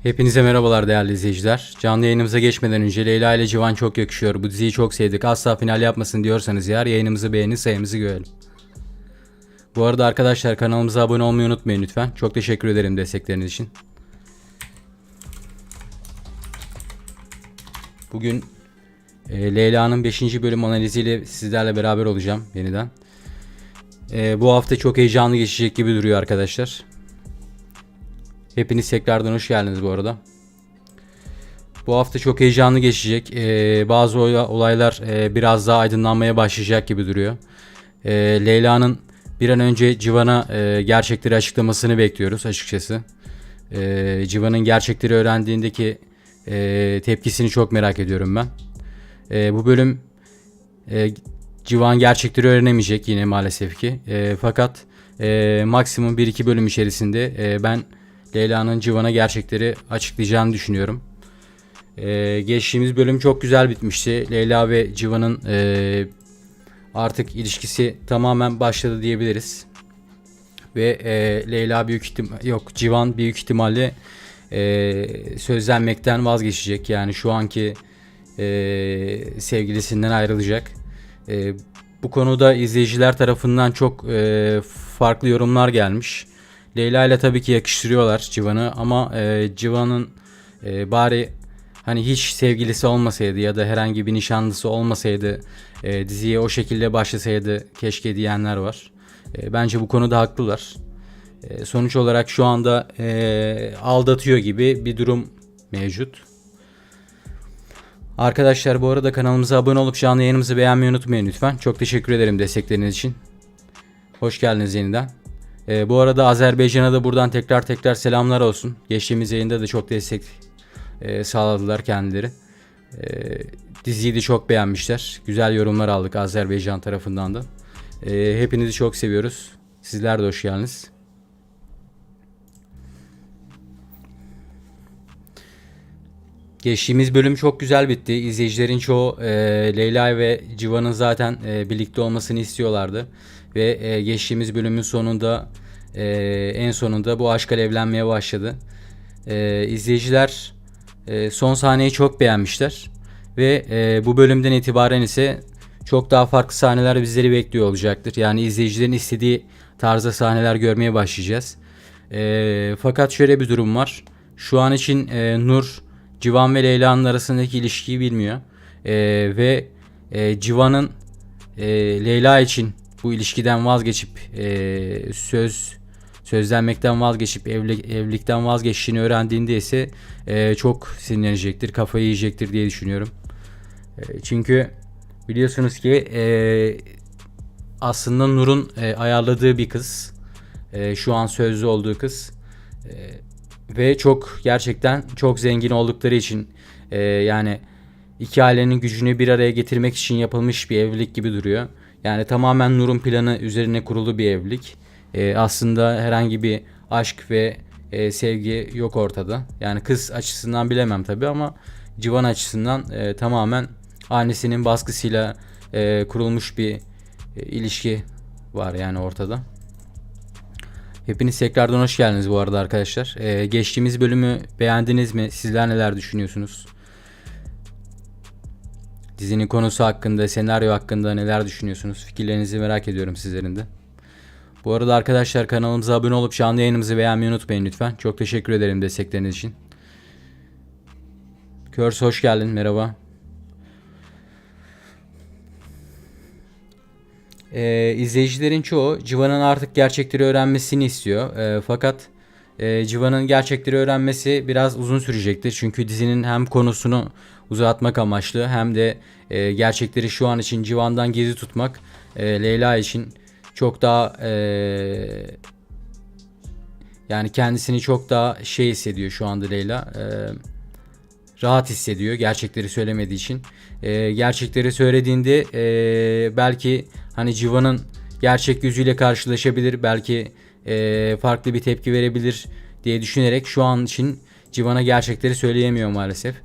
Hepinize merhabalar değerli izleyiciler. Canlı yayınımıza geçmeden önce Leyla ile Civan çok yakışıyor. Bu diziyi çok sevdik. Asla final yapmasın diyorsanız eğer yayınımızı beğenin, sayımızı görelim. Bu arada arkadaşlar kanalımıza abone olmayı unutmayın lütfen. Çok teşekkür ederim destekleriniz için. Bugün Leyla'nın 5. bölüm analiziyle sizlerle beraber olacağım yeniden. Bu hafta çok heyecanlı geçecek gibi duruyor arkadaşlar. Hepiniz tekrardan hoş geldiniz bu arada. Bu hafta çok heyecanlı geçecek. Bazı olaylar biraz daha aydınlanmaya başlayacak gibi duruyor. Leyla'nın bir an önce Civan'a gerçekleri açıklamasını bekliyoruz açıkçası. Civan'ın gerçekleri öğrendiğindeki tepkisini çok merak ediyorum ben. Bu bölüm Civan gerçekleri öğrenemeyecek yine maalesef ki. Fakat maksimum 1-2 bölüm içerisinde ben Leyla'nın Civan'a gerçekleri açıklayacağını düşünüyorum. Geçtiğimiz bölüm çok güzel bitmişti. Leyla ve Civan'ın artık ilişkisi tamamen başladı diyebiliriz. Ve Leyla Civan büyük ihtimalle sözlenmekten vazgeçecek. Yani şu anki sevgilisinden ayrılacak. Bu konuda izleyiciler tarafından çok farklı yorumlar gelmiş. Leyla ile tabii ki yakıştırıyorlar Civan'ı ama Civan'ın bari hani hiç sevgilisi olmasaydı ya da herhangi bir nişanlısı olmasaydı diziye o şekilde başlasaydı keşke diyenler var. Bence bu konuda haklılar. Sonuç olarak şu anda aldatıyor gibi bir durum mevcut. Arkadaşlar bu arada kanalımıza abone olup canlı yayınımızı beğenmeyi unutmayın lütfen. Çok teşekkür ederim destekleriniz için. Hoş geldiniz yeniden. Bu arada Azerbaycan'a da buradan tekrar selamlar olsun. Geçtiğimiz yayında da çok destek sağladılar kendileri. Diziyi de çok beğenmişler. Güzel yorumlar aldık Azerbaycan tarafından da. Hepinizi çok seviyoruz. Sizler de hoş geldiniz. Geçtiğimiz bölüm çok güzel bitti. İzleyicilerin çoğu Leyla ve Civan'ın zaten birlikte olmasını istiyorlardı. Ve geçtiğimiz bölümün sonunda en sonunda bu aşk alevlenmeye başladı. İzleyiciler son sahneyi çok beğenmişler. Ve bu bölümden itibaren ise çok daha farklı sahneler bizleri bekliyor olacaktır. Yani izleyicilerin istediği tarzda sahneler görmeye başlayacağız. Fakat şöyle bir durum var. Şu an için Nur, Civan ve Leyla'nın arasındaki ilişkiyi bilmiyor. Ve Civan'ın Leyla için bu ilişkiden vazgeçip sözlenmekten vazgeçip evlilikten vazgeçtiğini öğrendiğinde ise çok sinirlenecektir, kafayı yiyecektir diye düşünüyorum. Çünkü biliyorsunuz ki aslında Nur'un ayarladığı bir kız, şu an sözlü olduğu kız ve gerçekten çok zengin oldukları için yani iki ailenin gücünü bir araya getirmek için yapılmış bir evlilik gibi duruyor. Yani tamamen Nur'un planı üzerine kurulu bir evlilik. Aslında herhangi bir aşk ve sevgi yok ortada. Yani kız açısından bilemem tabii ama Civan açısından tamamen annesinin baskısıyla kurulmuş bir ilişki var yani ortada. Hepiniz tekrardan hoş geldiniz bu arada arkadaşlar. Geçtiğimiz bölümü beğendiniz mi? Sizler neler düşünüyorsunuz? Dizinin konusu hakkında, senaryo hakkında neler düşünüyorsunuz? Fikirlerinizi merak ediyorum sizlerin de. Bu arada arkadaşlar kanalımıza abone olup canlı yayınımızı beğenmeyi unutmayın lütfen. Çok teşekkür ederim destekleriniz için. Körs hoş geldin, merhaba. İzleyicilerin çoğu Civan'ın artık gerçekleri öğrenmesini istiyor. Fakat Civan'ın gerçekleri öğrenmesi biraz uzun sürecektir. Çünkü dizinin hem konusunu uzatmak amaçlı hem de gerçekleri şu an için Civan'dan gizli tutmak Leyla için çok daha yani kendisini çok daha hissediyor şu anda Leyla. Rahat hissediyor gerçekleri söylemediği için. Gerçekleri söylediğinde belki hani Civan'ın gerçek yüzüyle karşılaşabilir. Belki farklı bir tepki verebilir diye düşünerek şu an için Civan'a gerçekleri söyleyemiyor maalesef.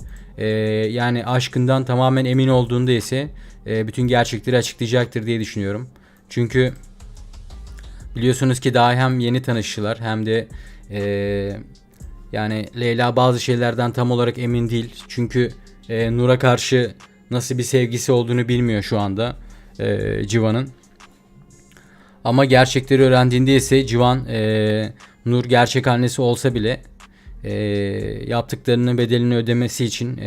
Yani aşkından tamamen emin olduğunda ise bütün gerçekleri açıklayacaktır diye düşünüyorum. Çünkü biliyorsunuz ki daha hem yeni tanıştılar hem de Yani Leyla bazı şeylerden tam olarak emin değil. Çünkü Nur'a karşı nasıl bir sevgisi olduğunu bilmiyor şu anda Civan'ın. Ama gerçekleri öğrendiğinde ise Civan Nur gerçek annesi olsa bile yaptıklarının bedelini ödemesi için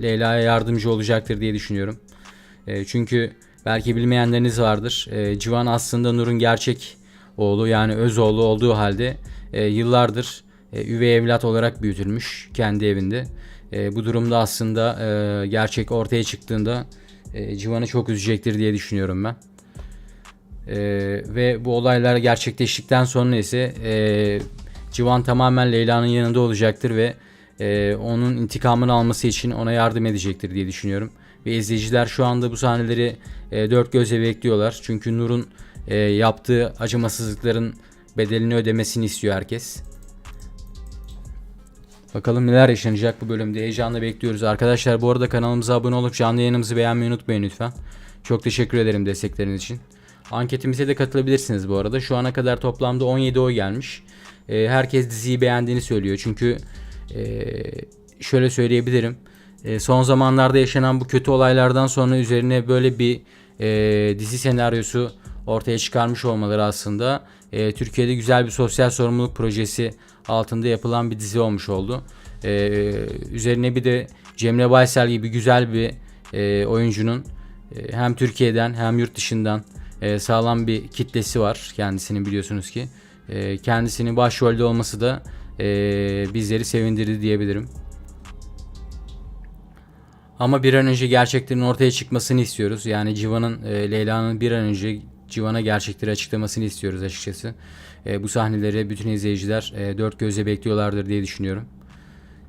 Leyla'ya yardımcı olacaktır diye düşünüyorum. Çünkü belki bilmeyenleriniz vardır. Civan aslında Nur'un gerçek oğlu, yani öz oğlu olduğu halde yıllardır üvey evlat olarak büyütülmüş kendi evinde. Bu durumda aslında gerçek ortaya çıktığında Civan'ı çok üzecektir diye düşünüyorum ben. Ve bu olaylar gerçekleştikten sonra ise Civan tamamen Leyla'nın yanında olacaktır ve onun intikamını alması için ona yardım edecektir diye düşünüyorum. Ve izleyiciler şu anda bu sahneleri dört gözle bekliyorlar. Çünkü Nur'un yaptığı acımasızlıkların bedelini ödemesini istiyor herkes. Bakalım neler yaşanacak bu bölümde, heyecanla bekliyoruz. Arkadaşlar bu arada kanalımıza abone olup canlı yayınımızı beğenmeyi unutmayın lütfen. Çok teşekkür ederim destekleriniz için. Anketimize de katılabilirsiniz bu arada. Şu ana kadar toplamda 17 oy gelmiş. Herkes diziyi beğendiğini söylüyor. Çünkü şöyle söyleyebilirim. Son zamanlarda yaşanan bu kötü olaylardan sonra üzerine böyle bir dizi senaryosu ortaya çıkarmış olmaları aslında Türkiye'de güzel bir sosyal sorumluluk projesi altında yapılan bir dizi olmuş oldu. Üzerine bir de Cemre Baysel gibi güzel bir oyuncunun hem Türkiye'den hem yurt dışından sağlam bir kitlesi var kendisinin, biliyorsunuz ki. Kendisinin başrolde olması da bizleri sevindirdi diyebilirim. Ama bir an önce gerçeklerin ortaya çıkmasını istiyoruz. Yani Civan'ın, Leyla'nın bir an önce Civan'a gerçekleri açıklamasını istiyoruz açıkçası. Bu sahneleri bütün izleyiciler dört gözle bekliyorlardır diye düşünüyorum.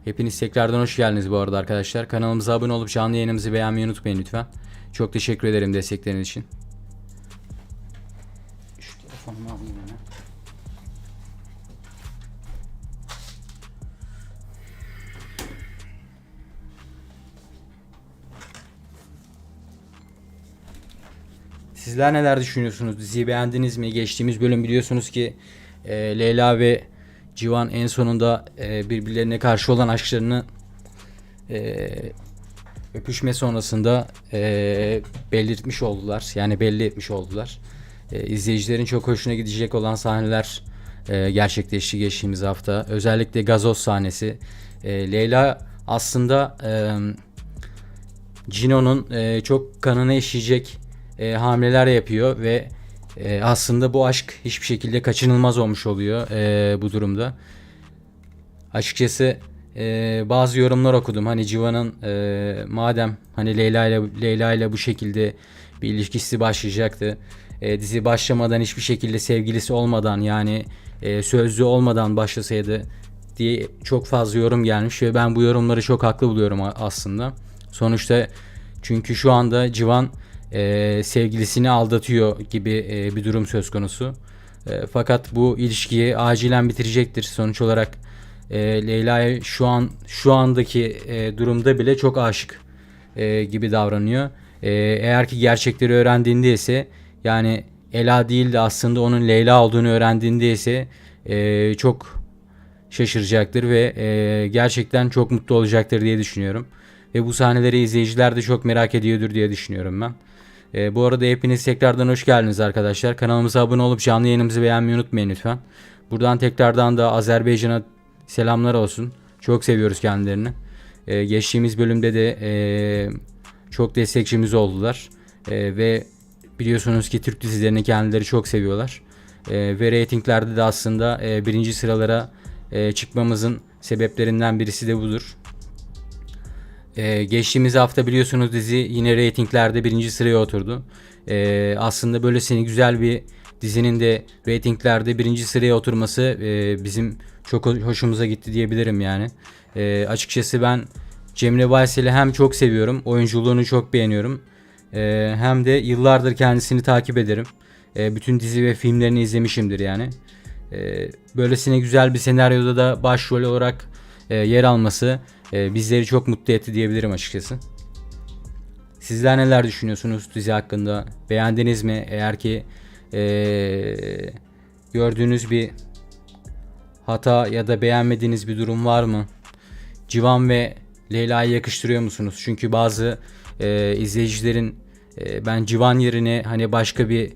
Hepiniz tekrardan hoş geldiniz bu arada arkadaşlar. Kanalımıza abone olup canlı yayınımızı beğenmeyi unutmayın lütfen. Çok teşekkür ederim destekleriniz için. Şu telefonumu alayım hemen. Sizler neler düşünüyorsunuz? Diziyi beğendiniz mi? Geçtiğimiz bölüm biliyorsunuz ki Leyla ve Civan en sonunda birbirlerine karşı olan aşklarını öpüşme sonrasında belirtmiş oldular. Yani belli etmiş oldular. İzleyicilerin çok hoşuna gidecek olan sahneler gerçekleşti geçtiğimiz hafta. Özellikle gazoz sahnesi. Leyla aslında Cino'nun çok kanına işleyecek hamleler yapıyor ve aslında bu aşk hiçbir şekilde kaçınılmaz olmuş oluyor bu durumda. Açıkçası bazı yorumlar okudum. Hani Civan'ın madem hani Leyla ile bu şekilde bir ilişkisi başlayacaktı. Dizi başlamadan hiçbir şekilde sevgilisi olmadan, yani sözlü olmadan başlasaydı diye çok fazla yorum gelmiş ve ben bu yorumları çok haklı buluyorum aslında. Sonuçta çünkü şu anda Civan sevgilisini aldatıyor gibi bir durum söz konusu. Fakat bu ilişkiyi acilen bitirecektir. Sonuç olarak Leyla'ya şu andaki durumda bile çok aşık gibi davranıyor. Eğer ki gerçekleri öğrendiğinde ise, yani Ela değil de aslında onun Leyla olduğunu öğrendiğinde ise çok şaşıracaktır ve gerçekten çok mutlu olacaktır diye düşünüyorum. Ve bu sahneleri izleyiciler de çok merak ediyordur diye düşünüyorum ben. Bu arada hepiniz tekrardan hoş geldiniz arkadaşlar. Kanalımıza abone olup canlı yayınımızı beğenmeyi unutmayın lütfen. Buradan tekrardan da Azerbaycan'a selamlar olsun. Çok seviyoruz kendilerini. Geçtiğimiz bölümde de çok destekçimiz oldular. Ve biliyorsunuz ki Türk dizilerini kendileri çok seviyorlar. Ve reytinglerde de aslında birinci sıralara çıkmamızın sebeplerinden birisi de budur. Geçtiğimiz hafta biliyorsunuz dizi yine reytinglerde birinci sıraya oturdu. Aslında böylesine güzel bir dizinin de reytinglerde birinci sıraya oturması bizim çok hoşumuza gitti diyebilirim yani. Açıkçası ben Cemre Baysel'i hem çok seviyorum, oyunculuğunu çok beğeniyorum. Hem de yıllardır kendisini takip ederim. Bütün dizi ve filmlerini izlemişimdir yani. Böylesine güzel bir senaryoda da başrol olarak yer alması bizleri çok mutlu etti diyebilirim açıkçası. Sizler neler düşünüyorsunuz dizi hakkında? Beğendiniz mi? Eğer ki gördüğünüz bir hata ya da beğenmediğiniz bir durum var mı? Civan ve Leyla'yı yakıştırıyor musunuz? Çünkü bazı izleyicilerin ben Civan yerine hani başka bir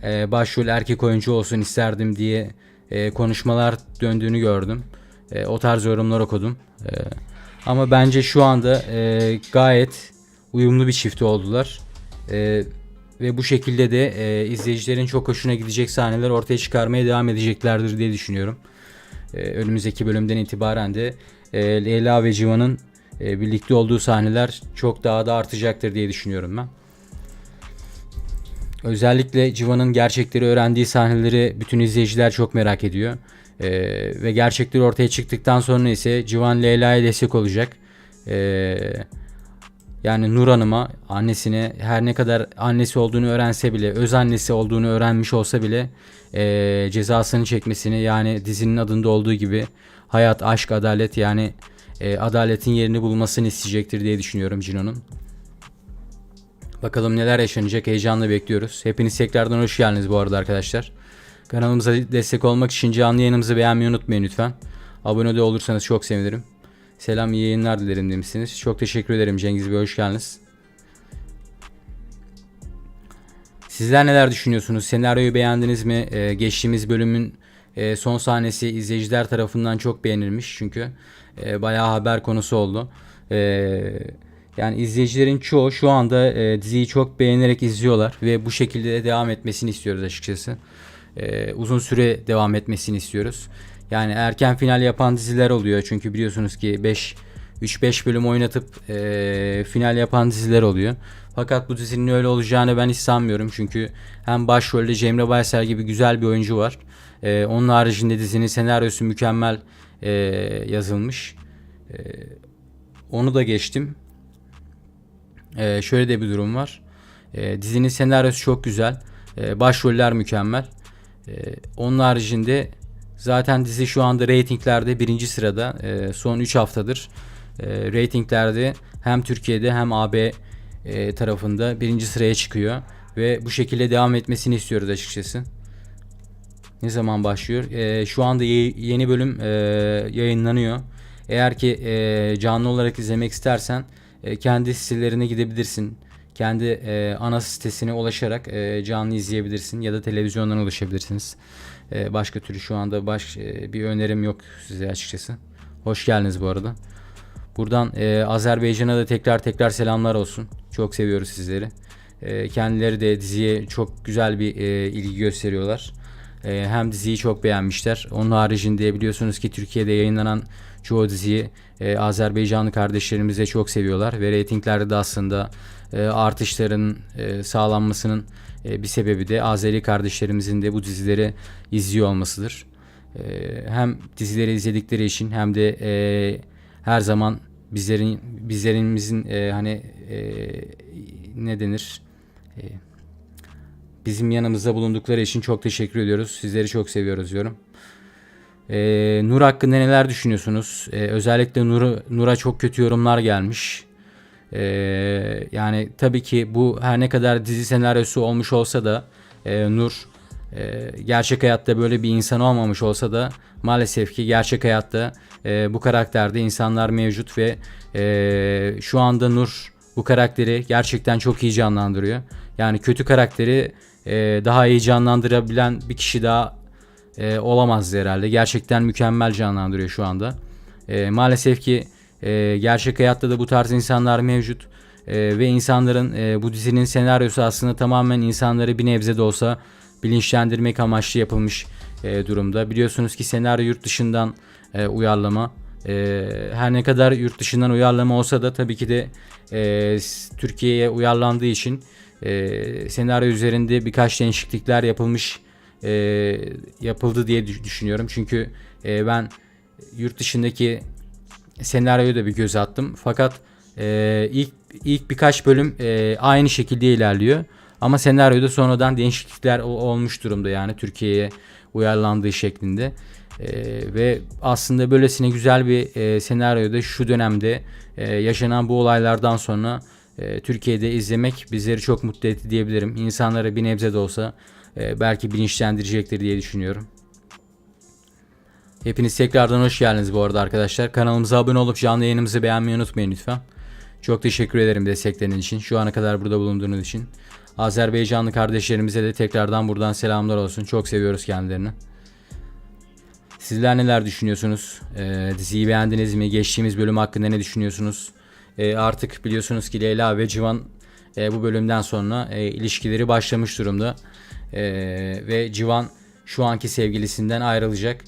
başrol erkek oyuncu olsun isterdim diye konuşmalar döndüğünü gördüm. O tarz yorumlar okudum. Ama bence şu anda gayet uyumlu bir çift oldular. Ve bu şekilde de izleyicilerin çok hoşuna gidecek sahneler ortaya çıkarmaya devam edeceklerdir diye düşünüyorum. Önümüzdeki bölümden itibaren de Leyla ve Civan'ın birlikte olduğu sahneler çok daha da artacaktır diye düşünüyorum ben. Özellikle Civan'ın gerçekleri öğrendiği sahneleri bütün izleyiciler çok merak ediyor. Ve gerçekleri ortaya çıktıktan sonra ise Civan Leyla'ya destek olacak. Yani Nur Hanım'a, annesine, her ne kadar annesi olduğunu öğrense bile, öz annesi olduğunu öğrenmiş olsa bile cezasını çekmesini, yani dizinin adında olduğu gibi hayat, aşk, adalet, yani adaletin yerini bulmasını isteyecektir diye düşünüyorum Cino'nun. Bakalım neler yaşanacak, heyecanla bekliyoruz. Hepiniz tekrardan hoş geldiniz bu arada arkadaşlar. Kanalımıza destek olmak için canlı yayınımızı beğenmeyi unutmayın lütfen. Abone de olursanız çok sevinirim. Selam, iyi yayınlar dilerim demişsiniz. Çok teşekkür ederim Cengiz Bey, hoş geldiniz. Sizler neler düşünüyorsunuz? Senaryoyu beğendiniz mi? Geçtiğimiz bölümün son sahnesi izleyiciler tarafından çok beğenilmiş çünkü bayağı haber konusu oldu. Yani izleyicilerin çoğu şu anda diziyi çok beğenerek izliyorlar ve bu şekilde de devam etmesini istiyoruz açıkçası. Uzun süre devam etmesini istiyoruz. Yani erken final yapan diziler oluyor çünkü biliyorsunuz ki 3-5 bölüm oynatıp final yapan diziler oluyor. Fakat bu dizinin öyle olacağını ben hiç sanmıyorum çünkü hem başrolde Cemre Baysel gibi güzel bir oyuncu var. Onun haricinde dizinin senaryosu mükemmel yazılmış. Onu da geçtim. Şöyle de bir durum var. Dizinin senaryosu çok güzel. Başroller mükemmel. Onun haricinde zaten dizi şu anda reytinglerde birinci sırada. Son 3 haftadır reytinglerde hem Türkiye'de hem AB tarafında birinci sıraya çıkıyor. Ve bu şekilde devam etmesini istiyoruz açıkçası. Ne zaman başlıyor? Şu anda yeni bölüm yayınlanıyor. Eğer ki canlı olarak izlemek istersen kendi sitelerine gidebilirsin. Kendi ana sitesine ulaşarak canlı izleyebilirsin ya da televizyondan ulaşabilirsiniz. Başka türlü şu anda bir önerim yok size açıkçası. Hoş geldiniz bu arada. Buradan Azerbaycan'a da tekrar selamlar olsun. Çok seviyoruz sizleri. Kendileri de diziye çok güzel bir ilgi gösteriyorlar. Hem diziyi çok beğenmişler. Onun haricinde biliyorsunuz ki Türkiye'de yayınlanan çoğu diziyi Azerbaycanlı kardeşlerimiz de çok seviyorlar ve reytinglerde de aslında artışların sağlanmasının bir sebebi de Azeri kardeşlerimizin de bu dizileri izliyor olmasıdır. Hem dizileri izledikleri için hem de her zaman bizlerimizin ne denir? Bizim yanımızda bulundukları için çok teşekkür ediyoruz. Sizleri çok seviyoruz diyorum. Nur hakkında neler düşünüyorsunuz? Özellikle Nur'a çok kötü yorumlar gelmiş. Yani tabii ki bu her ne kadar dizi senaryosu olmuş olsa da Nur gerçek hayatta böyle bir insan olmamış olsa da maalesef ki gerçek hayatta bu karakterde insanlar mevcut ve şu anda Nur bu karakteri gerçekten çok iyi canlandırıyor. Yani kötü karakteri daha iyi canlandırabilen bir kişi daha olamazdı herhalde. Gerçekten mükemmel canlandırıyor şu anda. Maalesef ki gerçek hayatta da bu tarz insanlar mevcut. Ve insanların bu dizinin senaryosu aslında tamamen insanları bir nebze de olsa bilinçlendirmek amaçlı yapılmış durumda. Biliyorsunuz ki senaryo yurt dışından uyarlama. Her ne kadar yurt dışından uyarlama olsa da tabii ki de Türkiye'ye uyarlandığı için senaryo üzerinde birkaç değişiklikler yapıldı diye düşünüyorum. Çünkü ben yurt dışındaki senaryoya da bir göz attım. Fakat ilk birkaç bölüm aynı şekilde ilerliyor. Ama senaryoda sonradan değişiklikler olmuş durumda, yani Türkiye'ye uyarlandığı şeklinde. Ve aslında böylesine güzel bir senaryoda şu dönemde yaşanan bu olaylardan sonra Türkiye'de izlemek bizleri çok mutlu etti diyebilirim. İnsanlara bir nebze de olsa belki bilinçlendirecektir diye düşünüyorum. Hepiniz tekrardan hoş geldiniz bu arada arkadaşlar. Kanalımıza abone olup canlı yayınımızı beğenmeyi unutmayın lütfen. Çok teşekkür ederim destekleriniz için. Şu ana kadar burada bulunduğunuz için. Azerbaycanlı kardeşlerimize de tekrardan buradan selamlar olsun. Çok seviyoruz kendilerini. Sizler neler düşünüyorsunuz? Diziyi beğendiniz mi? Geçtiğimiz bölüm hakkında ne düşünüyorsunuz? Artık biliyorsunuz ki Leyla ve Civan bu bölümden sonra ilişkileri başlamış durumda. Ve Civan şu anki sevgilisinden ayrılacak.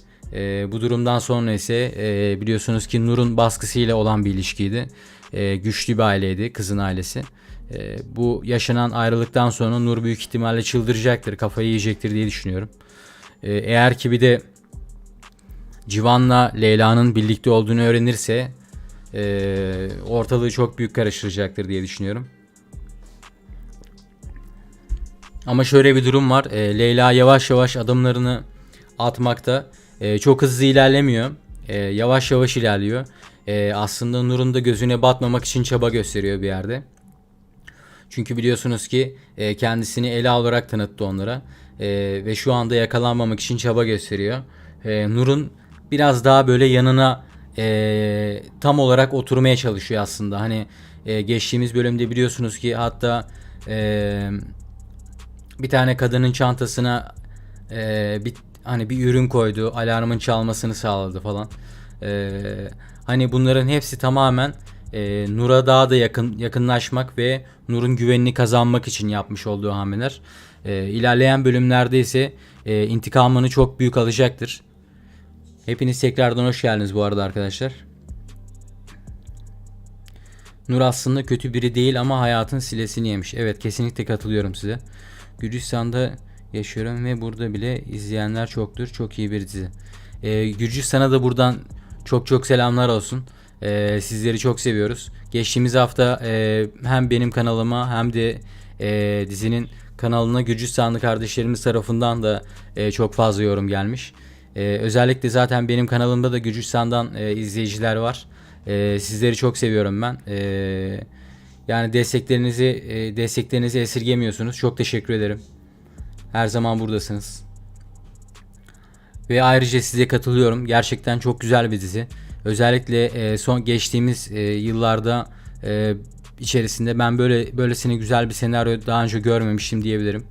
Bu durumdan sonra ise biliyorsunuz ki Nur'un baskısıyla olan bir ilişkiydi. Güçlü bir aileydi, kızın ailesi. Bu yaşanan ayrılıktan sonra Nur büyük ihtimalle çıldıracaktır, kafayı yiyecektir diye düşünüyorum. Eğer ki bir de Civan'la Leyla'nın birlikte olduğunu öğrenirse ortalığı çok büyük karıştıracaktır diye düşünüyorum. Ama şöyle bir durum var. Leyla yavaş yavaş adımlarını atmakta. Çok hızlı ilerlemiyor. Yavaş yavaş ilerliyor. Aslında Nur'un da gözüne batmamak için çaba gösteriyor bir yerde. Çünkü biliyorsunuz ki kendisini Ela olarak tanıttı onlara. Ve şu anda yakalanmamak için çaba gösteriyor. Nur'un biraz daha böyle yanına tam olarak oturmaya çalışıyor aslında. Hani geçtiğimiz bölümde biliyorsunuz ki hatta bir tane kadının çantasına bir ürün koydu, alarmın çalmasını sağladı falan. Hani bunların hepsi tamamen Nur'a daha da yakınlaşmak ve Nur'un güvenini kazanmak için yapmış olduğu hamleler. İlerleyen bölümlerde ise intikamını çok büyük alacaktır. Hepiniz tekrardan hoş geldiniz bu arada arkadaşlar. Nur aslında kötü biri değil ama hayatın silesini yemiş. Evet, kesinlikle katılıyorum size. Gürcistan'da yaşıyorum ve burada bile izleyenler çoktur. Çok iyi bir dizi. Gürcistan'a da buradan çok selamlar olsun. Sizleri çok seviyoruz. Geçtiğimiz hafta hem benim kanalıma hem de dizinin kanalına Gürcistanlı kardeşlerimiz tarafından da çok fazla yorum gelmiş. Özellikle zaten benim kanalımda da Gürcistan'dan izleyiciler var. Sizleri çok seviyorum ben. Yani desteklerinizi esirgemiyorsunuz. Çok teşekkür ederim. Her zaman buradasınız. Ve ayrıca size katılıyorum. Gerçekten çok güzel bir dizi. Özellikle son geçtiğimiz yıllarda içerisinde ben böylesine güzel bir senaryo daha önce görmemiştim diyebilirim.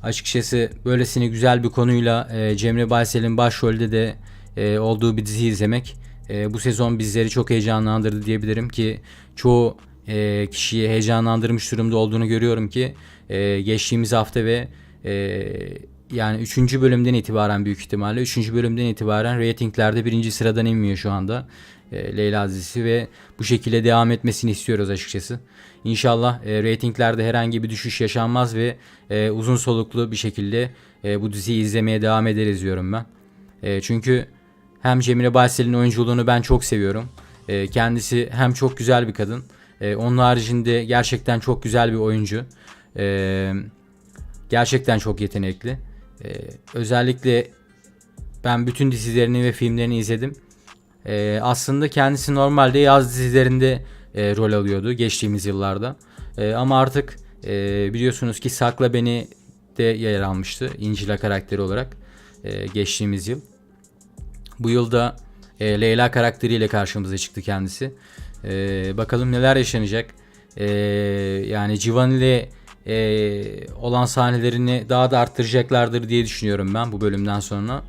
Açıkçası böylesine güzel bir konuyla Cemre Baysel'in başrolde de olduğu bir dizi izlemek bu sezon bizleri çok heyecanlandırdı diyebilirim ki çoğu kişiyi heyecanlandırmış durumda olduğunu görüyorum ki geçtiğimiz hafta ve yani 3. bölümden itibaren büyük ihtimalle 3. bölümden itibaren reytinglerde 1. sıradan inmiyor şu anda Leyla dizisi ve bu şekilde devam etmesini istiyoruz açıkçası. İnşallah reytinglerde herhangi bir düşüş yaşanmaz ve uzun soluklu bir şekilde bu diziyi izlemeye devam ederiz diyorum ben. Çünkü hem Cemile Baysel'in oyunculuğunu ben çok seviyorum. Kendisi hem çok güzel bir kadın. Onun haricinde gerçekten çok güzel bir oyuncu. Gerçekten çok yetenekli. Özellikle ben bütün dizilerini ve filmlerini izledim. Aslında kendisi normalde yaz dizilerinde rol alıyordu geçtiğimiz yıllarda. Ama artık biliyorsunuz ki Sakla Beni de yer almıştı İncila karakteri olarak geçtiğimiz yıl. Bu yılda Leyla karakteriyle karşımıza çıktı kendisi. Bakalım neler yaşanacak. Yani Civan ile olan sahnelerini daha da arttıracaklardır diye düşünüyorum ben bu bölümden sonra.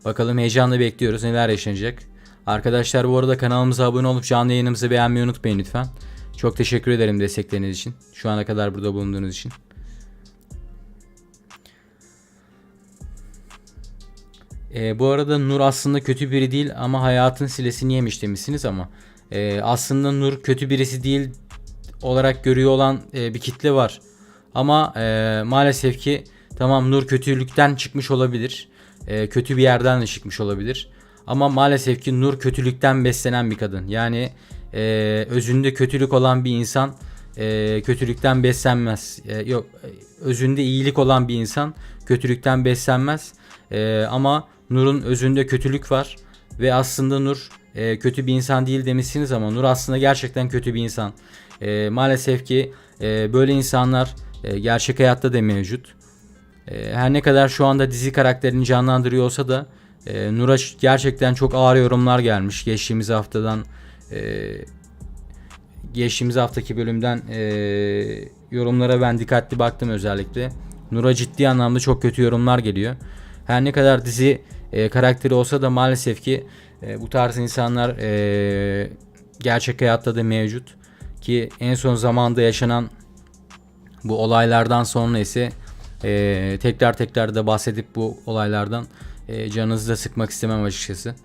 Bakalım heyecanla bekliyoruz neler yaşanacak. Arkadaşlar bu arada kanalımıza abone olup canlı yayınımızı beğenmeyi unutmayın lütfen. Çok teşekkür ederim destekleriniz için. Şu ana kadar burada bulunduğunuz için. Bu arada Nur aslında kötü biri değil ama hayatın silesini yemiş demişsiniz ama aslında Nur kötü birisi değil olarak görüyor olan bir kitle var. Ama maalesef ki tamam, Nur kötülükten çıkmış olabilir. Kötü bir yerden de çıkmış olabilir. Ama maalesef ki Nur kötülükten beslenen bir kadın. Yani özünde kötülük olan bir insan kötülükten beslenmez. Özünde iyilik olan bir insan kötülükten beslenmez. Ama Nur'un özünde kötülük var ve aslında Nur kötü bir insan değil demişsiniz ama Nur aslında gerçekten kötü bir insan. Maalesef ki böyle insanlar gerçek hayatta da mevcut. Her ne kadar şu anda dizi karakterini canlandırıyor olsa da Nur'a gerçekten çok ağır yorumlar gelmiş. Geçtiğimiz haftaki bölümden yorumlara ben dikkatli baktım özellikle. Nur'a ciddi anlamda çok kötü yorumlar geliyor. Her ne kadar dizi karakteri olsa da maalesef ki bu tarz insanlar gerçek hayatta da mevcut. Ki en son zamanda yaşanan bu olaylardan sonra ise tekrar da bahsedip bu olaylardan canınızı da sıkmak istemem açıkçası.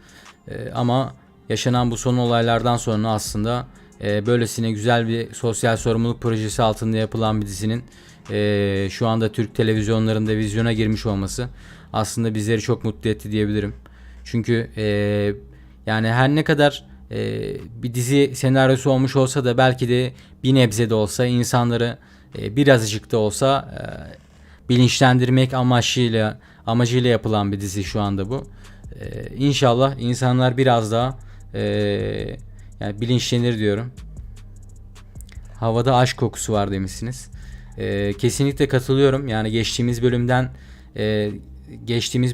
Ama yaşanan bu son olaylardan sonra aslında böylesine güzel bir sosyal sorumluluk projesi altında yapılan bir dizinin şu anda Türk televizyonlarında vizyona girmiş olması aslında bizleri çok mutlu etti diyebilirim. Çünkü yani her ne kadar bir dizi senaryosu olmuş olsa da belki de bir nebze de olsa insanları birazcık da olsa bilinçlendirmek amacıyla yapılan bir dizi şu anda bu. İnşallah insanlar biraz daha yani bilinçlenir diyorum. Havada aşk kokusu var demişsiniz. Kesinlikle katılıyorum. Yani geçtiğimiz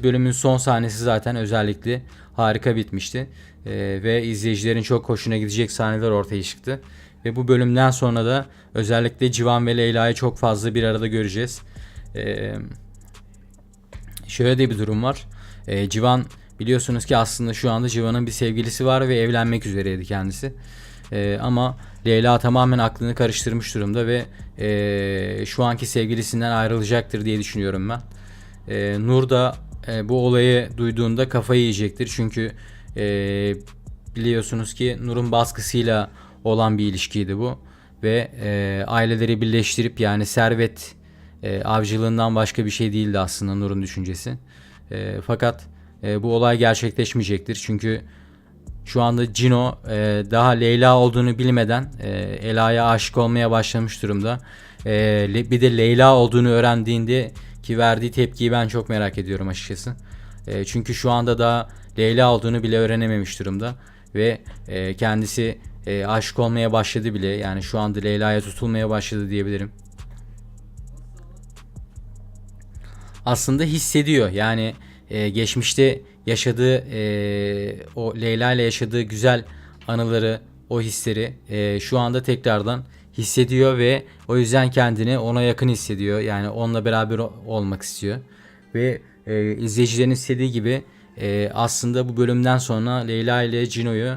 bölümün son sahnesi zaten özellikle harika bitmişti. Ve izleyicilerin çok hoşuna gidecek sahneler ortaya çıktı. Ve bu bölümden sonra da özellikle Civan ve Leyla'yı çok fazla bir arada göreceğiz. Şöyle de bir durum var. Civan biliyorsunuz ki aslında şu anda Civan'ın bir sevgilisi var ve evlenmek üzereydi kendisi. Ama Leyla tamamen aklını karıştırmış durumda ve şu anki sevgilisinden ayrılacaktır diye düşünüyorum ben. Nur da bu olayı duyduğunda kafayı yiyecektir. Çünkü biliyorsunuz ki Nur'un baskısıyla olan bir ilişkiydi bu. Ve aileleri birleştirip yani servet avcılığından başka bir şey değildi aslında Nur'un düşüncesi. Fakat bu olay gerçekleşmeyecektir. Çünkü şu anda Cino daha Leyla olduğunu bilmeden Ela'ya aşık olmaya başlamış durumda. Bir de Leyla olduğunu öğrendiğinde ki verdiği tepkiyi ben çok merak ediyorum açıkçası. Çünkü şu anda daha Leyla olduğunu bile öğrenememiş durumda. Ve kendisi aşık olmaya başladı bile. Yani şu anda Leyla'ya tutulmaya başladı diyebilirim. Aslında hissediyor. Yani geçmişte yaşadığı o Leyla ile yaşadığı güzel anıları, o hisleri şu anda tekrardan hissediyor ve o yüzden kendini ona yakın hissediyor. Yani onunla beraber olmak istiyor. Ve izleyicilerin istediği gibi aslında bu bölümden sonra Leyla ile Cino'yu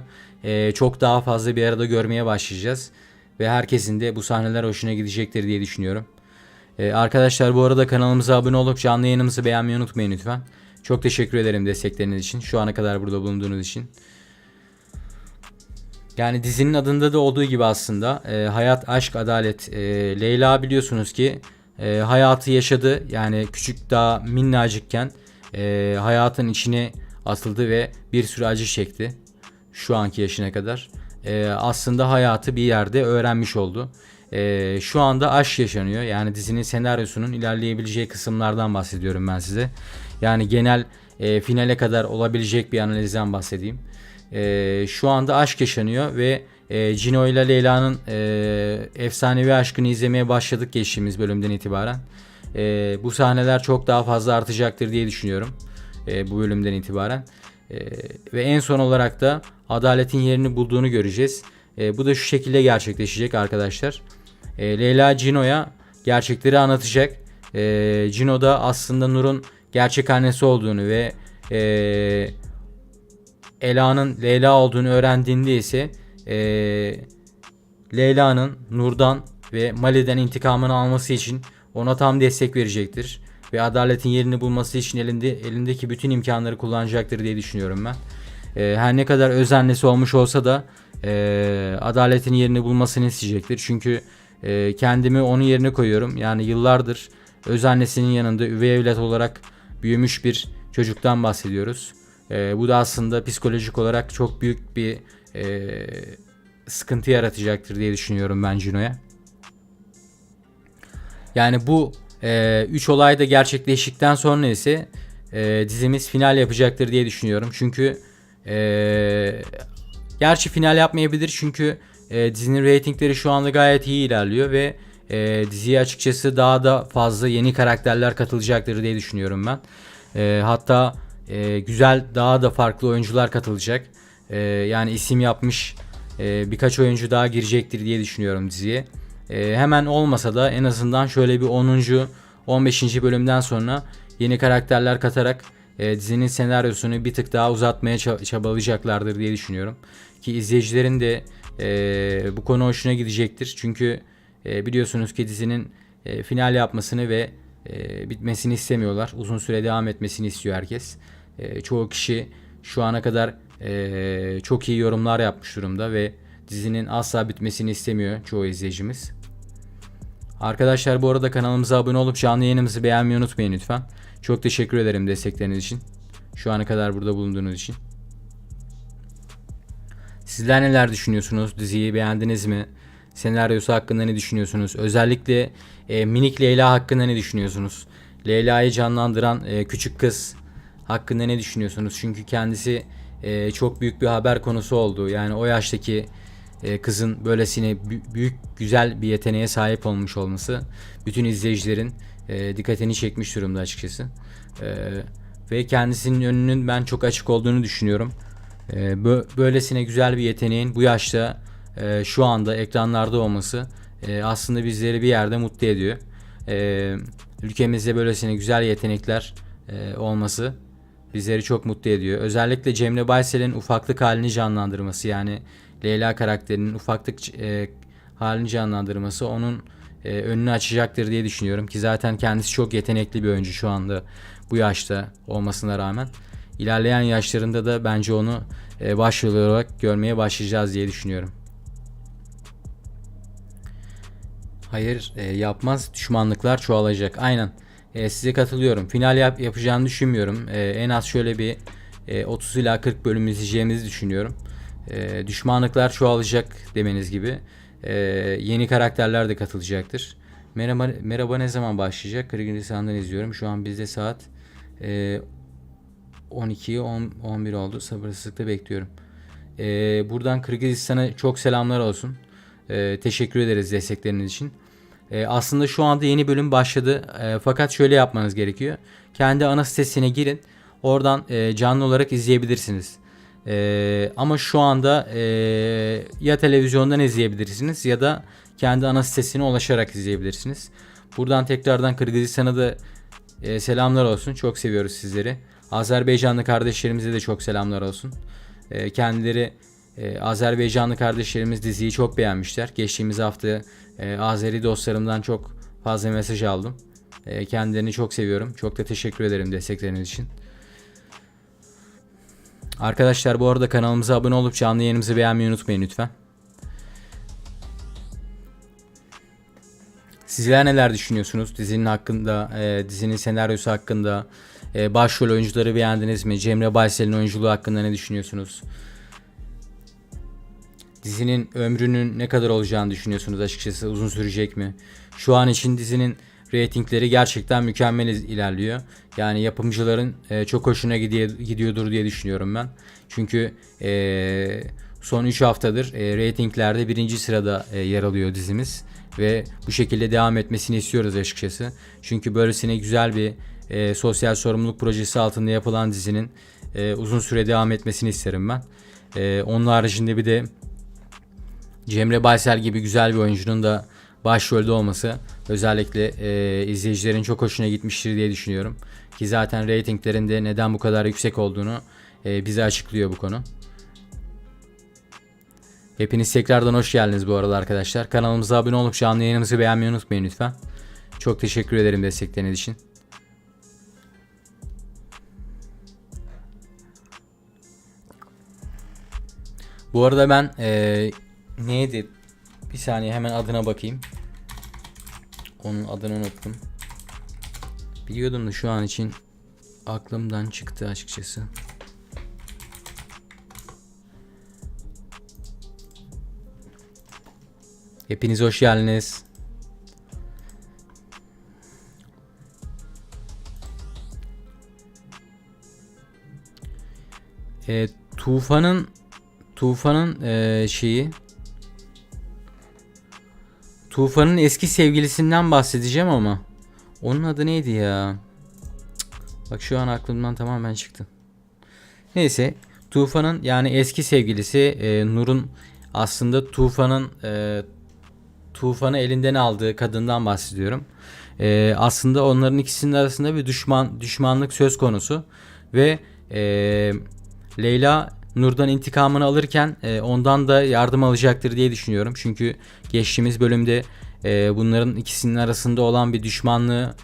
çok daha fazla bir arada görmeye başlayacağız. Ve herkesin de bu sahneler hoşuna gidecektir diye düşünüyorum. Arkadaşlar bu arada kanalımıza abone olup canlı yayınımızı beğenmeyi unutmayın lütfen. Çok teşekkür ederim destekleriniz için. Şu ana kadar burada bulunduğunuz için. Yani dizinin adında da olduğu gibi aslında hayat, aşk, adalet. Leyla biliyorsunuz ki hayatı yaşadı. Yani küçük daha minnacıkken hayatın içine atıldı ve bir sürü acı çekti. Şu anki yaşına kadar. Aslında hayatı bir yerde öğrenmiş oldu. Şu anda aşk yaşanıyor. Yani dizinin senaryosunun ilerleyebileceği kısımlardan bahsediyorum ben size. Yani genel finale kadar olabilecek bir analizden bahsedeyim. Şu anda aşk yaşanıyor ve Cino ile Leyla'nın efsanevi aşkını izlemeye başladık geçtiğimiz bölümden itibaren. Bu sahneler çok daha fazla artacaktır diye düşünüyorum bu bölümden itibaren. Ve en son olarak da adaletin yerini bulduğunu göreceğiz. Bu da şu şekilde gerçekleşecek arkadaşlar. Leyla Cino'ya gerçekleri anlatacak. Cino da aslında Nur'un gerçek annesi olduğunu ve Ela'nın Leyla olduğunu öğrendiğinde ise Leyla'nın Nur'dan ve Mali'den intikamını alması için ona tam destek verecektir. Ve adaletin yerini bulması için elindeki bütün imkanları kullanacaktır diye düşünüyorum ben. Her ne kadar öz annesi olmuş olsa da adaletin yerini bulmasını isteyecektir. Çünkü kendimi onun yerine koyuyorum. Yani yıllardır öz annesinin yanında üvey evlat olarak büyümüş bir çocuktan bahsediyoruz. Bu da aslında psikolojik olarak çok büyük bir sıkıntı yaratacaktır diye düşünüyorum ben Cino'ya. Yani bu 3 olay da gerçekleştikten sonra ise dizimiz final yapacaktır diye düşünüyorum. Çünkü gerçi final yapmayabilir çünkü dizinin reytingleri şu anda gayet iyi ilerliyor ve Diziye açıkçası daha da fazla yeni karakterler katılacaktır diye düşünüyorum ben. Hatta güzel, daha da farklı oyuncular katılacak. Yani isim yapmış birkaç oyuncu daha girecektir diye düşünüyorum diziye. Hemen olmasa da en azından şöyle bir 10. 15. bölümden sonra yeni karakterler katarak dizinin senaryosunu bir tık daha uzatmaya çabalayacaklardır diye düşünüyorum. Ki izleyicilerin de bu konu hoşuna gidecektir. Çünkü biliyorsunuz ki dizinin final yapmasını ve bitmesini istemiyorlar. Uzun süre devam etmesini istiyor herkes. Çoğu kişi şu ana kadar çok iyi yorumlar yapmış durumda ve dizinin asla bitmesini istemiyor çoğu izleyicimiz. Arkadaşlar, bu arada kanalımıza abone olup canlı yayınımızı beğenmeyi unutmayın lütfen. Çok teşekkür ederim destekleriniz için. Şu ana kadar burada bulunduğunuz için. Sizler neler düşünüyorsunuz? Diziyi beğendiniz mi? Senaryosu hakkında ne düşünüyorsunuz? Özellikle minik Leyla hakkında ne düşünüyorsunuz? Leyla'yı canlandıran küçük kız hakkında ne düşünüyorsunuz? Çünkü kendisi çok büyük bir haber konusu oldu. Yani o yaştaki kızın böylesine büyük, güzel bir yeteneğe sahip olmuş olması bütün izleyicilerin dikkatini çekmiş durumda açıkçası. Ve kendisinin önünün ben çok açık olduğunu düşünüyorum. Böylesine güzel bir yeteneğin bu yaşta şu anda ekranlarda olması aslında bizleri bir yerde mutlu ediyor. Ülkemizde böylesine güzel yetenekler olması bizleri çok mutlu ediyor. Özellikle Cemre Baysel'in ufaklık halini canlandırması, yani Leyla karakterinin ufaklık halini canlandırması onun önünü açacaktır diye düşünüyorum ki zaten kendisi çok yetenekli bir oyuncu şu anda bu yaşta olmasına rağmen. İlerleyen yaşlarında da bence onu başrol olarak görmeye başlayacağız diye düşünüyorum. Hayır, yapmaz, düşmanlıklar çoğalacak. Aynen. Size katılıyorum. Final yapacağını düşünmüyorum. En az şöyle bir 30 ila 40 bölüm izleyeceğimizi düşünüyorum. Düşmanlıklar çoğalacak demeniz gibi. Yeni karakterler de katılacaktır. Merhaba ne zaman başlayacak? Kırgızistan'dan izliyorum. Şu an bizde saat 12, 11 oldu. Sabırsızlıkla bekliyorum. Buradan Kırgızistan'a çok selamlar olsun. Teşekkür ederiz destekleriniz için. Aslında şu anda yeni bölüm başladı. Fakat şöyle yapmanız gerekiyor. Kendi ana sitesine girin. Oradan canlı olarak izleyebilirsiniz. Ama şu anda ya televizyondan izleyebilirsiniz ya da kendi ana sitesine ulaşarak izleyebilirsiniz. Buradan tekrardan Kırgızistan'a da selamlar olsun. Çok seviyoruz sizleri. Azerbaycanlı kardeşlerimize de çok selamlar olsun. Kendileri Azerbaycanlı kardeşlerimiz diziyi çok beğenmişler. Geçtiğimiz hafta Azeri dostlarımdan çok fazla mesaj aldım. Kendilerini çok seviyorum. Çok da teşekkür ederim destekleriniz için. Arkadaşlar, bu arada kanalımıza abone olup canlı yayınımızı beğenmeyi unutmayın lütfen. Sizler neler düşünüyorsunuz dizinin hakkında, dizinin senaryosu hakkında, başrol oyuncuları beğendiniz mi? Cemre Baysel'in oyunculuğu hakkında ne düşünüyorsunuz? Dizinin ömrünün ne kadar olacağını düşünüyorsunuz açıkçası? Uzun sürecek mi? Şu an için dizinin reytingleri gerçekten mükemmel ilerliyor. Yani yapımcıların çok hoşuna gidiyordur diye düşünüyorum ben. Çünkü son 3 haftadır reytinglerde 1. sırada yer alıyor dizimiz. Ve bu şekilde devam etmesini istiyoruz açıkçası. Çünkü böylesine güzel bir sosyal sorumluluk projesi altında yapılan dizinin uzun süre devam etmesini isterim ben. Onun haricinde bir de Cemre Baysel gibi güzel bir oyuncunun da başrolde olması özellikle izleyicilerin çok hoşuna gitmiştir diye düşünüyorum. Ki zaten reytinglerinde neden bu kadar yüksek olduğunu bize açıklıyor bu konu. Hepiniz tekrardan hoş geldiniz bu arada arkadaşlar. Kanalımıza abone olup canlı yayınımızı beğenmeyi unutmayın lütfen. Çok teşekkür ederim destekleriniz için. Bu arada ben neydi? Bir saniye hemen adına bakayım. Onun adını unuttum. Biliyordum da şu an için aklımdan çıktı açıkçası. Hepiniz hoş geldiniz. Tufan'ın şeyi Tufan'ın eski sevgilisinden bahsedeceğim ama onun adı neydi ya? Bak şu an aklımdan tamamen çıktı. Neyse, Tufan'ın yani eski sevgilisi Nur'un aslında Tufan'ı elinden aldığı kadından bahsediyorum. Aslında onların ikisinin arasında bir düşmanlık söz konusu ve e, Leyla Nur'dan intikamını alırken ondan da yardım alacaktır diye düşünüyorum. Çünkü geçtiğimiz bölümde bunların ikisinin arasında olan bir düşmanlığı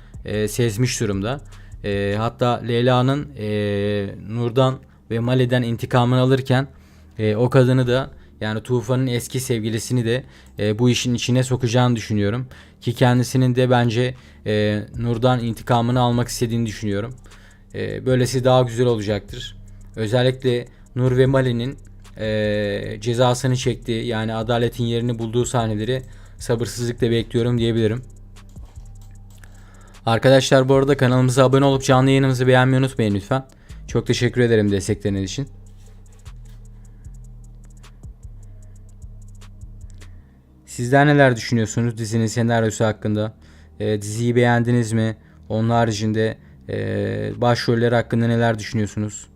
sezmiş durumda. Hatta Leyla'nın Nur'dan ve Mali'den intikamını alırken o kadını da yani Tufan'ın eski sevgilisini de bu işin içine sokacağını düşünüyorum. Ki kendisinin de bence Nur'dan intikamını almak istediğini düşünüyorum. Böylesi daha güzel olacaktır. Özellikle Nur ve Mali'nin cezasını çektiği yani adaletin yerini bulduğu sahneleri sabırsızlıkla bekliyorum diyebilirim. Arkadaşlar bu arada kanalımıza abone olup canlı yayınımızı beğenmeyi unutmayın lütfen. Çok teşekkür ederim destekleriniz için. Sizler neler düşünüyorsunuz dizinin senaryosu hakkında? Diziyi beğendiniz mi? Onun haricinde başroller hakkında neler düşünüyorsunuz?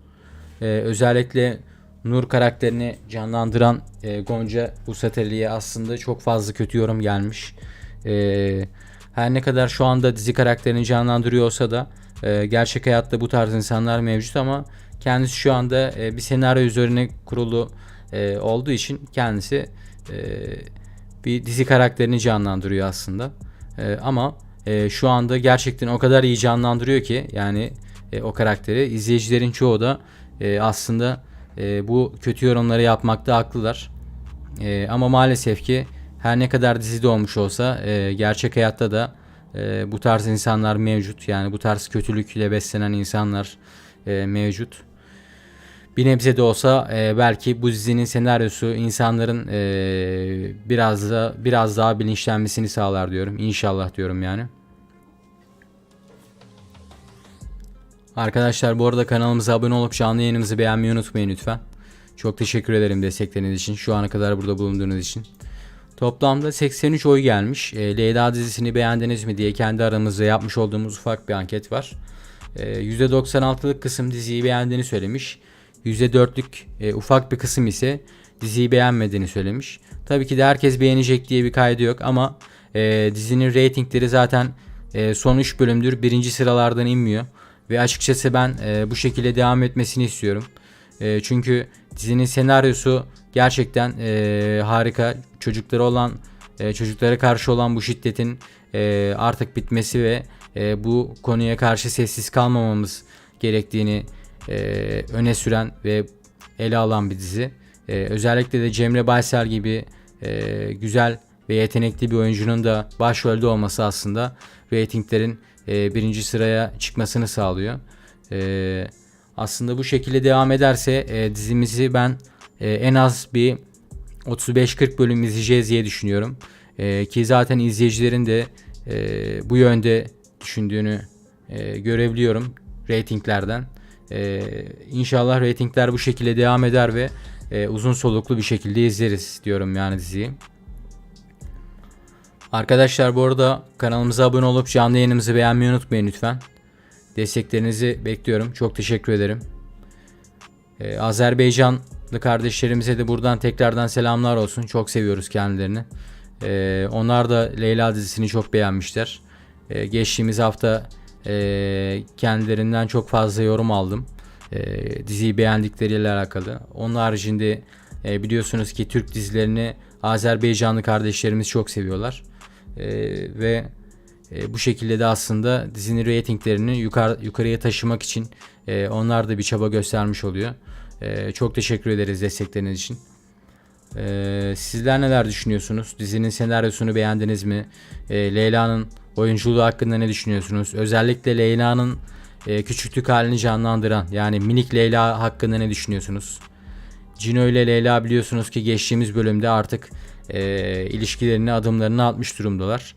Özellikle Nur karakterini canlandıran Gonca Vusateli'ye aslında çok fazla kötü yorum gelmiş. Her ne kadar şu anda dizi karakterini canlandırıyor olsa da gerçek hayatta bu tarz insanlar mevcut ama kendisi şu anda bir senaryo üzerine kurulu olduğu için kendisi bir dizi karakterini canlandırıyor aslında. Ama şu anda gerçekten o kadar iyi canlandırıyor ki yani o karakteri izleyicilerin çoğu da aslında bu kötü yorumları yapmakta haklılar. Ama maalesef ki her ne kadar dizide olmuş olsa gerçek hayatta da bu tarz insanlar mevcut. Yani bu tarz kötülükle beslenen insanlar mevcut. Bir nebze de olsa belki bu dizinin senaryosu insanların biraz daha bilinçlenmesini sağlar diyorum. İnşallah diyorum yani. Arkadaşlar bu arada kanalımıza abone olup canlı yayınımızı beğenmeyi unutmayın lütfen. Çok teşekkür ederim destekleriniz için. Şu ana kadar burada bulunduğunuz için. Toplamda 83 oy gelmiş. Leyla dizisini beğendiniz mi diye kendi aramızda yapmış olduğumuz ufak bir anket var. %96'lık kısım diziyi beğendiğini söylemiş. %4'lük ufak bir kısım ise diziyi beğenmediğini söylemiş. Tabii ki de herkes beğenecek diye bir kaydı yok ama dizinin reytingleri zaten son 3 bölümdür birinci sıralardan inmiyor. Ve açıkçası ben bu şekilde devam etmesini istiyorum. Çünkü dizinin senaryosu gerçekten harika. Çocuklara karşı olan bu şiddetin artık bitmesi ve bu konuya karşı sessiz kalmamamız gerektiğini öne süren ve ele alan bir dizi. Özellikle de Cemre Baysel gibi güzel ve yetenekli bir oyuncunun da başrolde olması aslında reytinglerin birinci sıraya çıkmasını sağlıyor. Aslında bu şekilde devam ederse dizimizi ben en az bir 35-40 bölüm izleyeceğiz diye düşünüyorum. Ki zaten izleyicilerin de bu yönde düşündüğünü görebiliyorum reytinglerden. İnşallah reytingler bu şekilde devam eder ve uzun soluklu bir şekilde izleriz diyorum yani diziyi. Arkadaşlar bu arada kanalımıza abone olup canlı yayınımızı beğenmeyi unutmayın lütfen. Desteklerinizi bekliyorum. Çok teşekkür ederim. Azerbaycanlı kardeşlerimize de buradan tekrardan selamlar olsun. Çok seviyoruz kendilerini. Onlar da Leyla dizisini çok beğenmişler. Geçtiğimiz hafta kendilerinden çok fazla yorum aldım. Diziyi beğendikleriyle alakalı. Onun haricinde biliyorsunuz ki Türk dizilerini Azerbaycanlı kardeşlerimiz çok seviyorlar. Ve bu şekilde de aslında dizinin reytinglerini yukarıya taşımak için onlar da bir çaba göstermiş oluyor. Çok teşekkür ederiz destekleriniz için. Sizler neler düşünüyorsunuz? Dizinin senaryosunu beğendiniz mi? Leyla'nın oyunculuğu hakkında ne düşünüyorsunuz? Özellikle Leyla'nın küçüklük halini canlandıran yani minik Leyla hakkında ne düşünüyorsunuz? Cino ile Leyla biliyorsunuz ki geçtiğimiz bölümde artık ilişkilerini adımlarını atmış durumdalar.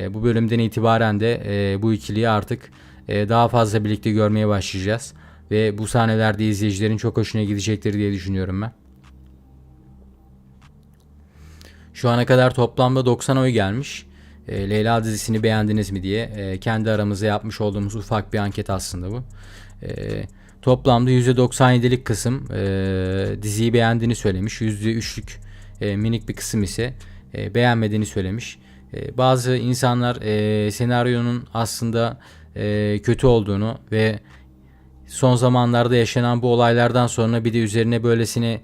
Bu bölümden itibaren de bu ikiliyi artık daha fazla birlikte görmeye başlayacağız. Ve bu sahnelerde izleyicilerin çok hoşuna gidecektir diye düşünüyorum ben. Şu ana kadar toplamda 90 oy gelmiş. Leyla dizisini beğendiniz mi diye kendi aramızda yapmış olduğumuz ufak bir anket aslında bu. Toplamda %97'lik kısım diziyi beğendiğini söylemiş. %3'lük minik bir kısım ise beğenmediğini söylemiş. Bazı insanlar senaryonun aslında kötü olduğunu ve son zamanlarda yaşanan bu olaylardan sonra bir de üzerine böylesine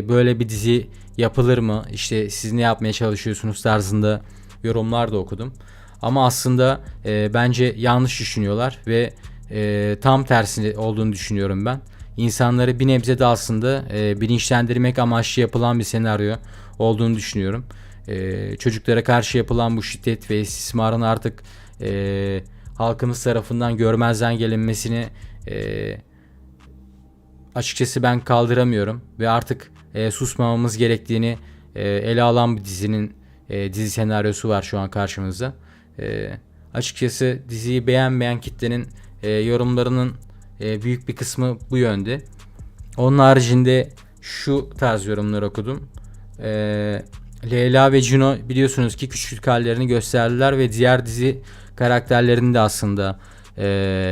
böyle bir dizi yapılır mı? İşte siz ne yapmaya çalışıyorsunuz tarzında yorumlar da okudum. Ama aslında bence yanlış düşünüyorlar ve tam tersi olduğunu düşünüyorum ben. İnsanları bir nebze de aslında bilinçlendirmek amaçlı yapılan bir senaryo olduğunu düşünüyorum. Çocuklara karşı yapılan bu şiddet ve istismarın artık halkımız tarafından görmezden gelinmesini açıkçası ben kaldıramıyorum ve artık susmamamız gerektiğini ele alan bir dizi senaryosu var şu an karşımızda. Açıkçası diziyi beğenmeyen kitlenin yorumlarının büyük bir kısmı bu yönde. Onun haricinde şu tarz yorumlar okudum. Leyla ve Cino biliyorsunuz ki küçük hallerini gösterdiler ve diğer dizi karakterlerini de aslında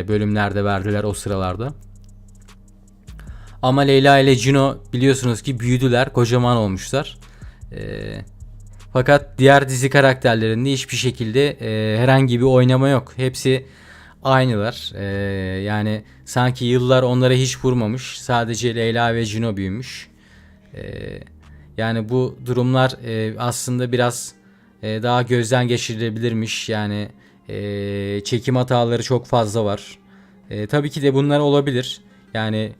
bölümlerde verdiler o sıralarda. Ama Leyla ile Cino biliyorsunuz ki büyüdüler, kocaman olmuşlar. Fakat diğer dizi karakterlerinde hiçbir şekilde herhangi bir oynama yok. Hepsi aynılar. Yani sanki yıllar onlara hiç vurmamış. Sadece Leyla ve Cino büyümüş. Yani bu durumlar aslında biraz daha gözden geçirilebilirmiş. Yani çekim hataları çok fazla var. Tabii ki de bunlar olabilir. Yani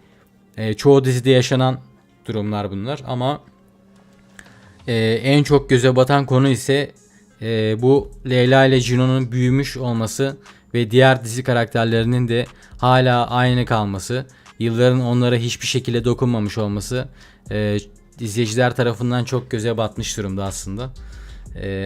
çoğu dizide yaşanan durumlar bunlar ama en çok göze batan konu ise bu Leyla ile Cino'nun büyümüş olması ve diğer dizi karakterlerinin de hala aynı kalması, yılların onlara hiçbir şekilde dokunmamış olması izleyiciler tarafından çok göze batmış durumda aslında.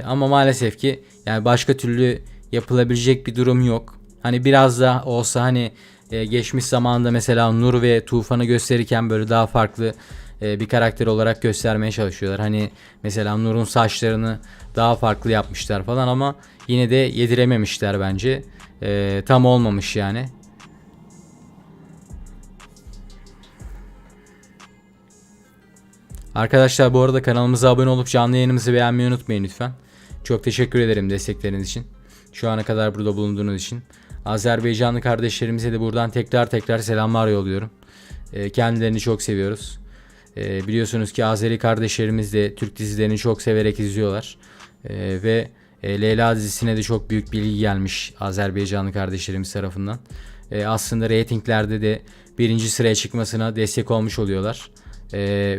Ama maalesef ki yani başka türlü yapılabilecek bir durum yok. Hani biraz da olsa hani geçmiş zamanda mesela Nur ve Tufan'ı gösterirken böyle daha farklı bir karakter olarak göstermeye çalışıyorlar. Hani mesela Nur'un saçlarını daha farklı yapmışlar falan ama yine de yedirememişler bence. Tam olmamış yani. Arkadaşlar bu arada kanalımıza abone olup canlı yayınımızı beğenmeyi unutmayın lütfen. Çok teşekkür ederim destekleriniz için. Şu ana kadar burada bulunduğunuz için. Azerbaycanlı kardeşlerimize de buradan tekrar selamlar yolluyorum. Kendilerini çok seviyoruz. Biliyorsunuz ki Azeri kardeşlerimiz de Türk dizilerini çok severek izliyorlar. Ve Leyla dizisine de çok büyük bir ilgi gelmiş Azerbaycanlı kardeşlerimiz tarafından. Aslında reytinglerde de birinci sıraya çıkmasına destek olmuş oluyorlar.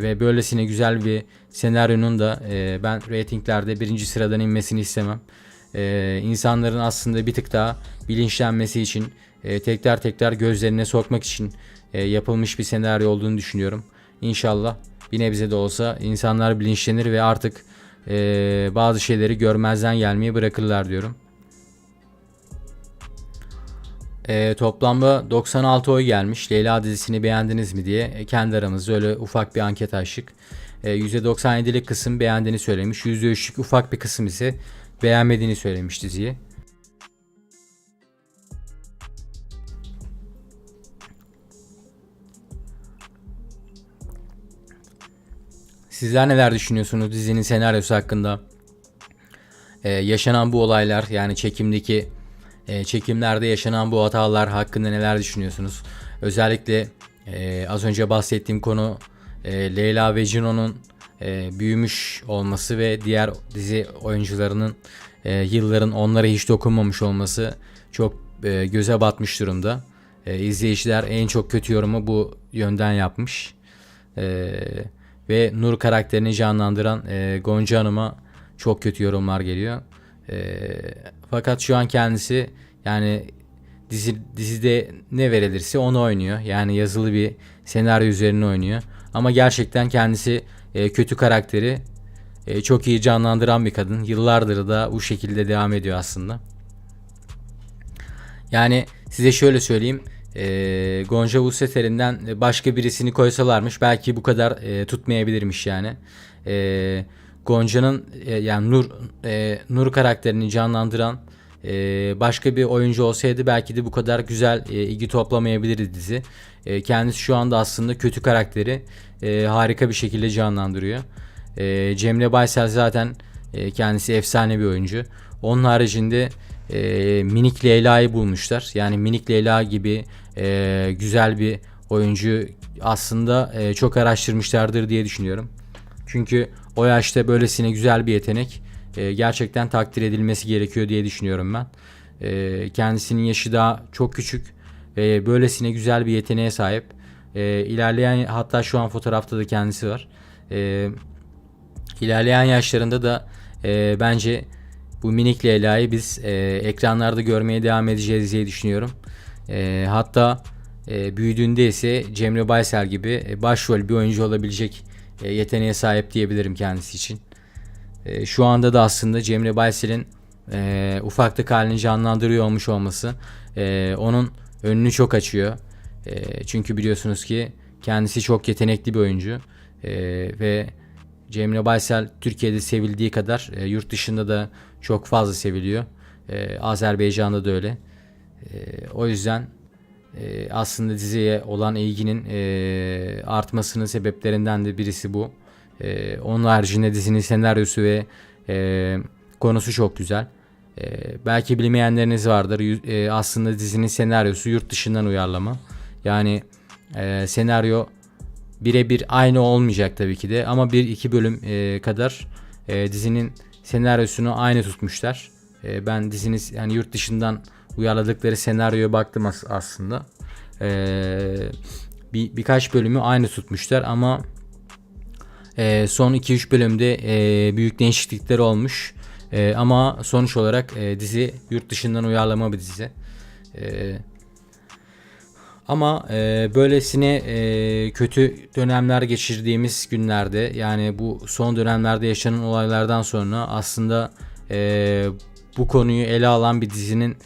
Ve böylesine güzel bir senaryonun da ben reytinglerde birinci sıradan inmesini istemem. İnsanların aslında bir tık daha bilinçlenmesi için tekrar gözlerine sokmak için yapılmış bir senaryo olduğunu düşünüyorum. İnşallah bir nebze de olsa insanlar bilinçlenir ve artık bazı şeyleri görmezden gelmeyi bırakırlar diyorum. Toplamda 96 oy gelmiş. Leyla dizisini beğendiniz mi diye kendi aramızda öyle ufak bir anket açtık. %97'lik kısım beğendiğini söylemiş. %3'lük ufak bir kısım ise beğenmediğini söylemiş diziyi. Sizler neler düşünüyorsunuz dizinin senaryosu hakkında? Yaşanan bu olaylar yani çekimlerde yaşanan bu hatalar hakkında neler düşünüyorsunuz? Özellikle az önce bahsettiğim konu Leyla ve Cino'nun büyümüş olması ve diğer dizi oyuncularının yılların onlara hiç dokunmamış olması çok göze batmış durumda. İzleyiciler en çok kötü yorumu bu yönden yapmış. Ve Nur karakterini canlandıran Gonca Hanım'a çok kötü yorumlar geliyor. Fakat şu an kendisi yani dizide ne verilirse onu oynuyor. Yani yazılı bir senaryo üzerine oynuyor. Ama gerçekten kendisi kötü karakteri çok iyi canlandıran bir kadın. Yıllardır da bu şekilde devam ediyor aslında. Yani size şöyle söyleyeyim. Gonca Vuseter'inden başka birisini koysalarmış belki bu kadar tutmayabilirmiş yani. Gonca'nın yani Nur karakterini canlandıran başka bir oyuncu olsaydı belki de bu kadar güzel ilgi toplamayabilirdi dizi. Kendisi şu anda aslında kötü karakteri harika bir şekilde canlandırıyor. Cemre Baysel zaten kendisi efsane bir oyuncu. Onun haricinde Minik Leyla'yı bulmuşlar. Yani Minik Leyla gibi güzel bir oyuncu aslında çok araştırmışlardır diye düşünüyorum. Çünkü o yaşta böylesine güzel bir yetenek gerçekten takdir edilmesi gerekiyor diye düşünüyorum ben. Kendisinin yaşı daha çok küçük ve böylesine güzel bir yeteneğe sahip. İlerleyen, hatta şu an fotoğrafta da kendisi var. İlerleyen yaşlarında da bence bu Minik Leyla'yı biz ekranlarda görmeye devam edeceğiz diye düşünüyorum. Hatta büyüdüğünde ise Cemre Baysel gibi başrol bir oyuncu olabilecek yeteneğe sahip diyebilirim kendisi için. Şu anda da aslında Cemre Baysel'in ufaklık halini canlandırıyor olmuş olması onun önünü çok açıyor. Çünkü biliyorsunuz ki kendisi çok yetenekli bir oyuncu ve Cemre Baysel Türkiye'de sevildiği kadar yurt dışında da çok fazla seviliyor. Azerbaycan'da da öyle. O yüzden aslında diziye olan ilginin artmasının sebeplerinden de birisi bu. Onun haricinde dizinin senaryosu ve konusu çok güzel. Belki bilmeyenleriniz vardır. Aslında dizinin senaryosu yurt dışından uyarlama. Yani senaryo birebir aynı olmayacak tabii ki de, ama bir iki bölüm kadar dizinin senaryosunu aynı tutmuşlar. Ben dizinin yani yurt dışından uyarladıkları senaryoya baktım aslında. Birkaç bölümü aynı tutmuşlar ama son 2-3 bölümde büyük değişiklikler olmuş. Ama sonuç olarak dizi yurt dışından uyarlama bir dizi. Ama böylesine kötü dönemler geçirdiğimiz günlerde, yani bu son dönemlerde yaşanan olaylardan sonra aslında bu konuyu ele alan bir dizinin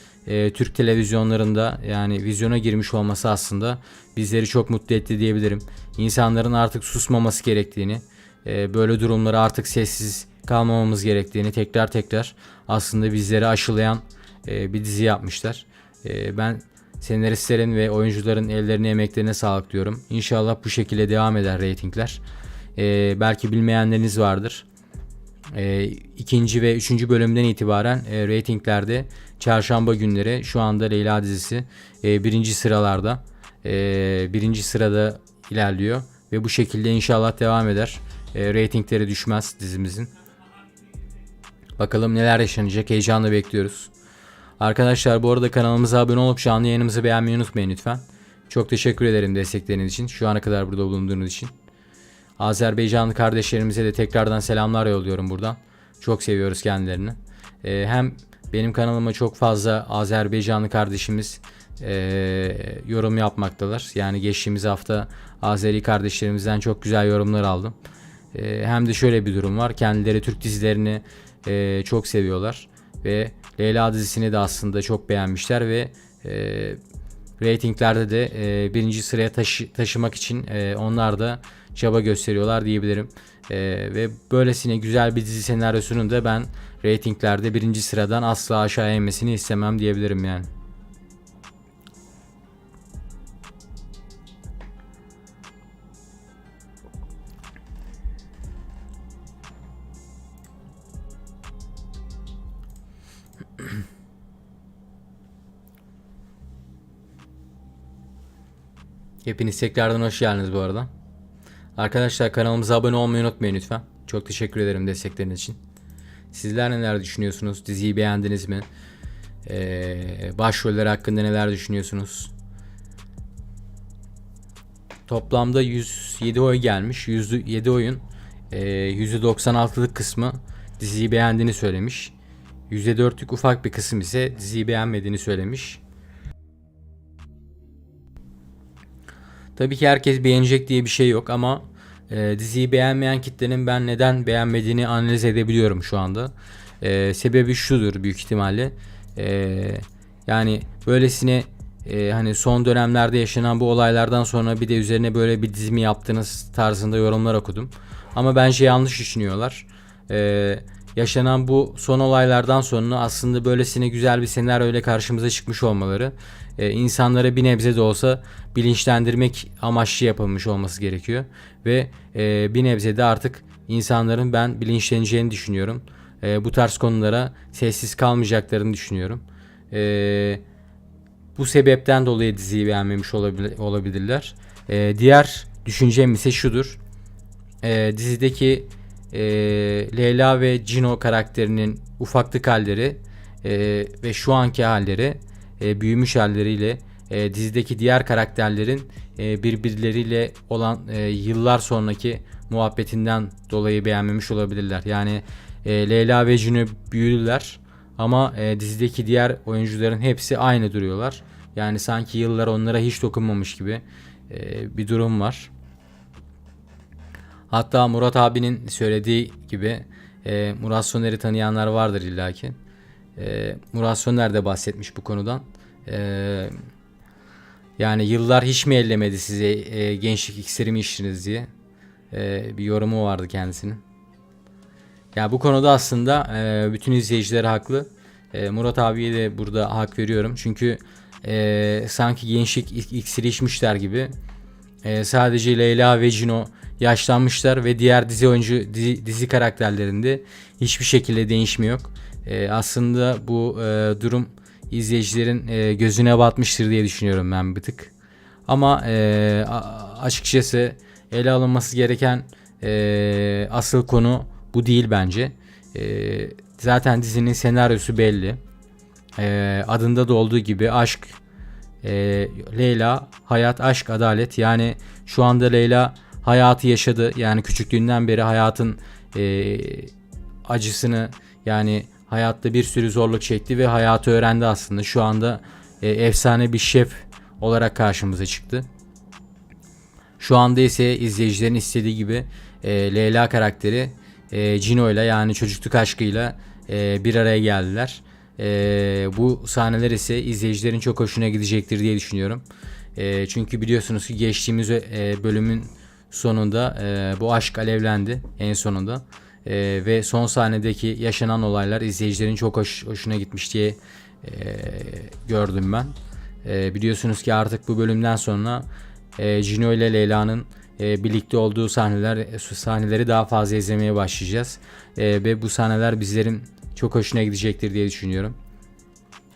Türk televizyonlarında yani vizyona girmiş olması aslında bizleri çok mutlu etti diyebilirim. İnsanların artık susmaması gerektiğini, böyle durumlara artık sessiz kalmamamız gerektiğini tekrar aslında bizlere aşılayan bir dizi yapmışlar. Ben senaristlerin ve oyuncuların ellerine, emeklerine sağlık diyorum. İnşallah bu şekilde devam eder reytingler. Belki bilmeyenleriniz vardır. İkinci ve üçüncü bölümden itibaren reytinglerde çarşamba günleri şu anda Leyla dizisi birinci sıralarda. Birinci sırada ilerliyor. Ve bu şekilde inşallah devam eder. Reytingleri düşmez dizimizin. Bakalım neler yaşanacak, heyecanla bekliyoruz. Arkadaşlar bu arada kanalımıza abone olup canlı yayınımızı beğenmeyi unutmayın lütfen. Çok teşekkür ederim destekleriniz için. Şu ana kadar burada bulunduğunuz için. Azerbaycanlı kardeşlerimize de tekrardan selamlar yolluyorum buradan. Çok seviyoruz kendilerini. Hem benim kanalıma çok fazla Azerbaycanlı kardeşimiz yorum yapmaktalar. Yani geçtiğimiz hafta Azeri kardeşlerimizden çok güzel yorumlar aldım. Hem de şöyle bir durum var. Kendileri Türk dizilerini çok seviyorlar. Ve Leyla dizisini de aslında çok beğenmişler ve reytinglerde de birinci sıraya taşımak için onlar da çaba gösteriyorlar diyebilirim. Ve böylesine güzel bir dizi senaryosunun da ben reytinglerde birinci sıradan asla aşağı inmesini istemem diyebilirim yani. Hepiniz tekrardan hoş geldiniz bu arada. Arkadaşlar kanalımıza abone olmayı unutmayın lütfen. Çok teşekkür ederim destekleriniz için. Sizler neler düşünüyorsunuz? Diziyi beğendiniz mi? Başroller hakkında neler düşünüyorsunuz? Toplamda 107 oy gelmiş. 107 oyun %96'lık kısmı diziyi beğendiğini söylemiş. %4'lük ufak bir kısım ise diziyi beğenmediğini söylemiş. Tabii ki herkes beğenecek diye bir şey yok ama diziyi beğenmeyen kitlenin ben neden beğenmediğini analiz edebiliyorum şu anda. Sebebi şudur büyük ihtimalle. Yani böylesine hani son dönemlerde yaşanan bu olaylardan sonra bir de üzerine böyle bir dizi mi yaptığınız tarzında yorumlar okudum. Ama bence yanlış düşünüyorlar. Yaşanan bu son olaylardan sonra aslında böylesine güzel bir senaryoyla karşımıza çıkmış olmaları insanlara bir nebze de olsa bilinçlendirmek amaçlı yapılmış olması gerekiyor. Ve bir nebze de artık insanların ben bilinçleneceğini düşünüyorum. Bu tarz konulara sessiz kalmayacaklarını düşünüyorum. Bu sebepten dolayı diziyi beğenmemiş olabilirler. Diğer düşüncem ise şudur. Dizideki Leyla ve Cino karakterinin ufaklık halleri ve şu anki halleri, büyümüş halleriyle dizideki diğer karakterlerin birbirleriyle olan yıllar sonraki muhabbetinden dolayı beğenmemiş olabilirler. Yani Leyla ve Cino büyüdüler ama dizideki diğer oyuncuların hepsi aynı duruyorlar. Yani sanki yıllar onlara hiç dokunmamış gibi bir durum var. Hatta Murat abinin söylediği gibi Murat Soner'i tanıyanlar vardır illaki. Murat Soner de bahsetmiş bu konudan. Yani yıllar hiç mi ellemedi size gençlik iksiri mi içtiniz diye bir yorumu vardı kendisinin. Ya bu konuda aslında bütün izleyiciler haklı. Murat abiye de burada hak veriyorum. Çünkü sanki gençlik iksiri içmişler gibi. Sadece Leyla ve Cino yaşlanmışlar ve diğer dizi karakterlerinde hiçbir şekilde değişme yok. Aslında bu durum izleyicilerin gözüne batmıştır diye düşünüyorum ben bir tık. Ama açıkçası ele alınması gereken asıl konu bu değil bence. Zaten dizinin senaryosu belli. Adında da olduğu gibi aşk, Leyla, hayat, aşk, adalet. Yani şu anda Leyla hayatı yaşadı. Yani küçüklüğünden beri hayatın acısını, yani hayatta bir sürü zorluk çekti ve hayatı öğrendi aslında. Şu anda efsane bir şef olarak karşımıza çıktı. Şu anda ise izleyicilerin istediği gibi Leyla karakteri Cino ile, yani çocukluk aşkıyla bir araya geldiler. Bu sahneler ise izleyicilerin çok hoşuna gidecektir diye düşünüyorum. Çünkü biliyorsunuz ki geçtiğimiz bölümün sonunda bu aşk alevlendi en sonunda. Ve son sahnedeki yaşanan olaylar izleyicilerin çok hoşuna gitmiş diye gördüm ben. Biliyorsunuz ki artık bu bölümden sonra Cino ile Leyla'nın birlikte olduğu sahneleri daha fazla izlemeye başlayacağız. Ve bu sahneler bizlerin çok hoşuna gidecektir diye düşünüyorum.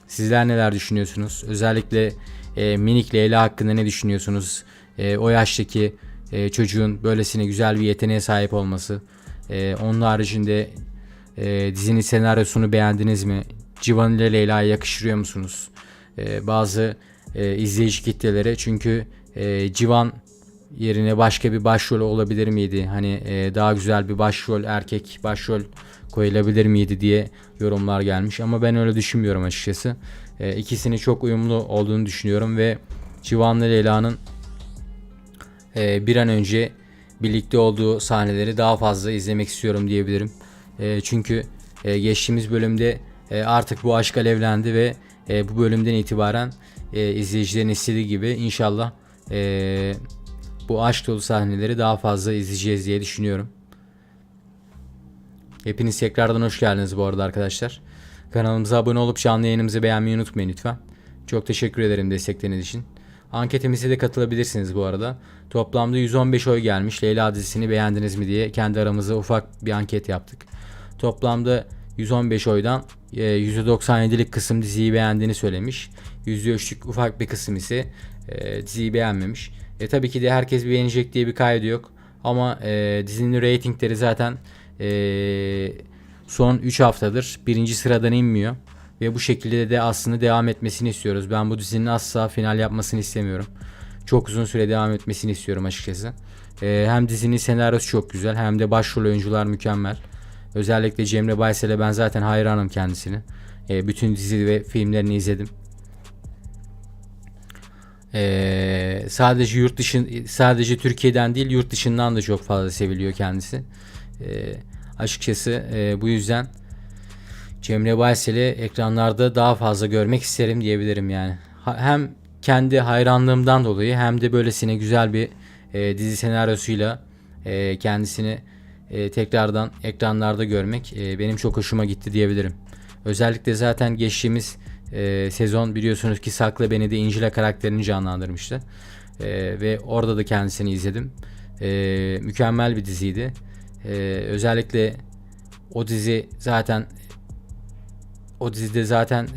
Sizler neler düşünüyorsunuz? Özellikle minik Leyla hakkında ne düşünüyorsunuz? O yaştaki çocuğun böylesine güzel bir yeteneğe sahip olması. Onun haricinde dizinin senaryosunu beğendiniz mi? Civan ile Leyla'ya yakıştırıyor musunuz? Bazı izleyici kitlelere, çünkü Civan yerine başka bir başrol olabilir miydi? Hani daha güzel bir başrol, erkek başrol koyulabilir miydi diye yorumlar gelmiş. Ama ben öyle düşünmüyorum açıkçası. İkisini çok uyumlu olduğunu düşünüyorum ve Civan'la Leyla'nın bir an önce birlikte olduğu sahneleri daha fazla izlemek istiyorum diyebilirim. Çünkü geçtiğimiz bölümde artık bu aşk alevlendi ve bu bölümden itibaren izleyicilerin istediği gibi inşallah bu aşk dolu sahneleri daha fazla izleyeceğiz diye düşünüyorum. Hepiniz tekrardan hoş geldiniz bu arada arkadaşlar. Kanalımıza abone olup canlı yayınımızı beğenmeyi unutmayın lütfen. Çok teşekkür ederim destekleriniz için. Anketimize de katılabilirsiniz bu arada. Toplamda 115 oy gelmiş. Leyla dizisini beğendiniz mi diye kendi aramızda ufak bir anket yaptık. Toplamda 115 oydan %97'lik kısım diziyi beğendiğini söylemiş. %3'lük ufak bir kısım ise diziyi beğenmemiş. Tabii ki de herkes beğenecek diye bir kaydı yok. Ama dizinin reytingleri zaten son 3 haftadır birinci sıradan inmiyor. Ve bu şekilde de aslında devam etmesini istiyoruz. Ben bu dizinin asla final yapmasını istemiyorum. Çok uzun süre devam etmesini istiyorum açıkçası. Hem dizinin senaryosu çok güzel, hem de başrol oyuncular mükemmel. Özellikle Cemre Baysel'e ben zaten hayranım kendisini. Bütün dizi ve filmlerini izledim. Sadece Türkiye'den değil, yurt dışından da çok fazla seviliyor kendisi. Açıkçası bu yüzden Cemre Baysel'i ekranlarda daha fazla görmek isterim diyebilirim yani. Hem kendi hayranlığımdan dolayı hem de böylesine güzel bir dizi senaryosuyla kendisini tekrardan ekranlarda görmek benim çok hoşuma gitti diyebilirim. Özellikle zaten geçtiğimiz sezon biliyorsunuz ki Sakla Beni de İncila karakterini canlandırmıştı. Ve orada da kendisini izledim. Mükemmel bir diziydi. Özellikle o dizi zaten o dizide zaten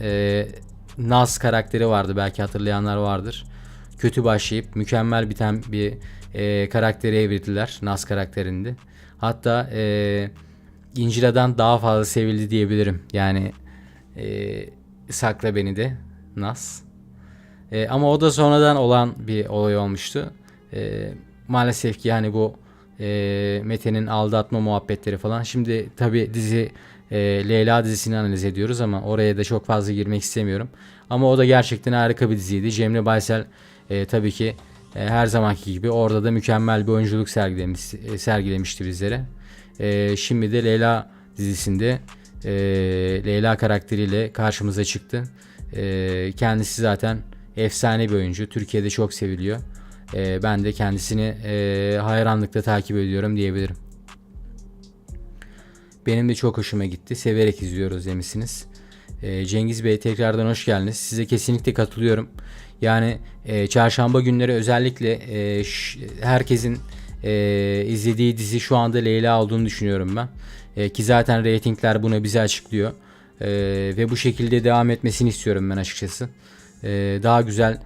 Naz karakteri vardı, belki hatırlayanlar vardır. Kötü başlayıp mükemmel biten bir karakteri evirdiler, Naz karakterinde. Hatta İncila'dan daha fazla sevildi diyebilirim. Yani Sakla Beni de Naz. Ama o da sonradan olan bir olay olmuştu. Maalesef ki yani bu Mete'nin aldatma muhabbetleri falan. Şimdi tabi dizi Leyla dizisini analiz ediyoruz ama oraya da çok fazla girmek istemiyorum. Ama o da gerçekten harika bir diziydi. Cemre Baysel tabii ki her zamanki gibi orada da mükemmel bir oyunculuk sergilemişti bizlere. Şimdi de Leyla dizisinde Leyla karakteriyle karşımıza çıktı. Kendisi zaten efsane bir oyuncu. Türkiye'de çok seviliyor. Ben de kendisini hayranlıkla takip ediyorum diyebilirim. Benim de çok hoşuma gitti. Severek izliyoruz demişsiniz. Cengiz Bey, tekrardan hoş geldiniz. Size kesinlikle katılıyorum. Yani çarşamba günleri özellikle herkesin izlediği dizi şu anda Leyla olduğunu düşünüyorum ben. Ki zaten reytingler bunu bize açıklıyor. Ve bu şekilde devam etmesini istiyorum ben açıkçası. Daha güzel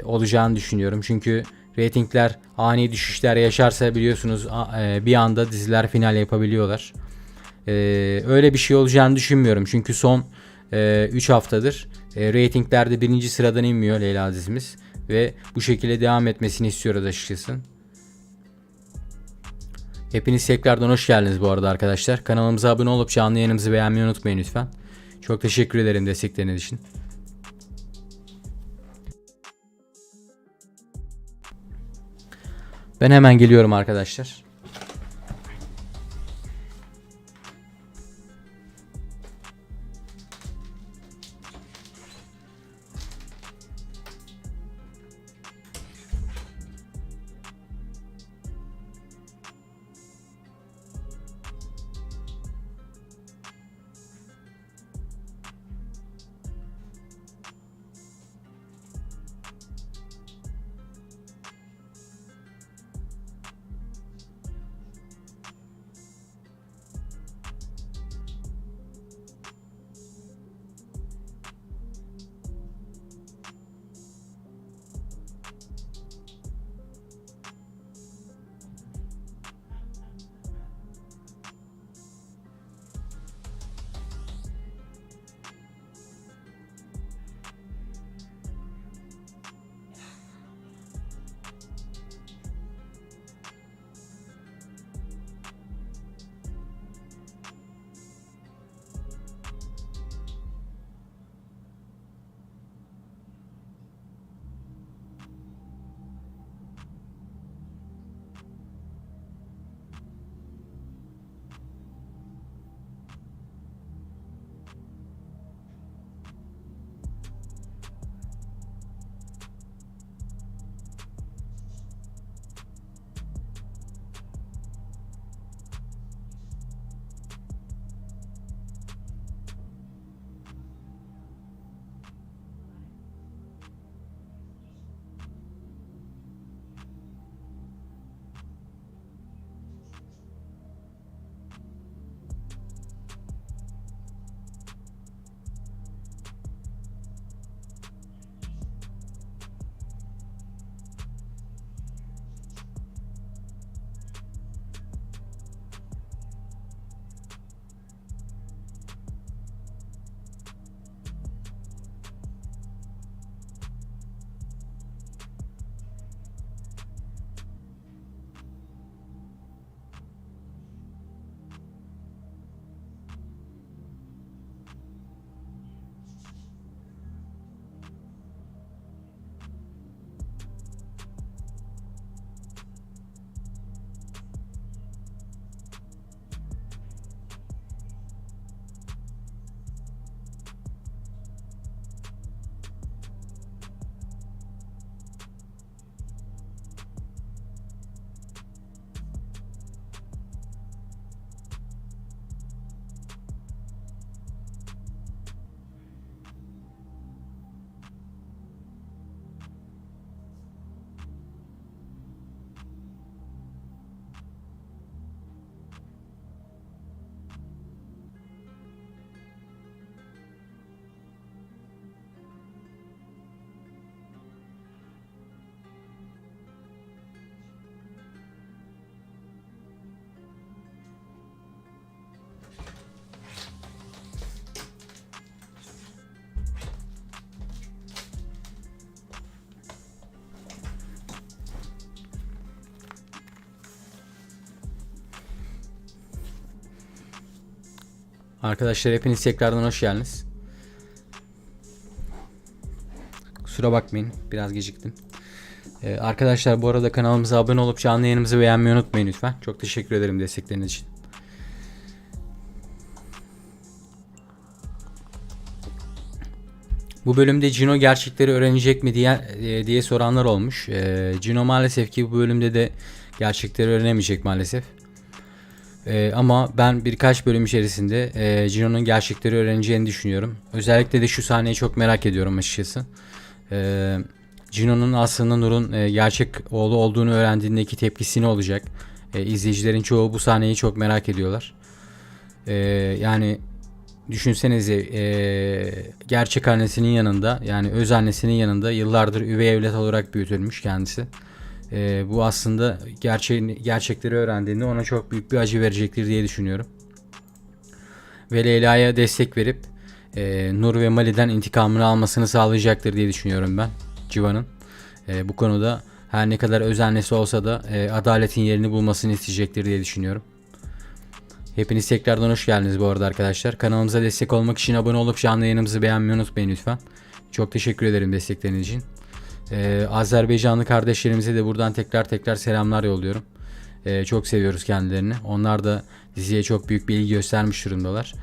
olacağını düşünüyorum. Çünkü reytingler ani düşüşler yaşarsa biliyorsunuz bir anda diziler final yapabiliyorlar. Öyle bir şey olacağını düşünmüyorum. Çünkü son 3 haftadır reytinglerde birinci sıradan inmiyor Leyla dizimiz. Ve bu şekilde devam etmesini istiyoruz açıkçası. Hepiniz tekrardan hoş geldiniz bu arada arkadaşlar. Kanalımıza abone olup canlı yayınımızı beğenmeyi unutmayın lütfen. Çok teşekkür ederim destekleriniz için. Ben hemen geliyorum arkadaşlar. Arkadaşlar hepiniz tekrardan hoş geldiniz. Kusura bakmayın, biraz geciktim. Arkadaşlar bu arada kanalımıza abone olup canlı yayınımızı beğenmeyi unutmayın lütfen. Çok teşekkür ederim destekleriniz için. Bu bölümde Cino gerçekleri öğrenecek mi diye soranlar olmuş. Cino maalesef ki bu bölümde de gerçekleri öğrenemeyecek maalesef. Ama ben birkaç bölüm içerisinde Cino'nun gerçekleri öğreneceğini düşünüyorum. Özellikle de şu sahneyi çok merak ediyorum açıkçası. Cino'nun aslında Nur'un gerçek oğlu olduğunu öğrendiğindeki tepkisi ne olacak? İzleyicilerin çoğu bu sahneyi çok merak ediyorlar. Yani düşünsenize, gerçek annesinin yanında, yani öz annesinin yanında yıllardır üvey evlat olarak büyütülmüş kendisi. Bu aslında gerçekleri öğrendiğinde ona çok büyük bir acı verecektir diye düşünüyorum. Ve Leyla'ya destek verip Nur ve Mali'den intikamını almasını sağlayacaktır diye düşünüyorum ben Civan'ın. Bu konuda her ne kadar öz annesi olsa da adaletin yerini bulmasını isteyecektir diye düşünüyorum. Hepiniz tekrardan hoş geldiniz bu arada arkadaşlar. Kanalımıza destek olmak için abone olup canlı yayınımızı beğenmeyi unutmayın lütfen. Çok teşekkür ederim destekleriniz için. Azerbaycanlı kardeşlerimize de buradan tekrar selamlar yolluyorum. Çok seviyoruz kendilerini. Onlar da diziye çok büyük bir ilgi göstermiş durumdalar.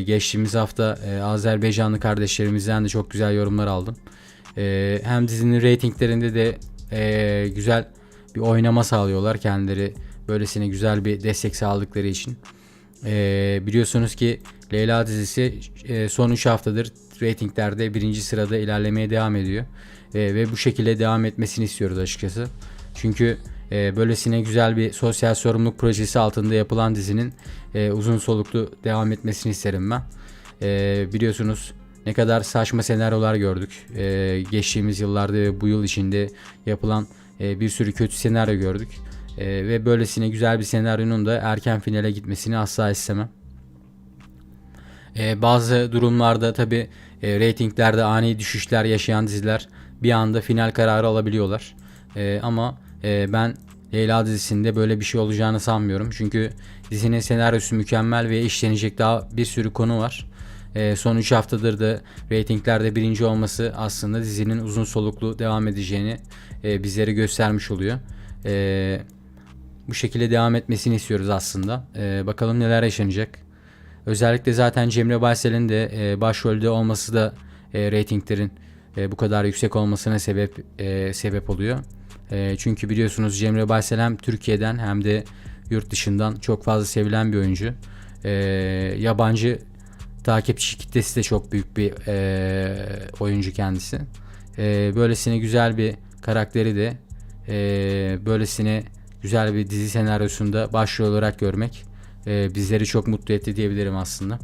Geçtiğimiz hafta Azerbaycanlı kardeşlerimizden de çok güzel yorumlar aldım. Hem dizinin reytinglerinde de güzel bir oynama sağlıyorlar kendileri. Böylesine güzel bir destek sağladıkları için. Biliyorsunuz ki Leyla dizisi son 3 haftadır reytinglerde 1. sırada ilerlemeye devam ediyor. Ve bu şekilde devam etmesini istiyoruz açıkçası. Çünkü böylesine güzel bir sosyal sorumluluk projesi altında yapılan dizinin uzun soluklu devam etmesini isterim ben. Biliyorsunuz ne kadar saçma senaryolar gördük. Geçtiğimiz yıllarda ve bu yıl içinde yapılan bir sürü kötü senaryo gördük. Ve böylesine güzel bir senaryonun da erken finale gitmesini asla istemem. Bazı durumlarda tabi reytinglerde ani düşüşler yaşayan diziler bir anda final kararı alabiliyorlar. Ama ben Leyla dizisinde böyle bir şey olacağını sanmıyorum. Çünkü dizinin senaryosu mükemmel ve işlenecek daha bir sürü konu var. Son 3 haftadır da reytinglerde birinci olması aslında dizinin uzun soluklu devam edeceğini bizlere göstermiş oluyor. Bu şekilde devam etmesini istiyoruz aslında. Bakalım neler yaşanacak. Özellikle zaten Cemre Baysel'in de başrolde olması da reytinglerin bu kadar yüksek olmasına sebep oluyor. Çünkü biliyorsunuz Cemre Baysel hem Türkiye'den hem de yurt dışından çok fazla sevilen bir oyuncu. Yabancı takipçi kitlesi de çok büyük bir oyuncu kendisi. Böylesine güzel bir karakteri de böylesine güzel bir dizi senaryosunda başrol olarak görmek bizleri çok mutlu etti diyebilirim aslında.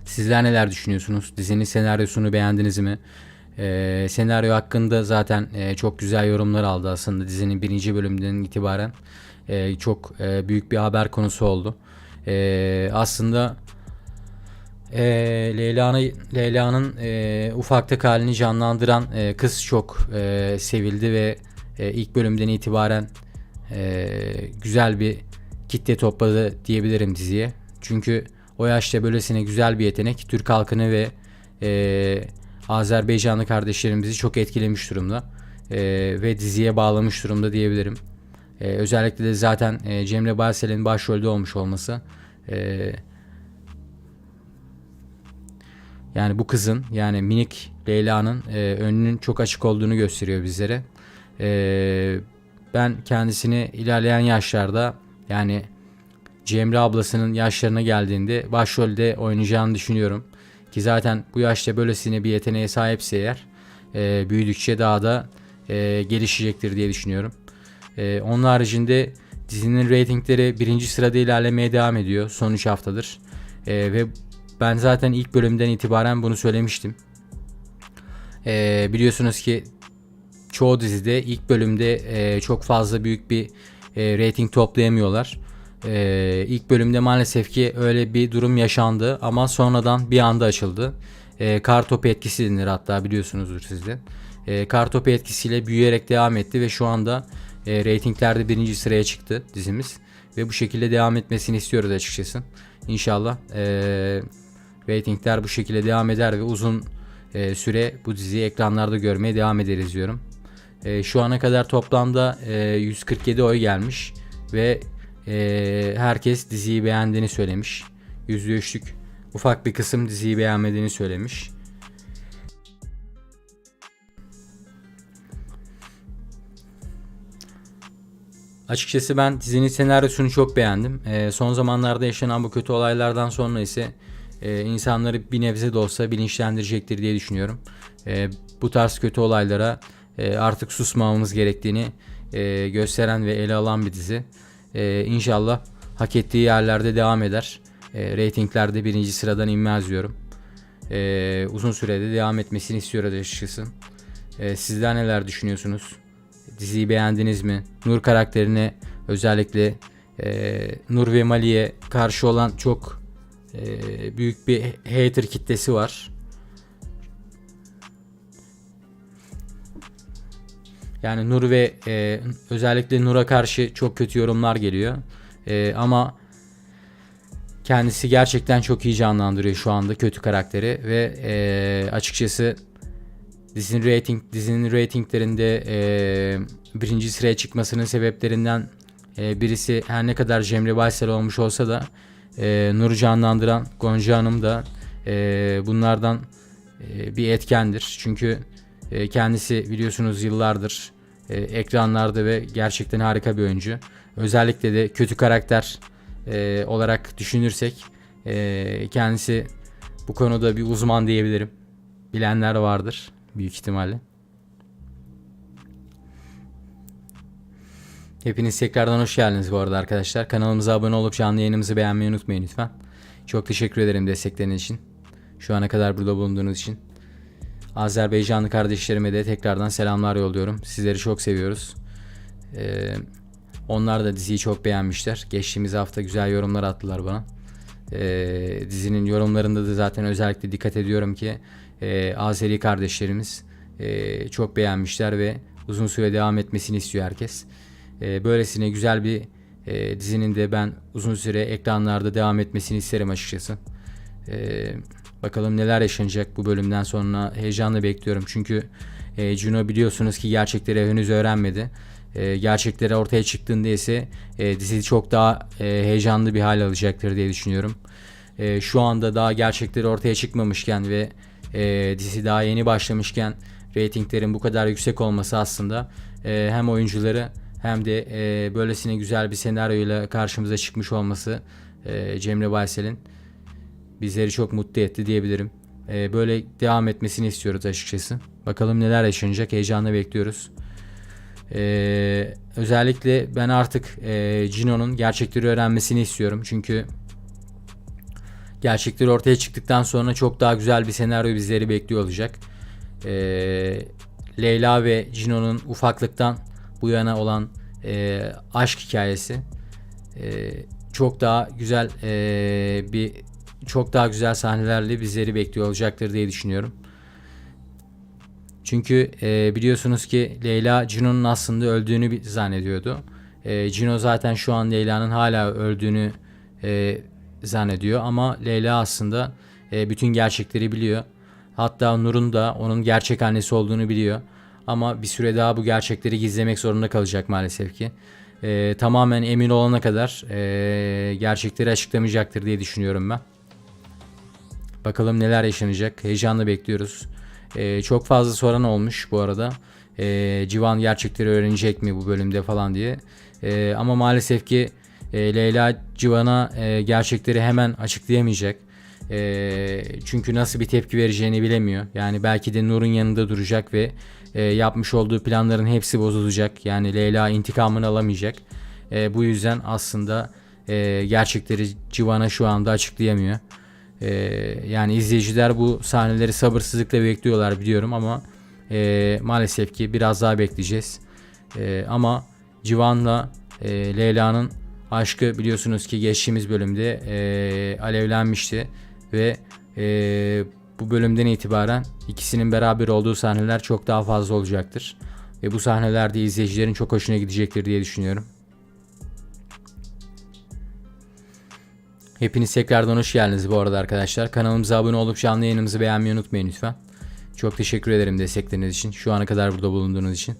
Sizler neler düşünüyorsunuz? Dizinin senaryosunu beğendiniz mi? Senaryo hakkında zaten çok güzel yorumlar aldı aslında dizinin 1. bölümünden itibaren. Çok büyük bir haber konusu oldu. Aslında Leyla'nın ufaklık halini canlandıran kız çok sevildi ve ilk bölümden itibaren güzel bir kitle topladı diyebilirim diziye. Çünkü o yaşta böylesine güzel bir yetenek Türk halkını ve Azerbaycanlı kardeşlerimizi çok etkilemiş durumda. Ve diziye bağlamış durumda diyebilirim. Özellikle de zaten Cemre Baysel'in başrolde olmuş olması yani bu kızın, yani minik Leyla'nın önünün çok açık olduğunu gösteriyor bizlere. Ben kendisini ilerleyen yaşlarda, yani Cemre ablasının yaşlarına geldiğinde başrolde oynayacağını düşünüyorum. Ki zaten bu yaşta böylesine bir yeteneğe sahipse eğer büyüdükçe daha da gelişecektir diye düşünüyorum. Onun haricinde dizinin reytingleri 1. sırada ilerlemeye devam ediyor son 3 haftadır. Ve ben zaten ilk bölümden itibaren bunu söylemiştim. Biliyorsunuz ki çoğu dizide ilk bölümde çok fazla büyük bir reyting toplayamıyorlar. İlk bölümde maalesef ki öyle bir durum yaşandı ama sonradan bir anda açıldı. Kartopu etkisi denilir hatta, biliyorsunuzdur siz de. Kartopu etkisiyle büyüyerek devam etti ve şu anda reytinglerde 1. sıraya çıktı dizimiz. Ve bu şekilde devam etmesini istiyoruz açıkçası. İnşallah reytingler bu şekilde devam eder ve uzun süre bu diziyi ekranlarda görmeye devam ederiz diyorum. Şu ana kadar toplamda 147 oy gelmiş ve herkes diziyi beğendiğini söylemiş. %3'lük ufak bir kısım diziyi beğenmediğini söylemiş. Açıkçası ben dizinin senaryosunu çok beğendim. Son zamanlarda yaşanan bu kötü olaylardan sonra ise insanları bir nebze de olsa bilinçlendirecektir diye düşünüyorum. Bu tarz kötü olaylara artık susmamamız gerektiğini gösteren ve ele alan bir dizi. İnşallah hak ettiği yerlerde devam eder. Reytinglerde birinci sıradan inmez diyorum. Uzun sürede devam etmesini istiyoruz açıkçası. Sizler neler düşünüyorsunuz? Diziyi beğendiniz mi? Nur karakterine özellikle Nur ve Mali'ye karşı olan çok büyük bir hater kitlesi var. Yani Nur ve özellikle Nur'a karşı çok kötü yorumlar geliyor. Ama kendisi gerçekten çok iyi canlandırıyor şu anda kötü karakteri ve açıkçası dizinin reytinglerinde birinci sıraya çıkmasının sebeplerinden birisi her ne kadar Cemre Baysel olmuş olsa da Nur'u canlandıran Gonca Hanım da bunlardan bir etkendir. Çünkü kendisi biliyorsunuz yıllardır ekranlarda ve gerçekten harika bir oyuncu. Özellikle de kötü karakter olarak düşünürsek kendisi bu konuda bir uzman diyebilirim. Bilenler vardır büyük ihtimalle. Hepiniz tekrardan hoş geldiniz bu arada arkadaşlar. Kanalımıza abone olup canlı yayınımızı beğenmeyi unutmayın lütfen. Çok teşekkür ederim destekleriniz için. Şu ana kadar burada bulunduğunuz için. Azerbaycanlı kardeşlerime de tekrardan selamlar yolluyorum. Sizleri çok seviyoruz. Onlar da diziyi çok beğenmişler. Geçtiğimiz hafta güzel yorumlar attılar bana. Dizinin yorumlarında da zaten özellikle dikkat ediyorum ki Azeri kardeşlerimiz çok beğenmişler ve uzun süre devam etmesini istiyor herkes. Böylesine güzel bir dizinin de ben uzun süre ekranlarda devam etmesini isterim açıkçası. Bakalım neler yaşanacak bu bölümden sonra, heyecanla bekliyorum. Çünkü Juno biliyorsunuz ki gerçekleri henüz öğrenmedi. Gerçekleri ortaya çıktığında ise dizi çok daha heyecanlı bir hal alacaktır diye düşünüyorum. Şu anda daha gerçekleri ortaya çıkmamışken ve dizi daha yeni başlamışken reytinglerin bu kadar yüksek olması aslında hem oyuncuları hem de böylesine güzel bir senaryoyla karşımıza çıkmış olması Cemre Baysel'in bizleri çok mutlu etti diyebilirim. Böyle devam etmesini istiyoruz açıkçası. Bakalım neler yaşanacak, heyecanla bekliyoruz. Özellikle ben artık Cino'nun gerçekleri öğrenmesini istiyorum. Çünkü gerçekleri ortaya çıktıktan sonra çok daha güzel bir senaryo bizleri bekliyor olacak. Leyla ve Cino'nun ufaklıktan bu yana olan aşk hikayesi çok daha güzel çok daha güzel sahnelerle bizleri bekliyor olacaktır diye düşünüyorum. Çünkü biliyorsunuz ki Leyla Cino'nun aslında öldüğünü zannediyordu. Cino zaten şu an Leyla'nın hala öldüğünü zannediyor ama Leyla aslında bütün gerçekleri biliyor. Hatta Nur'un da onun gerçek annesi olduğunu biliyor. Ama bir süre daha bu gerçekleri gizlemek zorunda kalacak maalesef ki. Tamamen emin olana kadar gerçekleri açıklamayacaktır diye düşünüyorum ben. Bakalım neler yaşanacak. Heyecanla bekliyoruz. Çok fazla soran olmuş bu arada. Civan gerçekleri öğrenecek mi bu bölümde falan diye. Ama maalesef ki Leyla Civan'a gerçekleri hemen açıklayamayacak. Çünkü nasıl bir tepki vereceğini bilemiyor. Yani belki de Nur'un yanında duracak ve yapmış olduğu planların hepsi bozulacak. Yani Leyla intikamını alamayacak. Bu yüzden aslında gerçekleri Civan'a şu anda açıklayamıyor. Yani izleyiciler bu sahneleri sabırsızlıkla bekliyorlar biliyorum ama maalesef ki biraz daha bekleyeceğiz. Ama Civan'la Leyla'nın aşkı biliyorsunuz ki geçtiğimiz bölümde alevlenmişti ve bu bölümden itibaren ikisinin beraber olduğu sahneler çok daha fazla olacaktır. Ve bu sahnelerde izleyicilerin çok hoşuna gidecektir diye düşünüyorum. Hepiniz tekrardan hoş geldiniz bu arada arkadaşlar. Kanalımıza abone olup canlı yayınımızı beğenmeyi unutmayın lütfen. Çok teşekkür ederim destekleriniz için. Şu ana kadar burada bulunduğunuz için.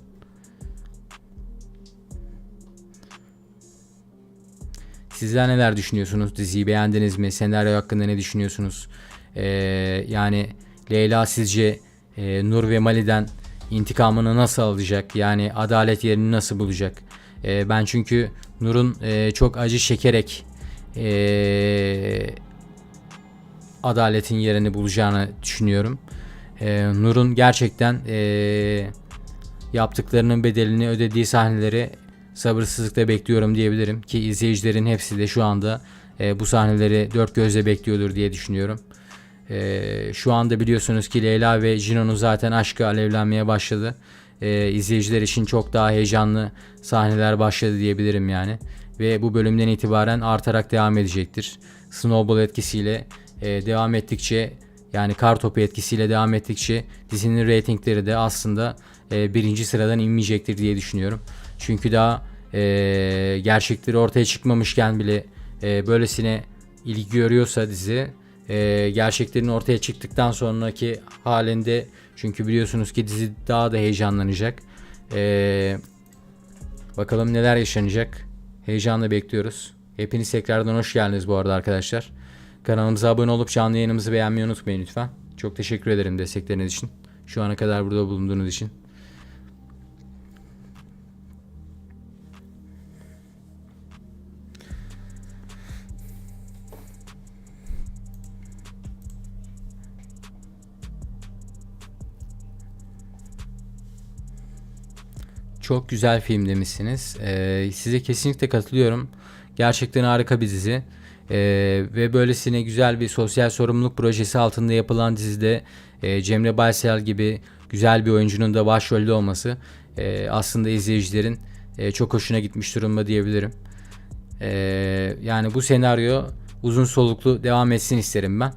Sizler neler düşünüyorsunuz? Diziyi beğendiniz mi? Senaryo hakkında ne düşünüyorsunuz? Yani Leyla sizce Nur ve Mali'den intikamını nasıl alacak? Yani adalet yerini nasıl bulacak? Ben çünkü Nur'un çok acı çekerek adaletin yerini bulacağını düşünüyorum. Nur'un gerçekten yaptıklarının bedelini ödediği sahneleri sabırsızlıkla bekliyorum diyebilirim ki izleyicilerin hepsi de şu anda bu sahneleri dört gözle bekliyordur diye düşünüyorum. Şu anda biliyorsunuz ki Leyla ve Cino'nun zaten aşkı alevlenmeye başladı. İzleyiciler için çok daha heyecanlı sahneler başladı diyebilirim yani. Ve bu bölümden itibaren artarak devam edecektir. Snowball etkisiyle devam ettikçe, yani kartopu etkisiyle devam ettikçe dizinin reytingleri de aslında birinci sıradan inmeyecektir diye düşünüyorum. Çünkü daha gerçekleri ortaya çıkmamışken bile böylesine ilgi görüyorsa dizi, gerçeklerin ortaya çıktıktan sonraki halinde, çünkü biliyorsunuz ki dizi daha da heyecanlanacak. Bakalım neler yaşanacak. Heyecanla bekliyoruz. Hepiniz tekrardan hoş geldiniz bu arada arkadaşlar. Kanalımıza abone olup canlı yayınımızı beğenmeyi unutmayın lütfen. Çok teşekkür ederim destekleriniz için. Şu ana kadar burada bulunduğunuz için. Çok güzel film demişsiniz. Size kesinlikle katılıyorum. Gerçekten harika bir dizi. Ve böylesine güzel bir sosyal sorumluluk projesi altında yapılan dizide Cemre Baysel gibi güzel bir oyuncunun da başrolde olması aslında izleyicilerin çok hoşuna gitmiş durumda diyebilirim. Yani bu senaryo uzun soluklu devam etsin isterim ben.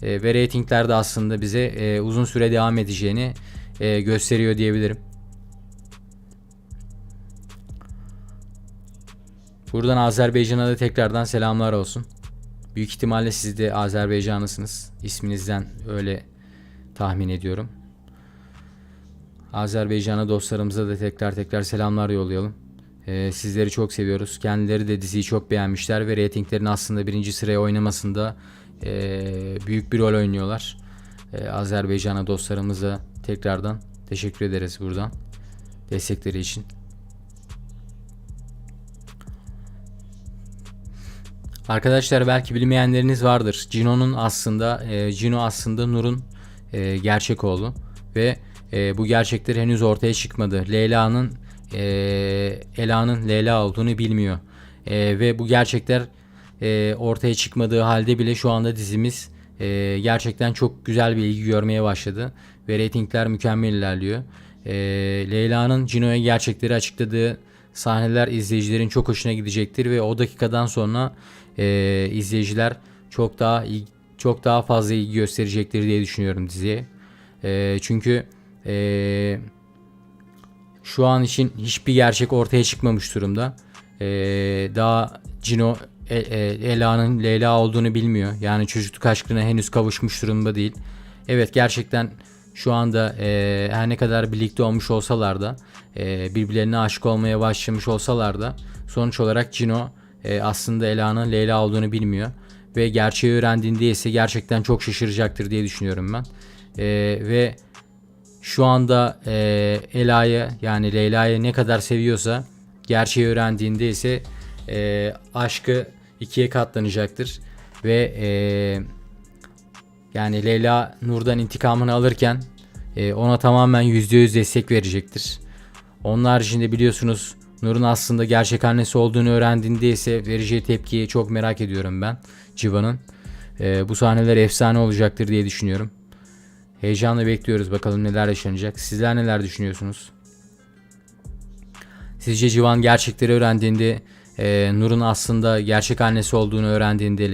Ve reytingler de aslında bize uzun süre devam edeceğini gösteriyor diyebilirim. Buradan Azerbaycan'a da tekrardan selamlar olsun. Büyük ihtimalle siz de Azerbaycanlısınız. İsminizden öyle tahmin ediyorum. Azerbaycan'a dostlarımıza da tekrar selamlar yollayalım. Sizleri çok seviyoruz. Kendileri de diziyi çok beğenmişler ve reytinglerin aslında birinci sıraya oynamasında büyük bir rol oynuyorlar. Azerbaycan'a dostlarımıza tekrardan teşekkür ederiz buradan destekleri için. Arkadaşlar belki bilmeyenleriniz vardır. Cino aslında Nur'un gerçek oğlu ve bu gerçekler henüz ortaya çıkmadı. Ela'nın Leyla olduğunu bilmiyor. Ve bu gerçekler ortaya çıkmadığı halde bile şu anda dizimiz gerçekten çok güzel bir ilgi görmeye başladı ve reytingler mükemmel ilerliyor. Leyla'nın Cino'ya gerçekleri açıkladığı sahneler izleyicilerin çok hoşuna gidecektir ve o dakikadan sonra izleyiciler çok daha fazla ilgi gösterecektir diye düşünüyorum diziye. Çünkü şu an için hiçbir gerçek ortaya çıkmamış durumda. Daha Cino Ela'nın Leyla olduğunu bilmiyor. Yani çocukluk aşkına henüz kavuşmuş durumda değil. Evet, gerçekten şu anda her ne kadar birlikte olmuş olsalar da birbirlerine aşık olmaya başlamış olsalar da sonuç olarak Cino aslında Ela'nın Leyla olduğunu bilmiyor. Ve gerçeği öğrendiğinde ise gerçekten çok şaşıracaktır diye düşünüyorum ben. Ve şu anda Ela'yı, yani Leyla'yı ne kadar seviyorsa gerçeği öğrendiğinde ise aşkı ikiye katlanacaktır. Ve yani Leyla Nur'dan intikamını alırken ona tamamen %100 destek verecektir. Onun haricinde biliyorsunuz Nur'un aslında gerçek annesi olduğunu öğrendiğinde ise vereceği tepkiyi çok merak ediyorum ben Civa'nın. Bu sahneler efsane olacaktır diye düşünüyorum. Heyecanla bekliyoruz, bakalım neler yaşanacak. Sizler neler düşünüyorsunuz? Sizce Civan gerçekleri öğrendiğinde, Nur'un aslında gerçek annesi olduğunu öğrendiğinde,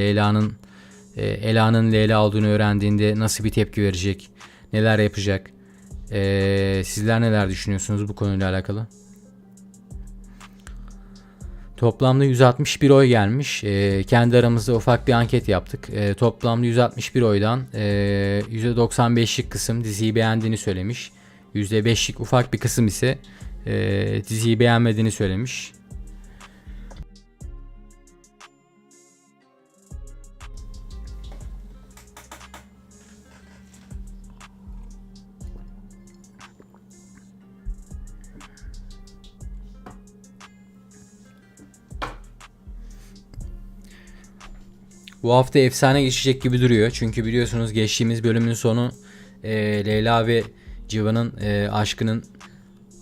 Ela'nın Leyla olduğunu öğrendiğinde nasıl bir tepki verecek? Neler yapacak? Sizler neler düşünüyorsunuz bu konuyla alakalı? Toplamda 161 oy gelmiş. Kendi aramızda ufak bir anket yaptık. Toplamda 161 oydan %95'lik kısım diziyi beğendiğini söylemiş. %5'lik ufak bir kısım ise diziyi beğenmediğini söylemiş. Bu hafta efsane geçecek gibi duruyor. Çünkü biliyorsunuz geçtiğimiz bölümün sonu Leyla ve Civan'ın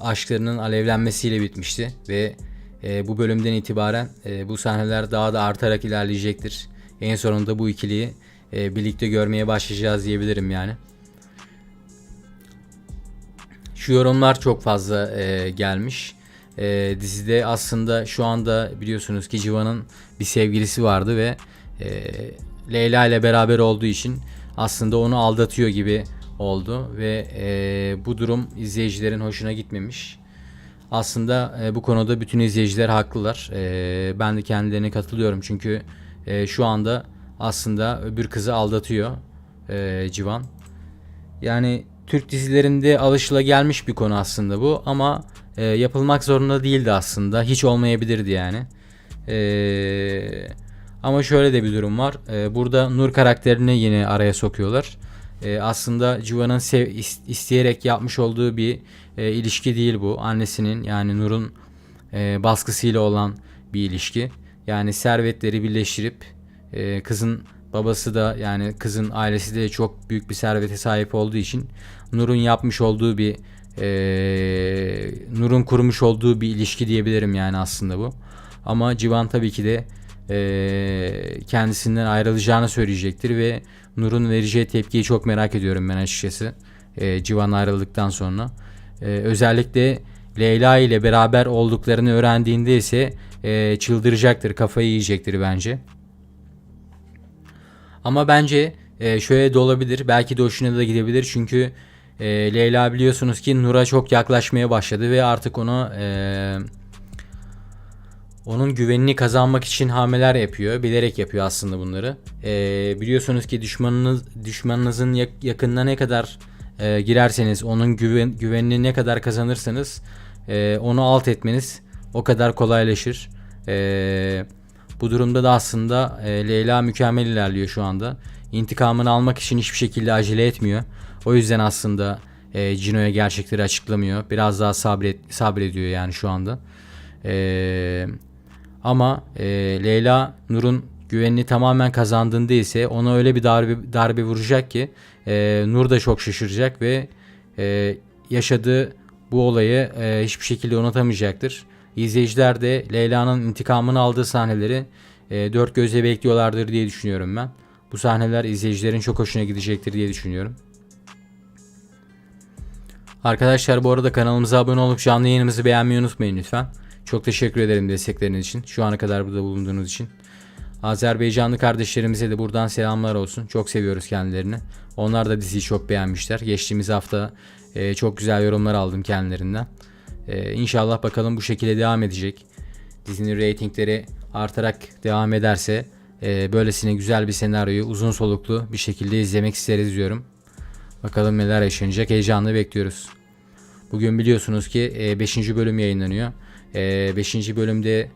aşklarının alevlenmesiyle bitmişti. Ve bu bölümden itibaren bu sahneler daha da artarak ilerleyecektir. En sonunda bu ikiliyi birlikte görmeye başlayacağız diyebilirim yani. Şu yorumlar çok fazla gelmiş. Dizide aslında şu anda biliyorsunuz ki Civan'ın bir sevgilisi vardı ve Leyla ile beraber olduğu için aslında onu aldatıyor gibi oldu ve bu durum izleyicilerin hoşuna gitmemiş. Aslında bu konuda bütün izleyiciler haklılar. Ben de kendilerine katılıyorum çünkü şu anda aslında öbür kızı aldatıyor Civan. Yani Türk dizilerinde alışılagelmiş bir konu aslında bu ama yapılmak zorunda değildi aslında. Hiç olmayabilirdi yani. Ama şöyle de bir durum var. Burada Nur karakterini yine araya sokuyorlar. Aslında Civan'ın isteyerek yapmış olduğu bir ilişki değil bu. Annesinin yani Nur'un baskısıyla olan bir ilişki. Yani servetleri birleştirip kızın babası da yani kızın ailesi de çok büyük bir servete sahip olduğu için Nur'un yapmış olduğu bir Nur'un kurmuş olduğu bir ilişki diyebilirim yani aslında bu. Ama Civan tabii ki de kendisinden ayrılacağını söyleyecektir ve Nur'un vereceği tepkiyi çok merak ediyorum ben açıkçası. Civan ayrıldıktan sonra. Özellikle Leyla ile beraber olduklarını öğrendiğinde ise çıldıracaktır, kafayı yiyecektir bence. Ama bence şöyle de olabilir. Belki de hoşuna da gidebilir. Çünkü Leyla biliyorsunuz ki Nur'a çok yaklaşmaya başladı ve artık ona onun güvenini kazanmak için hamleler yapıyor. Bilerek yapıyor aslında bunları. Biliyorsunuz ki düşmanınızın yakınına ne kadar girerseniz, onun güvenini ne kadar kazanırsanız onu alt etmeniz o kadar kolaylaşır. Bu durumda da aslında Leyla mükemmel ilerliyor şu anda. İntikamını almak için hiçbir şekilde acele etmiyor. O yüzden aslında Cino'ya gerçekleri açıklamıyor. Biraz daha sabrediyor yani şu anda. Ama Leyla Nur'un güvenini tamamen kazandığında ise ona öyle bir darbe vuracak ki Nur da çok şaşıracak ve yaşadığı bu olayı hiçbir şekilde unutamayacaktır. İzleyiciler de Leyla'nın intikamını aldığı sahneleri dört gözle bekliyorlardır diye düşünüyorum ben. Bu sahneler izleyicilerin çok hoşuna gidecektir diye düşünüyorum. Arkadaşlar bu arada kanalımıza abone olup canlı yayınımızı beğenmeyi unutmayın lütfen. Çok teşekkür ederim destekleriniz için. Şu ana kadar burada bulunduğunuz için. Azerbaycanlı kardeşlerimize de buradan selamlar olsun. Çok seviyoruz kendilerini. Onlar da diziyi çok beğenmişler. Geçtiğimiz hafta çok güzel yorumlar aldım kendilerinden. İnşallah bakalım bu şekilde devam edecek. Dizinin reytingleri artarak devam ederse böylesine güzel bir senaryoyu uzun soluklu bir şekilde izlemek isteriz diyorum. Bakalım neler yaşanacak. Heyecanla bekliyoruz. Bugün biliyorsunuz ki 5. bölüm yayınlanıyor. 5. bölümde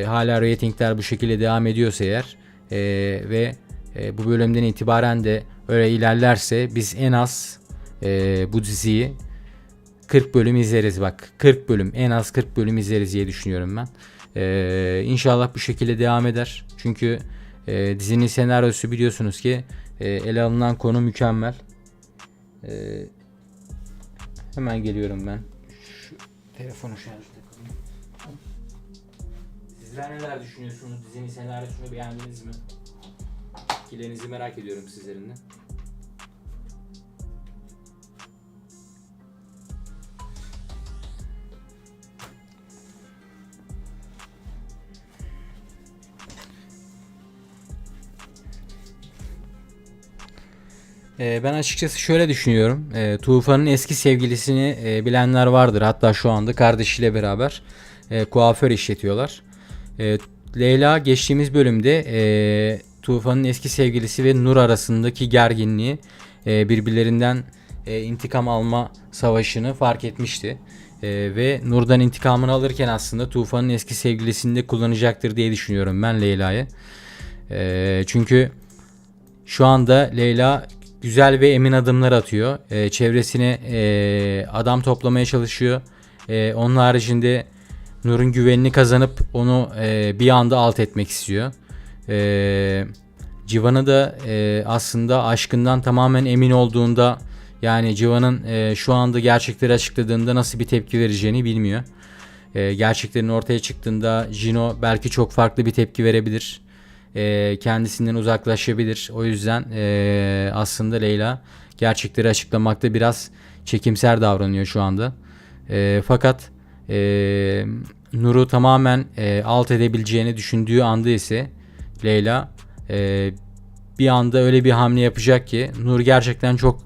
hala reytingler bu şekilde devam ediyorsa eğer ve bu bölümden itibaren de öyle ilerlerse biz en az bu diziyi 40 bölüm izleriz bak. 40 bölüm en az 40 bölüm izleriz diye düşünüyorum ben. İnşallah bu şekilde devam eder. Çünkü dizinin senaryosu biliyorsunuz ki ele alınan konu mükemmel. Hemen geliyorum ben. Şu telefonu şarjda koyayım. Sizler neler düşünüyorsunuz? Dizinin senaryosunu beğendiniz mi? Fikirlerinizi merak ediyorum sizlerin de. Ben açıkçası şöyle düşünüyorum. Tufan'ın eski sevgilisini bilenler vardır. Hatta şu anda kardeşiyle beraber kuaför işletiyorlar. Leyla geçtiğimiz bölümde Tufan'ın eski sevgilisi ve Nur arasındaki gerginliği, birbirlerinden intikam alma savaşını fark etmişti. Ve Nur'dan intikamını alırken aslında Tufan'ın eski sevgilisini de kullanacaktır diye düşünüyorum ben Leyla'yı. Çünkü şu anda Leyla güzel ve emin adımlar atıyor. Çevresine adam toplamaya çalışıyor. Onun haricinde Nur'un güvenini kazanıp onu bir anda alt etmek istiyor. Civan'ı da aslında aşkından tamamen emin olduğunda, yani Civan'ın şu anda gerçekleri açıkladığında nasıl bir tepki vereceğini bilmiyor. Gerçeklerin ortaya çıktığında Jino belki çok farklı bir tepki verebilir. Kendisinden uzaklaşabilir. O yüzden aslında Leyla gerçekleri açıklamakta biraz çekimser davranıyor şu anda. Fakat Nur'u tamamen alt edebileceğini düşündüğü anda ise Leyla bir anda öyle bir hamle yapacak ki Nur gerçekten çok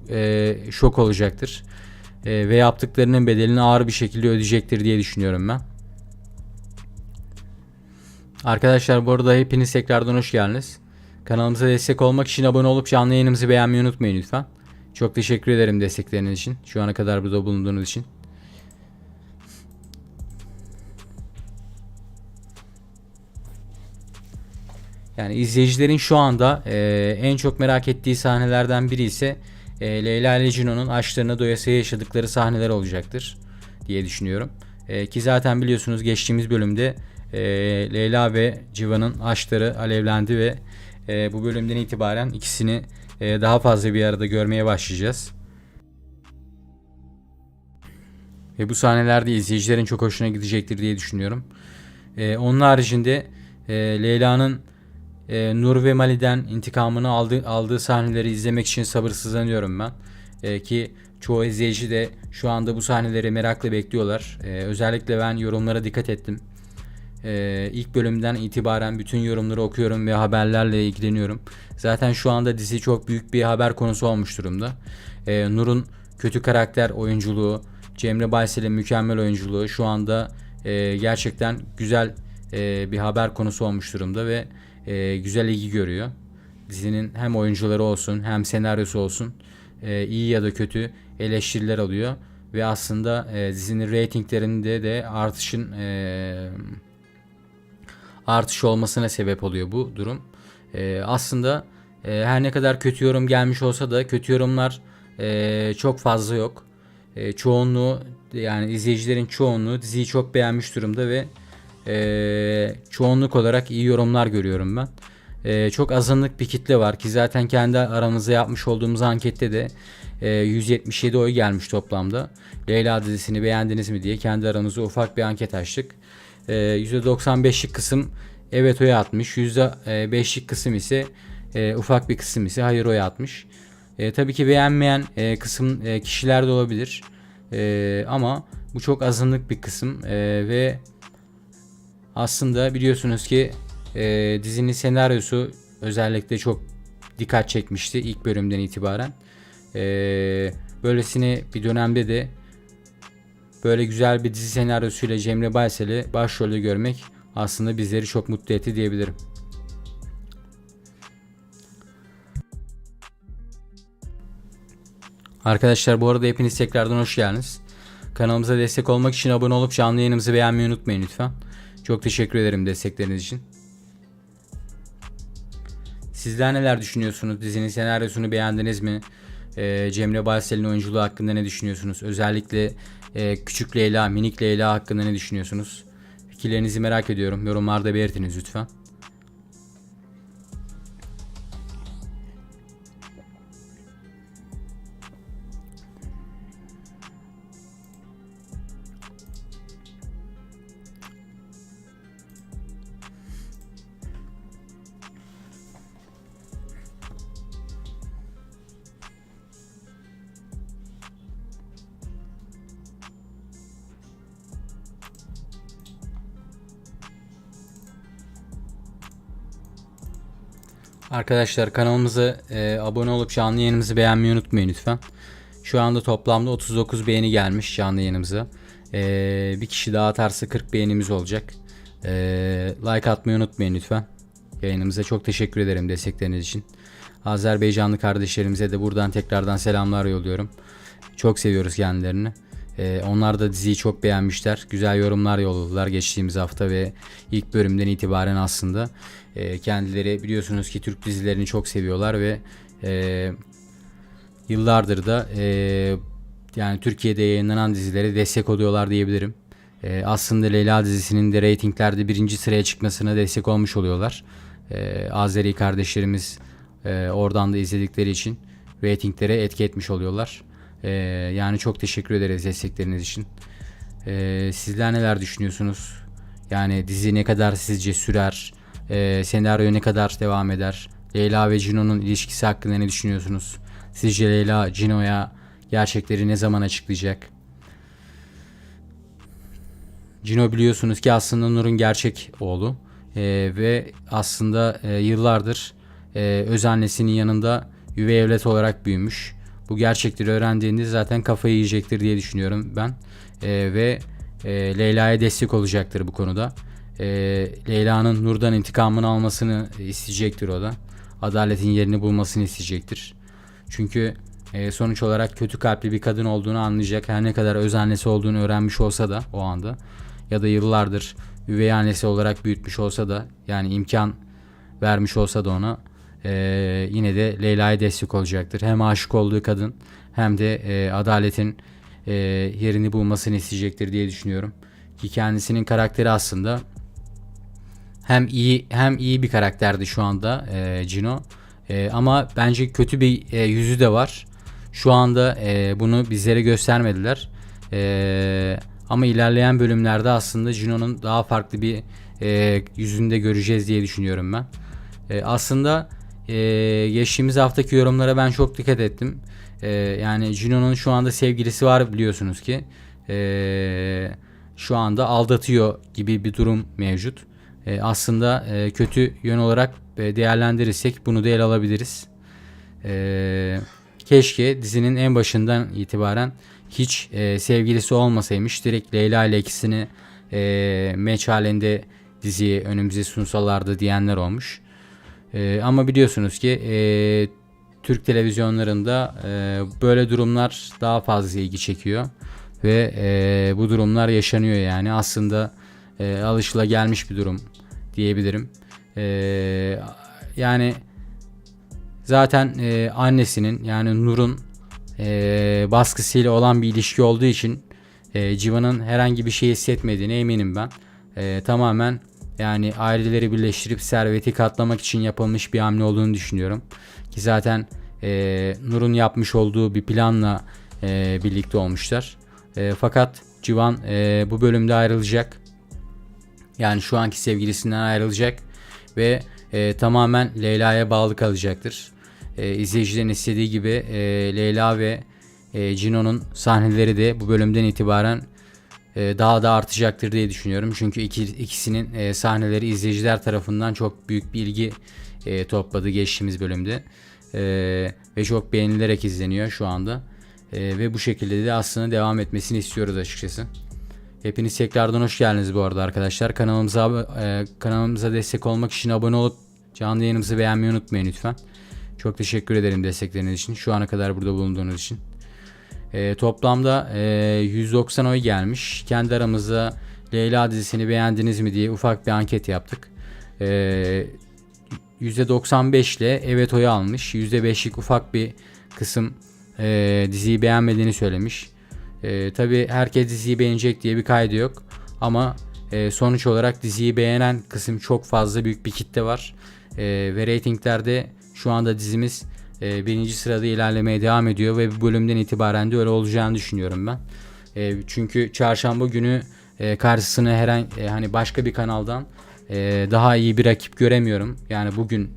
şok olacaktır. Ve yaptıklarının bedelini ağır bir şekilde ödeyecektir diye düşünüyorum ben. Arkadaşlar bu arada hepiniz tekrardan hoş geldiniz. Kanalımıza destek olmak için abone olup canlı yayınımızı beğenmeyi unutmayın lütfen. Çok teşekkür ederim destekleriniz için. Şu ana kadar burada bulunduğunuz için. Yani izleyicilerin şu anda en çok merak ettiği sahnelerden biri ise Leyla ile Cino'nun aşklarına doyasıya yaşadıkları sahneler olacaktır diye düşünüyorum. Ki zaten biliyorsunuz geçtiğimiz bölümde Leyla ve Civan'ın aşkları alevlendi ve bu bölümden itibaren ikisini daha fazla bir arada görmeye başlayacağız. Ve bu sahnelerde izleyicilerin çok hoşuna gidecektir diye düşünüyorum. Onun haricinde Leyla'nın Nur ve Mali'den intikamını aldığı sahneleri izlemek için sabırsızlanıyorum ben. Ki çoğu izleyici de şu anda bu sahneleri merakla bekliyorlar. Özellikle ben yorumlara dikkat ettim. İlk bölümden itibaren bütün yorumları okuyorum ve haberlerle ilgileniyorum. Zaten şu anda dizi çok büyük bir haber konusu olmuş durumda. Nur'un kötü karakter oyunculuğu, Cemre Baysel'in mükemmel oyunculuğu şu anda gerçekten güzel bir haber konusu olmuş durumda ve güzel ilgi görüyor. Dizinin hem oyuncuları olsun hem senaryosu olsun iyi ya da kötü eleştiriler alıyor ve aslında dizinin reytinglerinde de artış olmasına sebep oluyor bu durum. Aslında her ne kadar kötü yorum gelmiş olsa da kötü yorumlar çok fazla yok. Çoğunluğu, yani izleyicilerin çoğunluğu diziyi çok beğenmiş durumda ve çoğunluk olarak iyi yorumlar görüyorum ben. Çok azınlık bir kitle var ki zaten kendi aramızda yapmış olduğumuz ankette de 177 oy gelmiş toplamda. Leyla dizisini beğendiniz mi diye kendi aramızda ufak bir anket açtık. %95'lik kısım evet oy atmış. %5'lik kısım ise ufak bir kısım ise hayır oy atmış. Tabii ki beğenmeyen kişiler de olabilir. Ama bu çok azınlık bir kısım ve aslında biliyorsunuz ki dizinin senaryosu özellikle çok dikkat çekmişti ilk bölümden itibaren. Böylesine bir dönemde de böyle güzel bir dizi senaryosuyla Cemre Baysel'i başrolde görmek aslında bizleri çok mutlu etti diyebilirim. Arkadaşlar bu arada hepiniz tekrardan hoş geldiniz. Kanalımıza destek olmak için abone olup canlı yayınımızı beğenmeyi unutmayın lütfen. Çok teşekkür ederim destekleriniz için. Sizler neler düşünüyorsunuz? Dizinin senaryosunu beğendiniz mi? Cemre Baysel'in oyunculuğu hakkında ne düşünüyorsunuz? Özellikle Küçük Leyla, Minik Leyla hakkında ne düşünüyorsunuz? Fikirlerinizi merak ediyorum. Yorumlarda belirtiniz lütfen. Arkadaşlar kanalımıza abone olup canlı yayınımızı beğenmeyi unutmayın lütfen. Şu anda toplamda 39 beğeni gelmiş canlı yayınımıza. Bir kişi daha atarsa 40 beğenimiz olacak. Like atmayı unutmayın lütfen. Yayınımıza çok teşekkür ederim destekleriniz için. Azerbaycanlı kardeşlerimize de buradan tekrardan selamlar yolluyorum. Çok seviyoruz kendilerini. Onlar da diziyi çok beğenmişler. Güzel yorumlar yolladılar geçtiğimiz hafta ve ilk bölümden itibaren aslında. Kendileri biliyorsunuz ki Türk dizilerini çok seviyorlar ve yıllardır da yani Türkiye'de yayınlanan dizilere destek oluyorlar diyebilirim. Aslında Leyla dizisinin de reytinglerde birinci sıraya çıkmasına destek olmuş oluyorlar. Azeri kardeşlerimiz oradan da izledikleri için reytinglere etki etmiş oluyorlar. Yani çok teşekkür ederiz destekleriniz için. Sizler neler düşünüyorsunuz? Yani dizi ne kadar sizce sürer? Senaryo ne kadar devam eder? Leyla ve Cino'nun ilişkisi hakkında ne düşünüyorsunuz? Sizce Leyla Cino'ya gerçekleri ne zaman açıklayacak? Cino biliyorsunuz ki aslında Nur'un gerçek oğlu ve aslında yıllardır öz annesinin yanında üvey evlat olarak büyümüş. Bu gerçekleri öğrendiğinde zaten kafayı yiyecektir diye düşünüyorum ben. Ve Leyla'ya destek olacaktır bu konuda. Leyla'nın Nur'dan intikamını almasını isteyecektir o da. Adaletin yerini bulmasını isteyecektir. Çünkü sonuç olarak kötü kalpli bir kadın olduğunu anlayacak. Her ne kadar öz annesi olduğunu öğrenmiş olsa da o anda ya da yıllardır üvey annesi olarak büyütmüş olsa da yani imkan vermiş olsa da ona yine de Leyla'ya destek olacaktır. Hem aşık olduğu kadın hem de adaletin yerini bulmasını isteyecektir diye düşünüyorum. Ki kendisinin karakteri aslında hem iyi bir karakterdi şu anda Cino. Ama bence kötü bir yüzü de var. Şu anda bunu bizlere göstermediler. Ama ilerleyen bölümlerde aslında Cino'nun daha farklı bir yüzünü de göreceğiz diye düşünüyorum ben. Aslında geçtiğimiz haftaki yorumlara ben çok dikkat ettim. Yani Cino'nun şu anda sevgilisi var biliyorsunuz ki. Şu anda aldatıyor gibi bir durum mevcut. Aslında kötü yön olarak değerlendirirsek bunu da ele alabiliriz. Keşke dizinin en başından itibaren hiç sevgilisi olmasaymış. Direkt Leyla ile ikisini match halinde diziyi önümüze sunsalardı diyenler olmuş. Ama biliyorsunuz ki Türk televizyonlarında böyle durumlar daha fazla ilgi çekiyor. Ve bu durumlar yaşanıyor yani. Aslında alışılagelmiş bir durum diyebilirim. Yani zaten annesinin yani Nur'un baskısıyla olan bir ilişki olduğu için Civan'ın herhangi bir şey hissetmediğine eminim ben. Tamamen yani aileleri birleştirip serveti katlamak için yapılmış bir hamle olduğunu düşünüyorum. Ki zaten Nur'un yapmış olduğu bir planla birlikte olmuşlar. Fakat Civan bu bölümde ayrılacak. Yani şu anki sevgilisinden ayrılacak ve tamamen Leyla'ya bağlı kalacaktır. İzleyicilerin istediği gibi Leyla ve Cino'nun sahneleri de bu bölümden itibaren daha da artacaktır diye düşünüyorum. Çünkü ikisinin sahneleri izleyiciler tarafından çok büyük bir ilgi topladı geçtiğimiz bölümde. Ve çok beğenilerek izleniyor şu anda. Ve bu şekilde de aslında devam etmesini istiyoruz açıkçası. Hepiniz tekrardan hoş geldiniz bu arada arkadaşlar. Kanalımıza destek olmak için abone olup canlı yayınımızı beğenmeyi unutmayın lütfen. Çok teşekkür ederim destekleriniz için. Şu ana kadar burada bulunduğunuz için. Toplamda 190 oy gelmiş. Kendi aramızda Leyla dizisini beğendiniz mi diye ufak bir anket yaptık. %95 ile evet oyu almış. %5'lik ufak bir kısım diziyi beğenmediğini söylemiş. Tabi herkes diziyi beğenecek diye bir kaydı yok. Ama sonuç olarak diziyi beğenen kısım çok fazla, büyük bir kitle var. Ve reytinglerde şu anda dizimiz birinci sırada ilerlemeye devam ediyor ve bu bölümden itibaren de öyle olacağını düşünüyorum ben. Çünkü çarşamba günü karşısına hani başka bir kanaldan daha iyi bir rakip göremiyorum. Yani bugün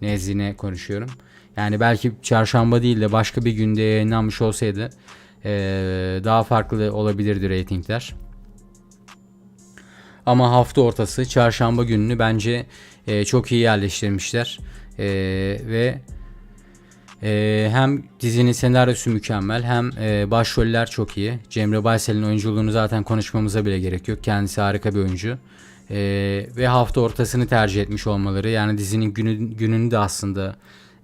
nezdine konuşuyorum. Yani belki çarşamba değil de başka bir günde yayınlanmış olsaydı daha farklı olabilirdi reytingler. Ama hafta ortası çarşamba gününü bence çok iyi yerleştirmişler. Ve hem dizinin senaryosu mükemmel hem başroller çok iyi. Cemre Baysel'in oyunculuğunu zaten konuşmamıza bile gerek yok. Kendisi harika bir oyuncu. Ve hafta ortasını tercih etmiş olmaları, yani dizinin gününü de aslında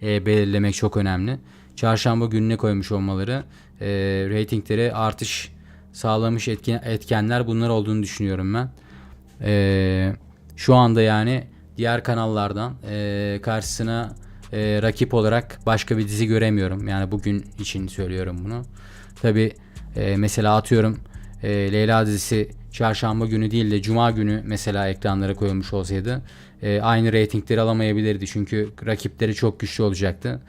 belirlemek çok önemli. Çarşamba gününe koymuş olmaları reytingleri artış sağlamış etkenler bunlar olduğunu düşünüyorum ben. Şu anda yani diğer kanallardan karşısına rakip olarak başka bir dizi göremiyorum. Yani bugün için söylüyorum bunu. Tabi mesela atıyorum Leyla dizisi çarşamba günü değil de cuma günü mesela ekranlara koyulmuş olsaydı aynı reytingleri alamayabilirdi. Çünkü rakipleri çok güçlü olacaktı.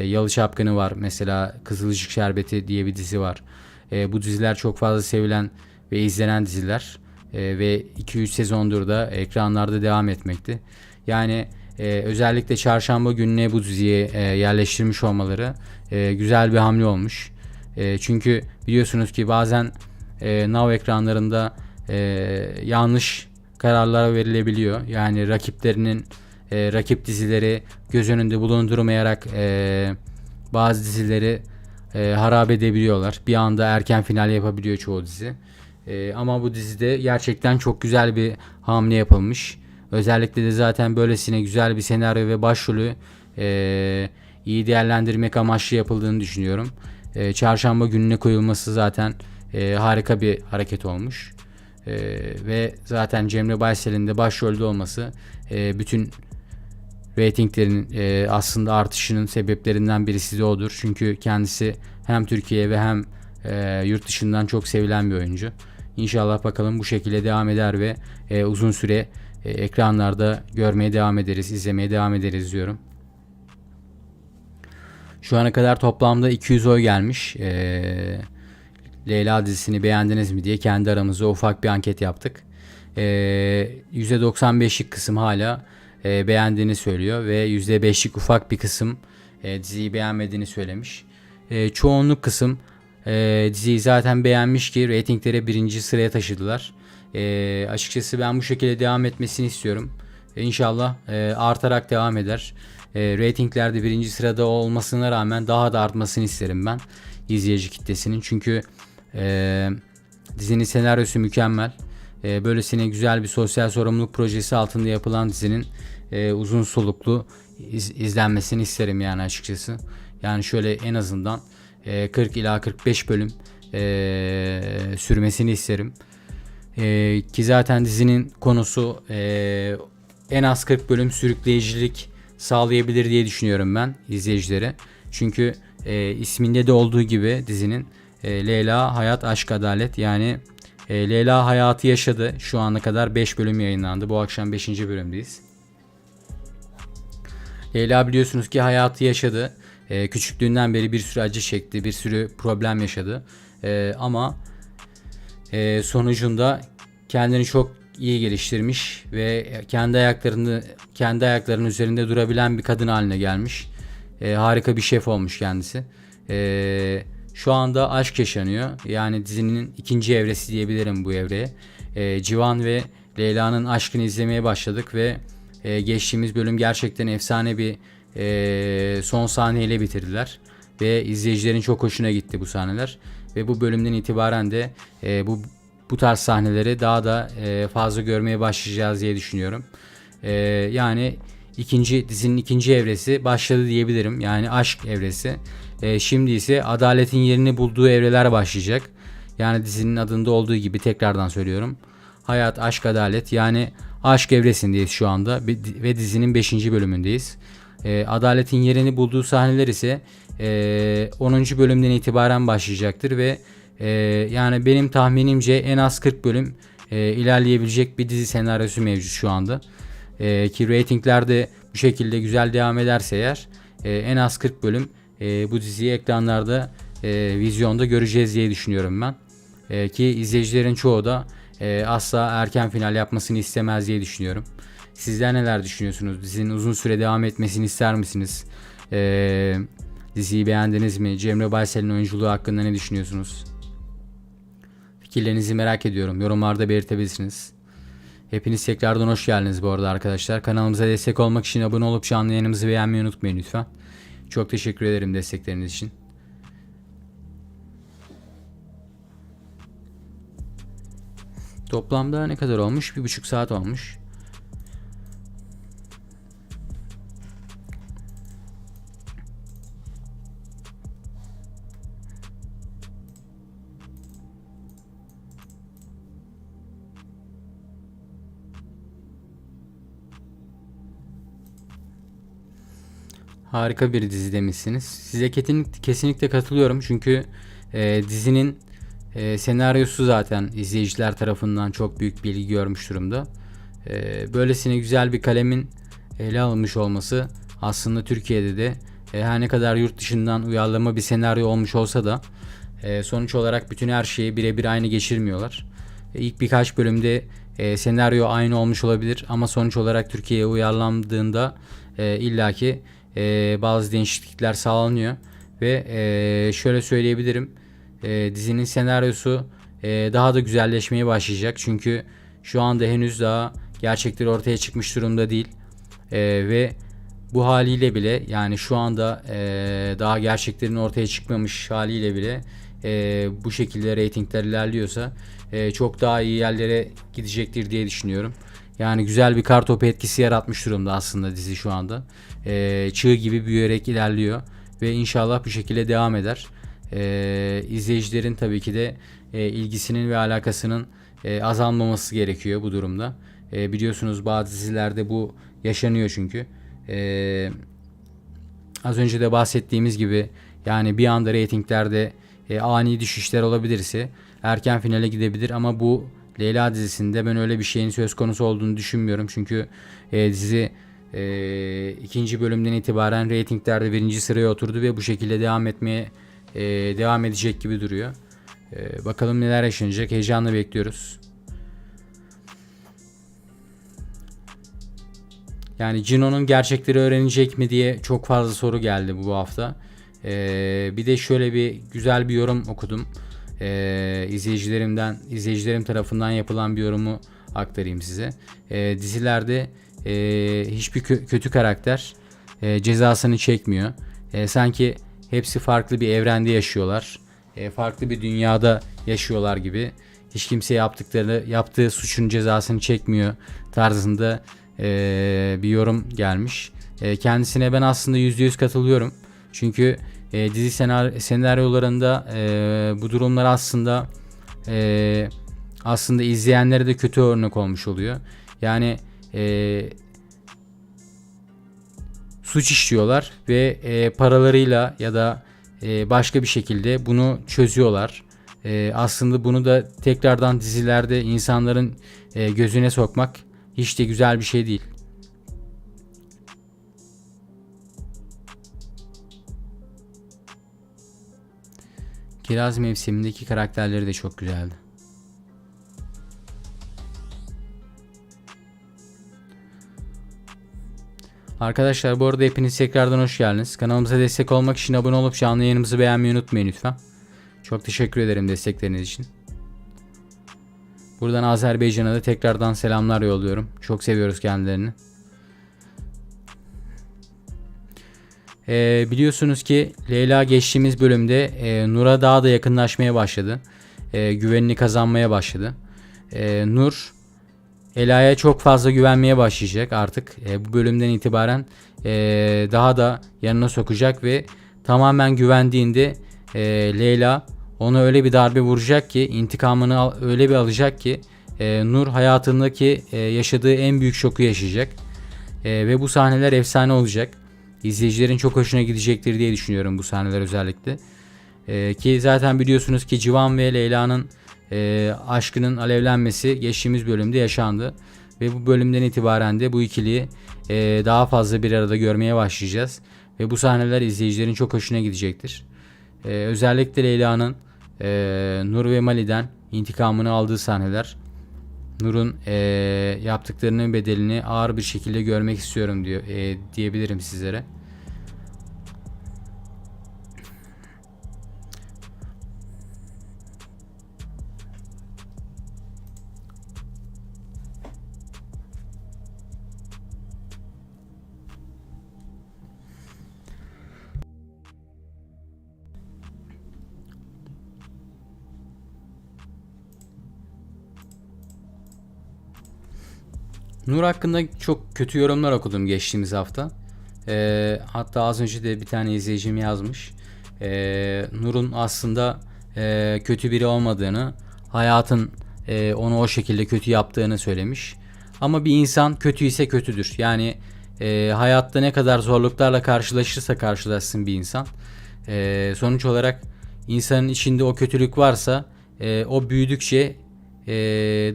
Yalı Çapkını var mesela, Kızılcık Şerbeti diye bir dizi var. Bu diziler çok fazla sevilen ve izlenen diziler. Ve 2-3 sezondur da ekranlarda devam etmekte. Yani özellikle çarşamba gününe bu diziyi yerleştirmiş olmaları güzel bir hamle olmuş. Çünkü biliyorsunuz ki bazen Now ekranlarında yanlış kararlar verilebiliyor. Yani rakiplerinin rakip dizileri göz önünde bulundurmayarak bazı dizileri harap edebiliyorlar. Bir anda erken final yapabiliyor çoğu dizi. Ama bu dizide gerçekten çok güzel bir hamle yapılmış. Özellikle de zaten böylesine güzel bir senaryo ve başrolü iyi değerlendirmek amaçlı yapıldığını düşünüyorum. Çarşamba gününe koyulması zaten harika bir hareket olmuş. Ve zaten Cemre Baysel'in de başrolde olması bütün reytinglerin aslında artışının sebeplerinden birisi de odur. Çünkü kendisi hem Türkiye ve hem yurt dışından çok sevilen bir oyuncu. İnşallah bakalım bu şekilde devam eder ve uzun süre ekranlarda görmeye devam ederiz, izlemeye devam ederiz diyorum. Şu ana kadar toplamda 200 oy gelmiş. Leyla dizisini beğendiniz mi diye kendi aramızda ufak bir anket yaptık. %95'lik kısım hala beğendiğini söylüyor ve %5'lik ufak bir kısım diziyi beğenmediğini söylemiş. Çoğunluk kısım diziyi zaten beğenmiş ki reytingleri birinci sıraya taşıdılar. Açıkçası ben bu şekilde devam etmesini istiyorum. İnşallah artarak devam eder. Reytinglerde birinci sırada olmasına rağmen daha da artmasını isterim ben izleyici kitlesinin. Çünkü dizinin senaryosu mükemmel. Böylesine güzel bir sosyal sorumluluk projesi altında yapılan dizinin uzun soluklu izlenmesini isterim yani açıkçası. Yani şöyle en azından 40 ila 45 bölüm sürmesini isterim. Ki zaten dizinin konusu en az 40 bölüm sürükleyicilik sağlayabilir diye düşünüyorum ben izleyicilere. Çünkü isminde de olduğu gibi dizinin Leyla Hayat Aşk Adalet, yani Leyla hayatı yaşadı. Şu ana kadar 5 bölüm yayınlandı. Bu akşam 5. bölümdeyiz. Leyla biliyorsunuz ki hayatı yaşadı. Küçüklüğünden beri bir sürü acı çekti. Bir sürü problem yaşadı. Ama sonucunda kendini çok iyi geliştirmiş ve kendi ayaklarının üzerinde durabilen bir kadın haline gelmiş. Harika bir şef olmuş kendisi. Şu anda aşk yaşanıyor. Yani dizinin ikinci evresi diyebilirim bu evreye. Civan ve Leyla'nın aşkını izlemeye başladık ve geçtiğimiz bölüm gerçekten efsane bir son sahneyle bitirdiler. Ve izleyicilerin çok hoşuna gitti bu sahneler. Ve bu bölümden itibaren de bu tarz sahneleri daha da fazla görmeye başlayacağız diye düşünüyorum. Yani dizinin ikinci evresi başladı diyebilirim. Yani aşk evresi. Şimdi ise adaletin yerini bulduğu evreler başlayacak. Yani dizinin adında olduğu gibi tekrardan söylüyorum. Hayat, aşk, adalet, yani aşk evresindeyiz şu anda ve dizinin 5. bölümündeyiz. Adaletin yerini bulduğu sahneler ise 10. bölümden itibaren başlayacaktır ve yani benim tahminimce en az 40 bölüm ilerleyebilecek bir dizi senaryosu mevcut şu anda. Ki reytingler de bu şekilde güzel devam ederse eğer en az 40 bölüm bu diziyi ekranlarda vizyonda göreceğiz diye düşünüyorum ben. Ki izleyicilerin çoğu da asla erken final yapmasını istemez diye düşünüyorum. Sizler neler düşünüyorsunuz? Dizinin uzun süre devam etmesini ister misiniz? Diziyi beğendiniz mi? Cemre Baysel'in oyunculuğu hakkında ne düşünüyorsunuz? Fikirlerinizi merak ediyorum. Yorumlarda belirtebilirsiniz. Hepiniz tekrardan hoş geldiniz bu arada arkadaşlar. Kanalımıza destek olmak için abone olup canlı yayınımızı beğenmeyi unutmayın lütfen. Çok teşekkür ederim destekleriniz için. Toplamda ne kadar olmuş? 1,5 saat olmuş. Harika bir dizi demişsiniz. Size kesinlikle katılıyorum. Çünkü dizinin senaryosu zaten izleyiciler tarafından çok büyük bilgi görmüş durumda. Böylesine güzel bir kalemin ele alınmış olması aslında Türkiye'de de her ne kadar yurt dışından uyarlama bir senaryo olmuş olsa da sonuç olarak bütün her şeyi birebir aynı geçirmiyorlar. İlk birkaç bölümde senaryo aynı olmuş olabilir ama sonuç olarak Türkiye'ye uyarlandığında illaki bazı değişiklikler sağlanıyor ve şöyle söyleyebilirim, dizinin senaryosu daha da güzelleşmeye başlayacak çünkü şu anda henüz daha gerçekleri ortaya çıkmış durumda değil. Ve bu haliyle bile, yani şu anda daha gerçeklerin ortaya çıkmamış haliyle bile bu şekilde reytingler ilerliyorsa çok daha iyi yerlere gidecektir diye düşünüyorum. Yani güzel bir kartopu etkisi yaratmış durumda aslında dizi şu anda. Çığ gibi büyüyerek ilerliyor ve inşallah bu şekilde devam eder. İzleyicilerin tabii ki de ilgisinin ve alakasının azalmaması gerekiyor bu durumda. Biliyorsunuz bazı dizilerde bu yaşanıyor çünkü. Az önce de bahsettiğimiz gibi, yani bir anda reytinglerde ani düşüşler olabilirse erken finale gidebilir ama bu Leyla dizisinde ben öyle bir şeyin söz konusu olduğunu düşünmüyorum. Çünkü dizi ikinci bölümden itibaren reytinglerde birinci sıraya oturdu ve bu şekilde devam edecek gibi duruyor. Bakalım neler yaşanacak. Heyecanla bekliyoruz. Yani Cino'nun gerçekleri öğrenecek mi diye çok fazla soru geldi bu hafta. Bir de şöyle bir güzel bir yorum okudum. İzleyicilerim tarafından yapılan bir yorumu aktarayım size. Dizilerde hiçbir kötü karakter cezasını çekmiyor. Sanki hepsi farklı bir evrende yaşıyorlar. Farklı bir dünyada yaşıyorlar gibi. Hiç kimse yaptığı suçun cezasını çekmiyor tarzında bir yorum gelmiş. Kendisine ben aslında %100 katılıyorum. Çünkü dizi senaryolarında bu durumlar aslında izleyenlere de kötü örnek olmuş oluyor. Yani suç işliyorlar ve paralarıyla ya da başka bir şekilde bunu çözüyorlar. Aslında bunu da tekrardan dizilerde insanların gözüne sokmak hiç de güzel bir şey değil. Kiraz mevsimindeki karakterleri de çok güzeldi. Arkadaşlar bu arada hepiniz tekrardan hoş geldiniz. Kanalımıza destek olmak için abone olup canlı yayınımızı beğenmeyi unutmayın lütfen. Çok teşekkür ederim destekleriniz için. Buradan Azerbaycan'a da tekrardan selamlar yolluyorum. Çok seviyoruz kendilerini. Biliyorsunuz ki Leyla geçtiğimiz bölümde Nur'a daha da yakınlaşmaya başladı. Güvenini kazanmaya başladı. Nur Ela'ya çok fazla güvenmeye başlayacak artık. Bu bölümden itibaren daha da yanına sokacak ve tamamen güvendiğinde Leyla ona öyle bir darbe vuracak ki, intikamını öyle bir alacak ki Nur hayatındaki yaşadığı en büyük şoku yaşayacak. Ve bu sahneler efsane olacak. İzleyicilerin çok hoşuna gidecektir diye düşünüyorum bu sahneler özellikle. Ki zaten biliyorsunuz ki Civan ve Leyla'nın aşkının alevlenmesi geçtiğimiz bölümde yaşandı. Ve bu bölümden itibaren de bu ikiliyi daha fazla bir arada görmeye başlayacağız. Ve bu sahneler izleyicilerin çok hoşuna gidecektir. Özellikle Leyla'nın Nur ve Mali'den intikamını aldığı sahneler, Nur'un yaptıklarının bedelini ağır bir şekilde görmek istiyorum diyebilirim sizlere. Nur hakkında çok kötü yorumlar okudum geçtiğimiz hafta. Hatta az önce de bir tane izleyicim yazmış. Nur'un aslında kötü biri olmadığını, hayatın onu o şekilde kötü yaptığını söylemiş. Ama bir insan kötü ise kötüdür. Yani hayatta ne kadar zorluklarla karşılaşırsa karşılaşsın bir insan. Sonuç olarak insanın içinde o kötülük varsa o büyüdükçe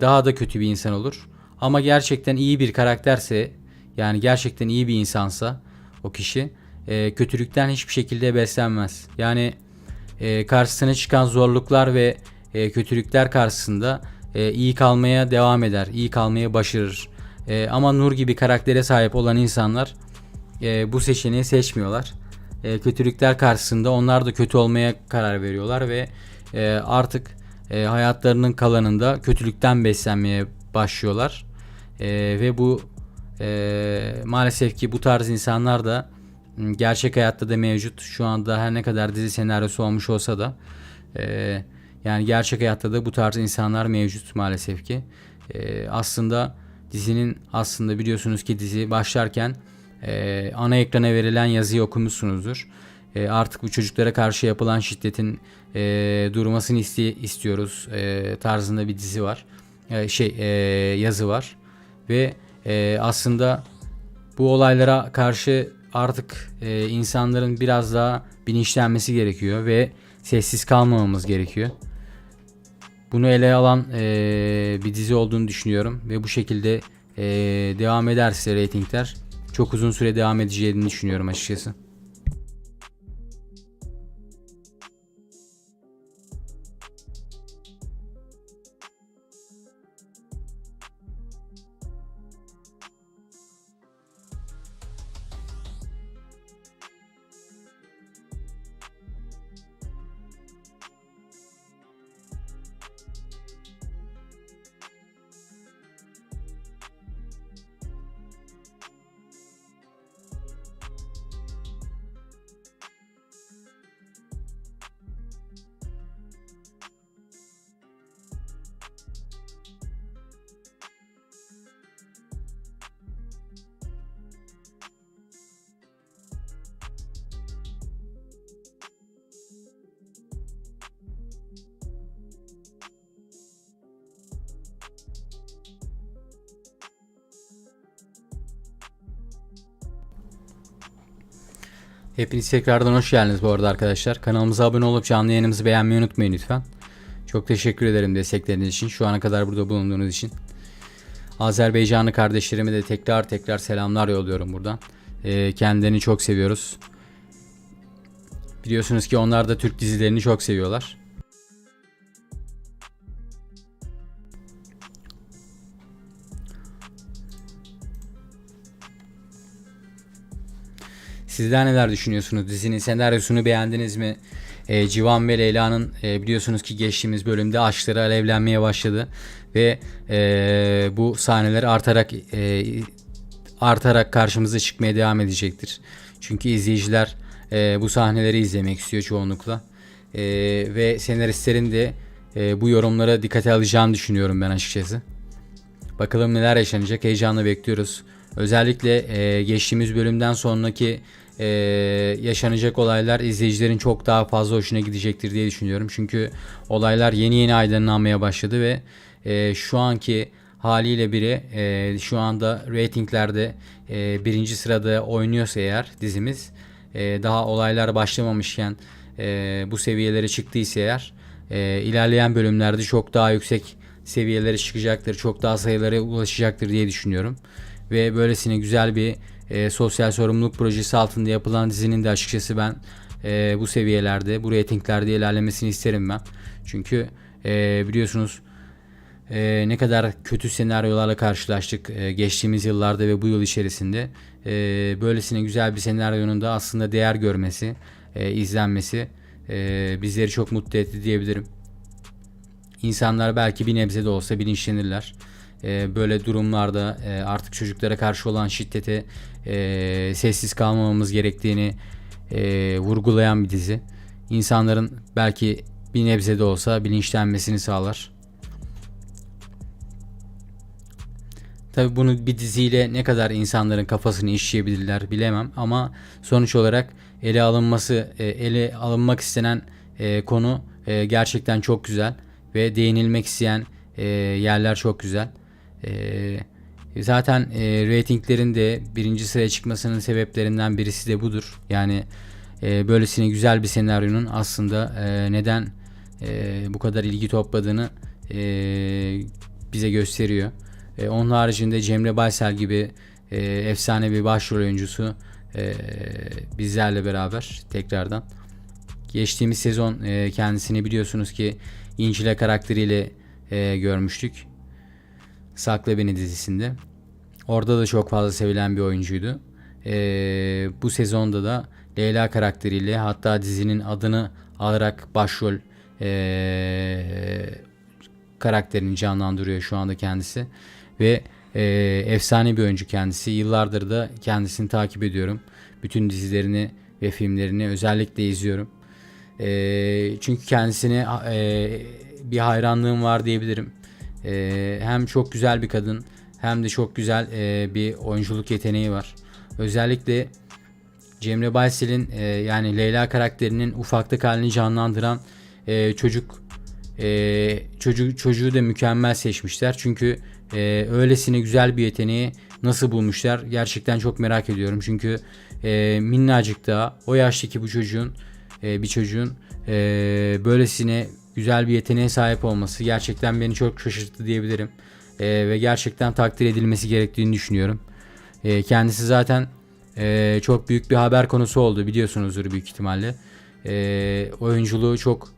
daha da kötü bir insan olur. Ama gerçekten iyi bir karakterse, yani gerçekten iyi bir insansa o kişi kötülükten hiçbir şekilde beslenmez. Yani karşısına çıkan zorluklar ve kötülükler karşısında iyi kalmaya devam eder, iyi kalmaya başarır. Ama Nur gibi karaktere sahip olan insanlar bu seçeneği seçmiyorlar. Kötülükler karşısında onlar da kötü olmaya karar veriyorlar ve artık hayatlarının kalanında kötülükten beslenmeye başlıyorlar. Ve bu maalesef ki bu tarz insanlar da gerçek hayatta da mevcut. Şu anda her ne kadar dizi senaryosu olmuş olsa da yani gerçek hayatta da bu tarz insanlar mevcut maalesef ki. Aslında dizinin biliyorsunuz ki dizi başlarken ana ekrana verilen yazıyı okumuşsunuzdur. Artık bu çocuklara karşı yapılan şiddetin durmasını istiyoruz tarzında bir dizi var. Yazı var. Ve aslında bu olaylara karşı artık insanların biraz daha bilinçlenmesi gerekiyor ve sessiz kalmamamız gerekiyor. Bunu ele alan bir dizi olduğunu düşünüyorum ve bu şekilde devam ederse reytingler çok uzun süre devam edeceğini düşünüyorum açıkçası. Hepiniz tekrardan hoş geldiniz bu arada arkadaşlar. Kanalımıza abone olup canlı yayınımızı beğenmeyi unutmayın lütfen. Çok teşekkür ederim destekleriniz için. Şu ana kadar burada bulunduğunuz için. Azerbaycanlı kardeşlerime de tekrar selamlar yolluyorum buradan. Kendilerini çok seviyoruz. Biliyorsunuz ki onlar da Türk dizilerini çok seviyorlar. Sizler neler düşünüyorsunuz? Dizinin senaryosunu beğendiniz mi? Civan ve Leyla'nın biliyorsunuz ki geçtiğimiz bölümde aşkları alevlenmeye başladı ve bu sahneler artarak karşımıza çıkmaya devam edecektir. Çünkü izleyiciler bu sahneleri izlemek istiyor çoğunlukla. Ve senaristlerin de bu yorumlara dikkate alacağını düşünüyorum ben açıkçası. Bakalım neler yaşanacak, heyecanla bekliyoruz. Özellikle geçtiğimiz bölümden sonraki yaşanacak olaylar izleyicilerin çok daha fazla hoşuna gidecektir diye düşünüyorum. Çünkü olaylar yeni aydınlanmaya başladı ve şu anki haliyle biri şu anda reytinglerde birinci sırada oynuyorsa eğer dizimiz, daha olaylar başlamamışken bu seviyelere çıktıysa eğer ilerleyen bölümlerde çok daha yüksek seviyelere çıkacaktır. Çok daha sayılara ulaşacaktır diye düşünüyorum. Ve böylesine güzel bir sosyal sorumluluk projesi altında yapılan dizinin de açıkçası ben bu seviyelerde, bu reytinglerde ilerlemesini isterim ben. Çünkü biliyorsunuz ne kadar kötü senaryolarla karşılaştık geçtiğimiz yıllarda ve bu yıl içerisinde. Böylesine güzel bir senaryonun da aslında değer görmesi, izlenmesi bizleri çok mutlu etti diyebilirim. İnsanlar belki bir nebze de olsa bilinçlenirler. Böyle durumlarda artık çocuklara karşı olan şiddete sessiz kalmamamız gerektiğini vurgulayan bir dizi. İnsanların belki bir nebze de olsa bilinçlenmesini sağlar. Tabii bunu bir diziyle ne kadar insanların kafasını işleyebilirler bilemem ama sonuç olarak ele alınmak istenen konu gerçekten çok güzel ve değinilmek isteyen yerler çok güzel. Zaten reytinglerin de birinci sıraya çıkmasının sebeplerinden birisi de budur. Yani böylesine güzel bir senaryonun aslında neden bu kadar ilgi topladığını bize gösteriyor. Onun haricinde Cemre Baysel gibi efsane bir başrol oyuncusu bizlerle beraber tekrardan. Geçtiğimiz sezon kendisini biliyorsunuz ki İncil'e karakteriyle görmüştük. Sakla Beni dizisinde. Orada da çok fazla sevilen bir oyuncuydu. Bu sezonda da Leyla karakteriyle, hatta dizinin adını alarak başrol karakterini canlandırıyor şu anda kendisi. Ve efsane bir oyuncu kendisi. Yıllardır da kendisini takip ediyorum. Bütün dizilerini ve filmlerini özellikle izliyorum. Çünkü kendisine bir hayranlığım var diyebilirim. Hem çok güzel bir kadın hem de çok güzel bir oyunculuk yeteneği var. Özellikle Cemre Baysel'in yani Leyla karakterinin ufaklık halini canlandıran çocuğu da mükemmel seçmişler. Çünkü öylesine güzel bir yeteneği nasıl bulmuşlar gerçekten çok merak ediyorum. Çünkü minnacık daha o yaştaki bir çocuğun böylesine güzel bir yeteneğe sahip olması gerçekten beni çok şaşırttı diyebilirim. Ve gerçekten takdir edilmesi gerektiğini düşünüyorum. Kendisi zaten çok büyük bir haber konusu oldu, biliyorsunuzdur büyük ihtimalle. Oyunculuğu çok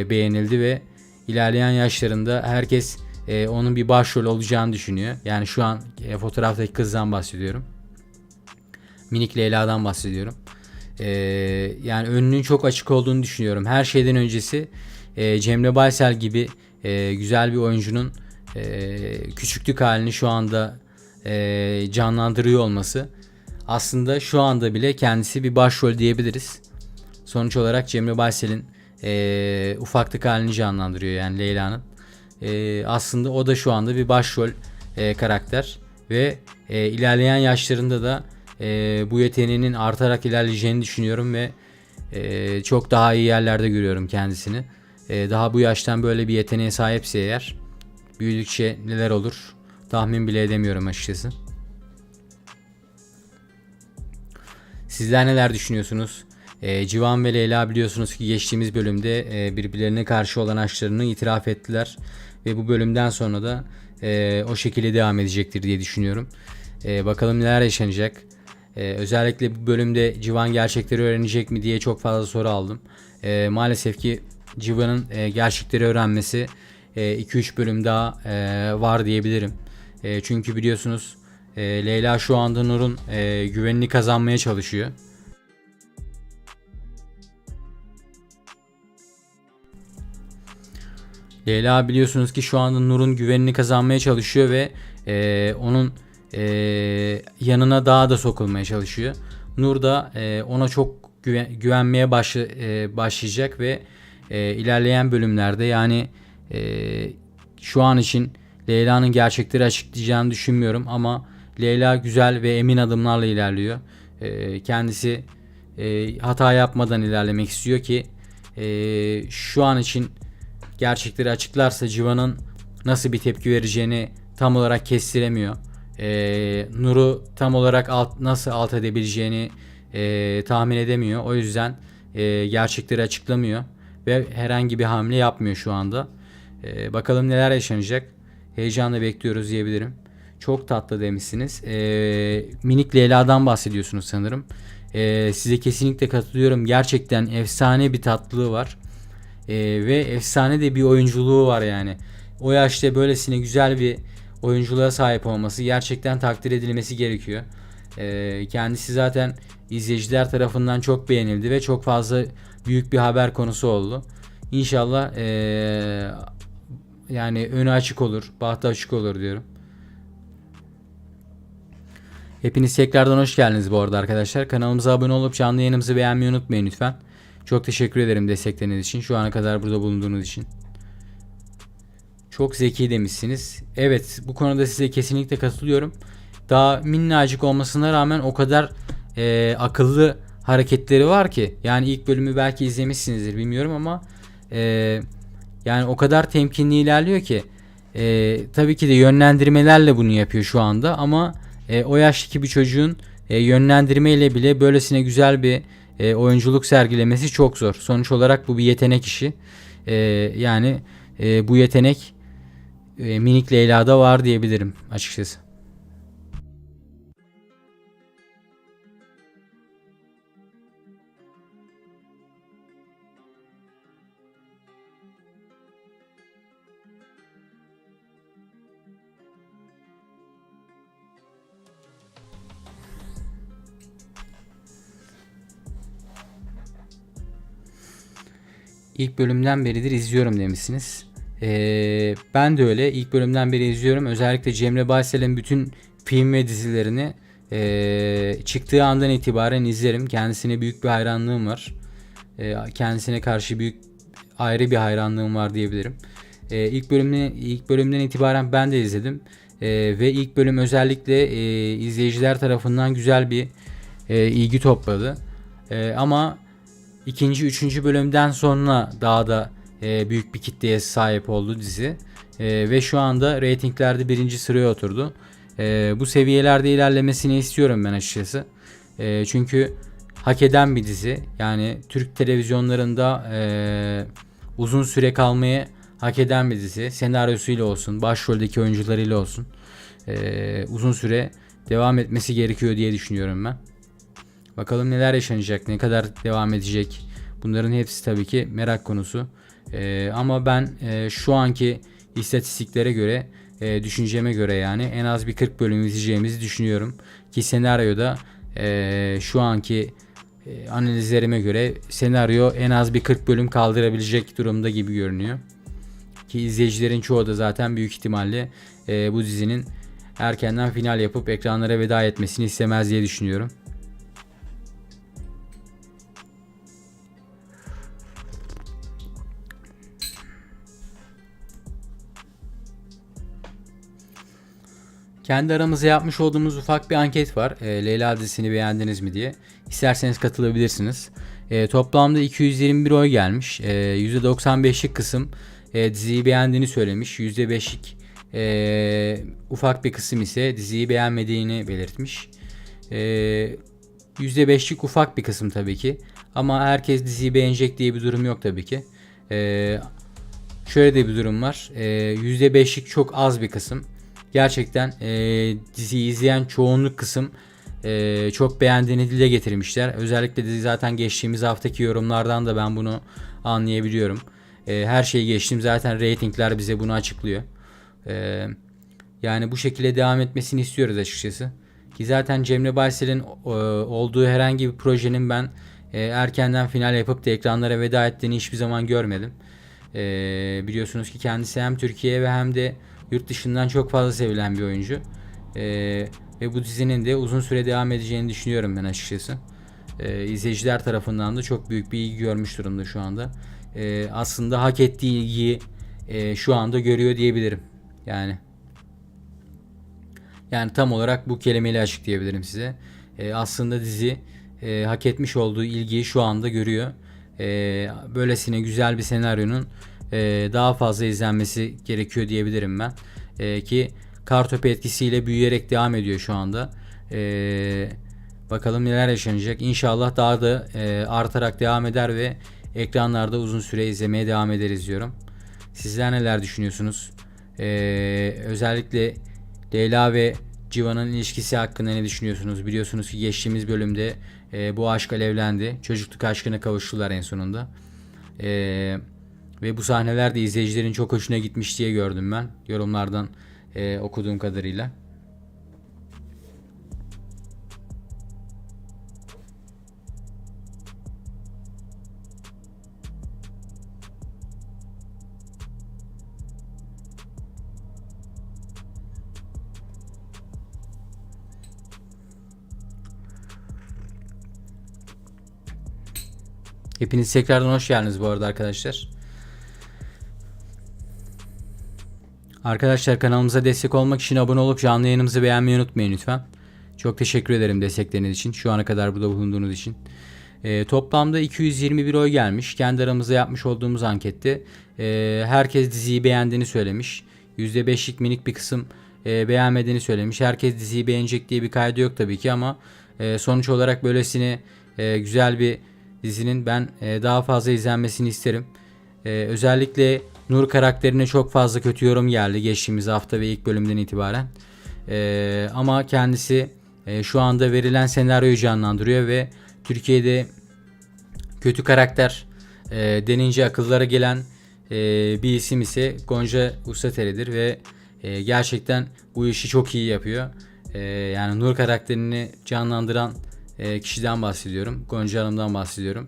beğenildi ve ilerleyen yaşlarında herkes onun bir başrol olacağını düşünüyor. Yani şu an fotoğraftaki kızdan bahsediyorum. Minik Leyla'dan bahsediyorum. Yani önünün çok açık olduğunu düşünüyorum. Her şeyden öncesi Cemre Baysel gibi güzel bir oyuncunun küçüklük halini şu anda canlandırıyor olması, aslında şu anda bile kendisi bir başrol diyebiliriz. Sonuç olarak Cemre Baysel'in ufaklık halini canlandırıyor yani Leyla'nın. Aslında o da şu anda bir başrol karakter ve ilerleyen yaşlarında da bu yeteneğinin artarak ilerleyeceğini düşünüyorum ve çok daha iyi yerlerde görüyorum kendisini. Daha bu yaştan böyle bir yeteneğe sahipse eğer, büyüdükçe neler olur tahmin bile edemiyorum açıkçası. Sizler neler düşünüyorsunuz? Civan ve Leyla biliyorsunuz ki geçtiğimiz bölümde birbirlerine karşı olan aşklarını itiraf ettiler. Ve bu bölümden sonra da o şekilde devam edecektir diye düşünüyorum. Bakalım neler yaşanacak. Özellikle bu bölümde Civan gerçekleri öğrenecek mi diye çok fazla soru aldım. Maalesef ki Civan'ın gerçekleri öğrenmesi 2-3 bölüm daha var diyebilirim. Çünkü biliyorsunuz Leyla şu anda Nur'un güvenini kazanmaya çalışıyor. Leyla biliyorsunuz ki şu anda Nur'un güvenini kazanmaya çalışıyor ve onun yanına daha da sokulmaya çalışıyor. Nur da ona çok güvenmeye başlayacak ve ilerleyen bölümlerde yani şu an için Leyla'nın gerçekleri açıklayacağını düşünmüyorum ama Leyla güzel ve emin adımlarla ilerliyor. Kendisi hata yapmadan ilerlemek istiyor ki şu an için gerçekleri açıklarsa Civan'ın nasıl bir tepki vereceğini tam olarak kestiremiyor. Nur'u tam olarak nasıl alt edebileceğini tahmin edemiyor. O yüzden gerçekleri açıklamıyor ve herhangi bir hamle yapmıyor şu anda. Bakalım neler yaşanacak. Heyecanla bekliyoruz diyebilirim. Çok tatlı demişsiniz. Minik Leyla'dan bahsediyorsunuz sanırım. Size kesinlikle katılıyorum. Gerçekten efsane bir tatlılığı var. Ve efsane de bir oyunculuğu var yani. O yaşta böylesine güzel bir oyunculuğa sahip olması gerçekten takdir edilmesi gerekiyor. Kendisi zaten izleyiciler tarafından çok beğenildi ve çok fazla büyük bir haber konusu oldu. İnşallah yani önü açık olur, bahtı açık olur diyorum. Hepiniz tekrardan hoş geldiniz bu arada arkadaşlar. Kanalımıza abone olup canlı yayınımızı beğenmeyi unutmayın lütfen. Çok teşekkür ederim destekleriniz için. Şu ana kadar burada bulunduğunuz için. Çok zeki demişsiniz. Evet, bu konuda size kesinlikle katılıyorum. Daha minnacık olmasına rağmen o kadar akıllı hareketleri var ki. Yani ilk bölümü belki izlemişsinizdir bilmiyorum ama e, yani o kadar temkinli ilerliyor ki. Tabii ki de yönlendirmelerle bunu yapıyor şu anda ama o yaştaki bir çocuğun yönlendirmeyle bile böylesine güzel bir oyunculuk sergilemesi çok zor. Sonuç olarak bu bir yetenek işi. E, yani bu yetenek Minik Leyla'da var diyebilirim açıkçası. İlk bölümden beridir izliyorum demişsiniz. Ben de öyle. İlk bölümden beri izliyorum. Özellikle Cemre Baysel'in bütün film ve dizilerini çıktığı andan itibaren izlerim. Kendisine büyük bir hayranlığım var. Kendisine karşı ayrı bir hayranlığım var diyebilirim. İlk bölümden itibaren ben de izledim. Ve ilk bölüm özellikle izleyiciler tarafından güzel bir ilgi topladı. Ama İkinci, üçüncü bölümden sonra daha da büyük bir kitleye sahip oldu dizi. Ve şu anda reytinglerde birinci sıraya oturdu. Bu seviyelerde ilerlemesini istiyorum ben açıkçası. Çünkü hak eden bir dizi. Yani Türk televizyonlarında uzun süre kalmayı hak eden bir dizi. Senaryosuyla olsun, başroldeki oyuncularıyla olsun. Uzun süre devam etmesi gerekiyor diye düşünüyorum ben. Bakalım neler yaşanacak, ne kadar devam edecek. Bunların hepsi tabii ki merak konusu. Ama ben şu anki istatistiklere göre, düşünceme göre yani en az bir 40 bölüm izleyeceğimizi düşünüyorum. Ki senaryoda şu anki analizlerime göre senaryo en az bir 40 bölüm kaldırabilecek durumda gibi görünüyor. Ki izleyicilerin çoğu da zaten büyük ihtimalle bu dizinin erkenden final yapıp ekranlara veda etmesini istemez diye düşünüyorum. Kendi aramızda yapmış olduğumuz ufak bir anket var. Leyla dizisini beğendiniz mi diye. İsterseniz katılabilirsiniz. Toplamda 221 oy gelmiş. %95'lik kısım diziyi beğendiğini söylemiş. %5'lik ufak bir kısım ise diziyi beğenmediğini belirtmiş. %5'lik ufak bir kısım tabii ki. Ama herkes diziyi beğenecek diye bir durum yok tabii ki. Şöyle de bir durum var. %5'lik çok az bir kısım. Gerçekten diziyi izleyen çoğunluk kısım çok beğendiğini dile getirmişler. Özellikle dizi zaten geçtiğimiz haftaki yorumlardan da ben bunu anlayabiliyorum. Her şeyi geçtim, zaten reytingler bize bunu açıklıyor. Yani bu şekilde devam etmesini istiyoruz açıkçası. Ki zaten Cemre Baysel'in olduğu herhangi bir projenin ben erkenden final yapıp da ekranlara veda ettiğini hiçbir zaman görmedim. Biliyorsunuz ki kendisi hem Türkiye ve hem de yurt dışından çok fazla sevilen bir oyuncu. Ve bu dizinin de uzun süre devam edeceğini düşünüyorum ben açıkçası. İzleyiciler tarafından da çok büyük bir ilgi görmüş durumda şu anda. Aslında hak ettiği ilgiyi şu anda görüyor diyebilirim. Yani tam olarak bu kelimeyle açıklayabilirim size. Aslında dizi hak etmiş olduğu ilgiyi şu anda görüyor. Böylesine güzel bir senaryonun daha fazla izlenmesi gerekiyor diyebilirim ben. Ki Kartopu etkisiyle büyüyerek devam ediyor şu anda. Bakalım neler yaşanacak. İnşallah daha da artarak devam eder ve ekranlarda uzun süre izlemeye devam ederiz diyorum. Sizler neler düşünüyorsunuz? Özellikle Leyla ve Civan'ın ilişkisi hakkında ne düşünüyorsunuz? Biliyorsunuz ki geçtiğimiz bölümde bu aşk alevlendi. Çocukluk aşkına kavuştular en sonunda. Ve bu sahneler de izleyicilerin çok hoşuna gitmiş diye gördüm ben. Yorumlardan okuduğum kadarıyla. Hepiniz tekrardan hoş geldiniz bu arada arkadaşlar. Arkadaşlar kanalımıza destek olmak için abone olup canlı yayınımızı beğenmeyi unutmayın lütfen. Çok teşekkür ederim destekleriniz için. Şu ana kadar burada bulunduğunuz için. Toplamda 221 oy gelmiş. Kendi aramızda yapmış olduğumuz ankette herkes diziyi beğendiğini söylemiş. %5'lik minik bir kısım beğenmediğini söylemiş. Herkes diziyi beğenecek diye bir kaydı yok tabii ki ama sonuç olarak böylesine güzel bir dizinin ben daha fazla izlenmesini isterim. Özellikle Nur karakterine çok fazla kötü yorum geldi geçtiğimiz hafta ve ilk bölümden itibaren. Ama kendisi şu anda verilen senaryoyu canlandırıyor ve Türkiye'de kötü karakter denince akıllara gelen bir isim ise Gonca Ustateri'dir ve gerçekten bu işi çok iyi yapıyor. Yani Nur karakterini canlandıran kişiden bahsediyorum. Gonca Hanım'dan bahsediyorum.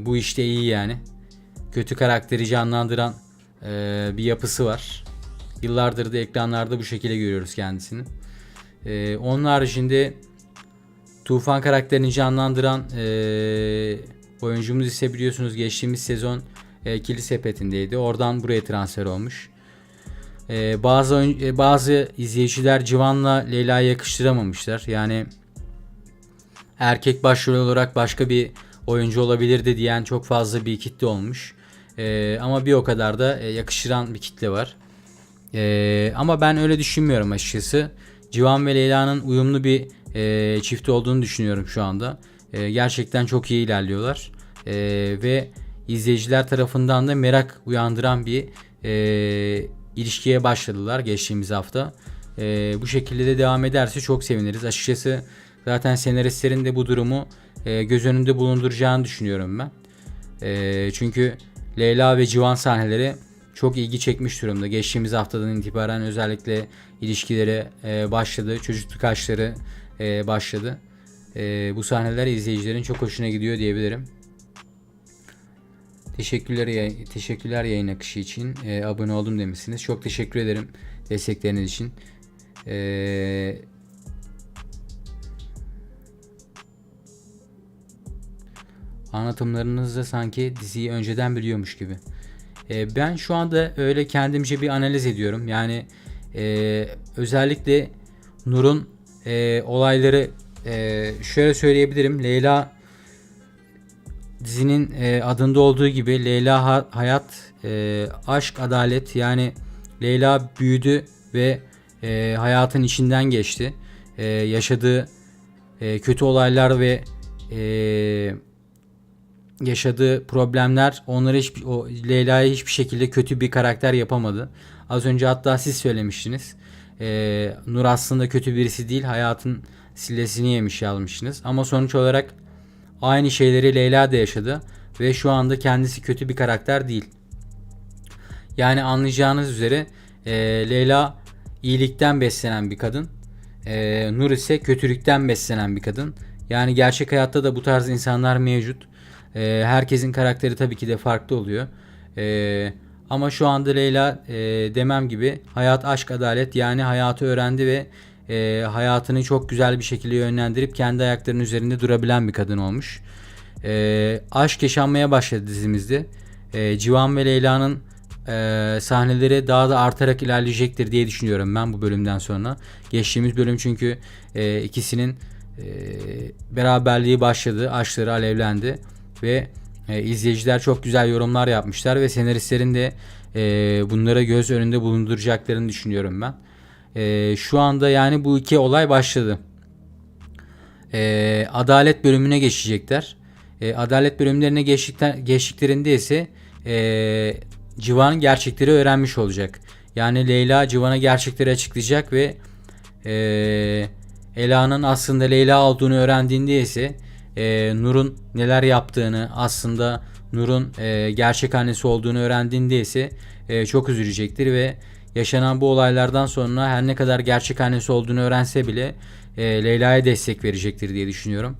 Bu işte iyi yani. Kötü karakteri canlandıran bir yapısı var. Yıllardır da ekranlarda bu şekilde görüyoruz kendisini. Onun haricinde Tufan karakterini canlandıran oyuncumuz ise biliyorsunuz geçtiğimiz sezon Kili Sepeti'ndeydi. Oradan buraya transfer olmuş. Bazı izleyiciler Civan'la Leyla'yı yakıştıramamışlar. Yani erkek başrol olarak başka bir oyuncu olabilirdi diyen çok fazla bir kitle olmuş. Ama bir o kadar da yakıştıran bir kitle var. Ama ben öyle düşünmüyorum açıkçası. Civan ve Leyla'nın uyumlu bir çift olduğunu düşünüyorum şu anda. Gerçekten çok iyi ilerliyorlar. Ve izleyiciler tarafından da merak uyandıran bir ilişkiye başladılar geçtiğimiz hafta. Bu şekilde de devam ederse çok seviniriz. Açıkçası zaten senaristlerin de bu durumu göz önünde bulunduracağını düşünüyorum ben. Çünkü Leyla ve Civan sahneleri çok ilgi çekmiş durumda. Geçtiğimiz haftadan itibaren özellikle ilişkileri başladı. Çocukluk aşkları başladı. Bu sahneler izleyicilerin çok hoşuna gidiyor diyebilirim. Teşekkürler yayın akışı için. Abone oldum demişsiniz. Çok teşekkür ederim destekleriniz için. Anlatımlarınızda sanki diziyi önceden biliyormuş gibi. Ben şu anda öyle kendimce bir analiz ediyorum. Yani özellikle Nur'un olayları şöyle söyleyebilirim. Leyla dizinin adında olduğu gibi Leyla hayat, aşk, adalet. Yani Leyla büyüdü ve hayatın içinden geçti. Yaşadığı kötü olaylar ve yaşadığı problemler onları Leyla'yı hiçbir şekilde kötü bir karakter yapamadı. Az önce hatta siz söylemiştiniz. Nur aslında kötü birisi değil, hayatın sillesini yemiş yazmışsınız. Ama sonuç olarak aynı şeyleri Leyla da yaşadı ve şu anda kendisi kötü bir karakter değil. Yani anlayacağınız üzere Leyla iyilikten beslenen bir kadın. Nur ise kötülükten beslenen bir kadın. Yani gerçek hayatta da bu tarz insanlar mevcut. Herkesin karakteri tabii ki de farklı oluyor. Ama şu anda Leyla demem gibi hayat, aşk, adalet, yani hayatı öğrendi ve hayatını çok güzel bir şekilde yönlendirip kendi ayaklarının üzerinde durabilen bir kadın olmuş. Aşk yaşanmaya başladı dizimizde. Civan ve Leyla'nın sahneleri daha da artarak ilerleyecektir diye düşünüyorum ben bu bölümden sonra. Geçtiğimiz bölüm çünkü ikisinin beraberliği başladı, aşkları alevlendi ve izleyiciler çok güzel yorumlar yapmışlar ve senaristlerin de bunlara göz önünde bulunduracaklarını düşünüyorum ben. Şu anda yani bu iki olay başladı. Adalet bölümüne geçecekler. Adalet bölümlerine geçtiklerinde ise Civan gerçekleri öğrenmiş olacak. Yani Leyla Civan'a gerçekleri açıklayacak ve Ela'nın aslında Leyla olduğunu öğrendiğinde ise Nur'un neler yaptığını, aslında Nur'un gerçek annesi olduğunu öğrendiğinde ise çok üzülecektir ve yaşanan bu olaylardan sonra her ne kadar gerçek annesi olduğunu öğrense bile Leyla'ya destek verecektir diye düşünüyorum.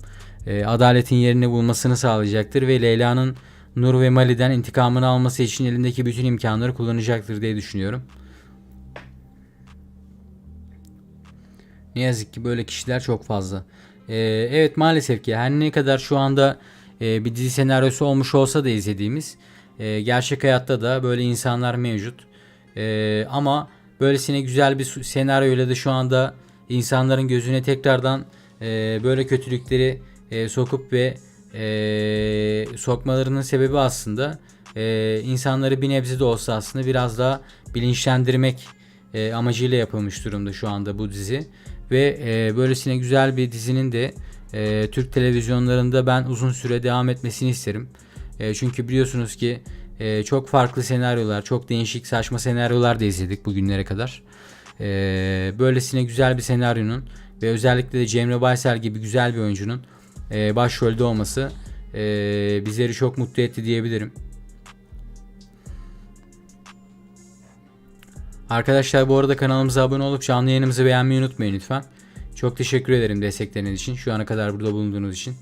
Adaletin yerini bulmasını sağlayacaktır ve Leyla'nın Nur ve Mali'den intikamını alması için elindeki bütün imkanları kullanacaktır diye düşünüyorum. Ne yazık ki böyle kişiler çok fazla. Evet, maalesef ki her ne kadar şu anda bir dizi senaryosu olmuş olsa da izlediğimiz gerçek hayatta da böyle insanlar mevcut. Ama böylesine güzel bir senaryoyla da şu anda insanların gözüne tekrardan böyle kötülükleri sokup ve sokmalarının sebebi aslında insanları bir nebze de olsa aslında biraz daha bilinçlendirmek amacıyla yapılmış durumda şu anda bu dizi. Ve böylesine güzel bir dizinin de Türk televizyonlarında ben uzun süre devam etmesini isterim. Çünkü biliyorsunuz ki çok farklı senaryolar, çok değişik saçma senaryolar da izledik bugünlere kadar. Böylesine güzel bir senaryonun ve özellikle de Cemre Baysel gibi güzel bir oyuncunun başrolde olması bizleri çok mutlu etti diyebilirim. Arkadaşlar bu arada kanalımıza abone olup canlı yayınımızı beğenmeyi unutmayın lütfen. Çok teşekkür ederim destekleriniz için. Şu ana kadar burada bulunduğunuz için.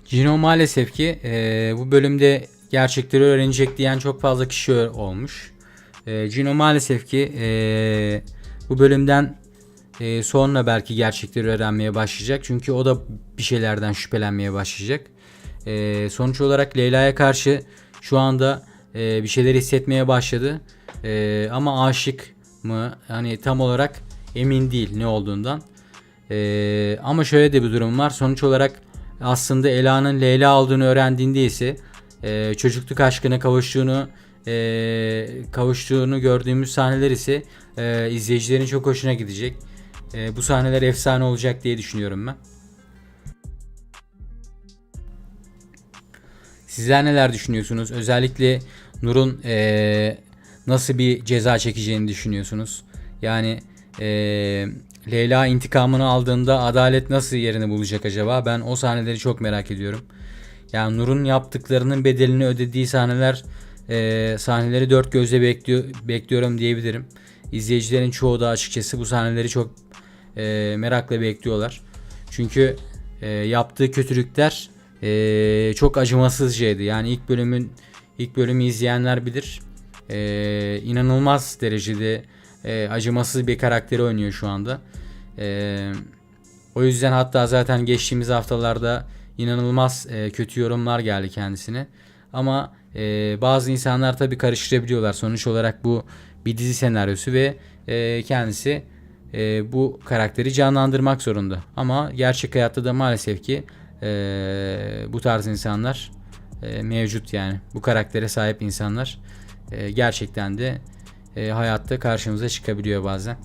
Cino maalesef ki bu bölümde gerçekleri öğrenecek diyen çok fazla kişi olmuş. Cino maalesef ki bu bölümden sonra belki gerçekleri öğrenmeye başlayacak. Çünkü o da bir şeylerden şüphelenmeye başlayacak. Sonuç olarak Leyla'ya karşı şu anda bir şeyler hissetmeye başladı. Ama aşık mı? Hani tam olarak emin değil ne olduğundan. Ama şöyle de bir durum var. Sonuç olarak aslında Ela'nın Leyla olduğunu öğrendiğinde ise çocukluk aşkına kavuştuğunu gördüğümüz sahneler ise izleyicilerin çok hoşuna gidecek. Bu sahneler efsane olacak diye düşünüyorum ben. Sizler neler düşünüyorsunuz? Özellikle Nur'un nasıl bir ceza çekeceğini düşünüyorsunuz? Yani Leyla intikamını aldığında adalet nasıl yerini bulacak acaba? Ben o sahneleri çok merak ediyorum. Yani Nur'un yaptıklarının bedelini ödediği sahneleri dört gözle bekliyorum diyebilirim. İzleyicilerin çoğu da açıkçası bu sahneleri çok merakla bekliyorlar. Çünkü yaptığı kötülükler çok acımasızcaydı. Yani ilk bölümü izleyenler bilir. İnanılmaz derecede acımasız bir karakteri oynuyor şu anda. O yüzden hatta zaten geçtiğimiz haftalarda inanılmaz kötü yorumlar geldi kendisine. Ama bazı insanlar tabii karıştırabiliyorlar. Sonuç olarak bu bir dizi senaryosu ve kendisi bu karakteri canlandırmak zorunda. Ama gerçek hayatta da maalesef ki bu tarz insanlar mevcut yani. Bu karaktere sahip insanlar gerçekten de hayatta karşımıza çıkabiliyor bazen.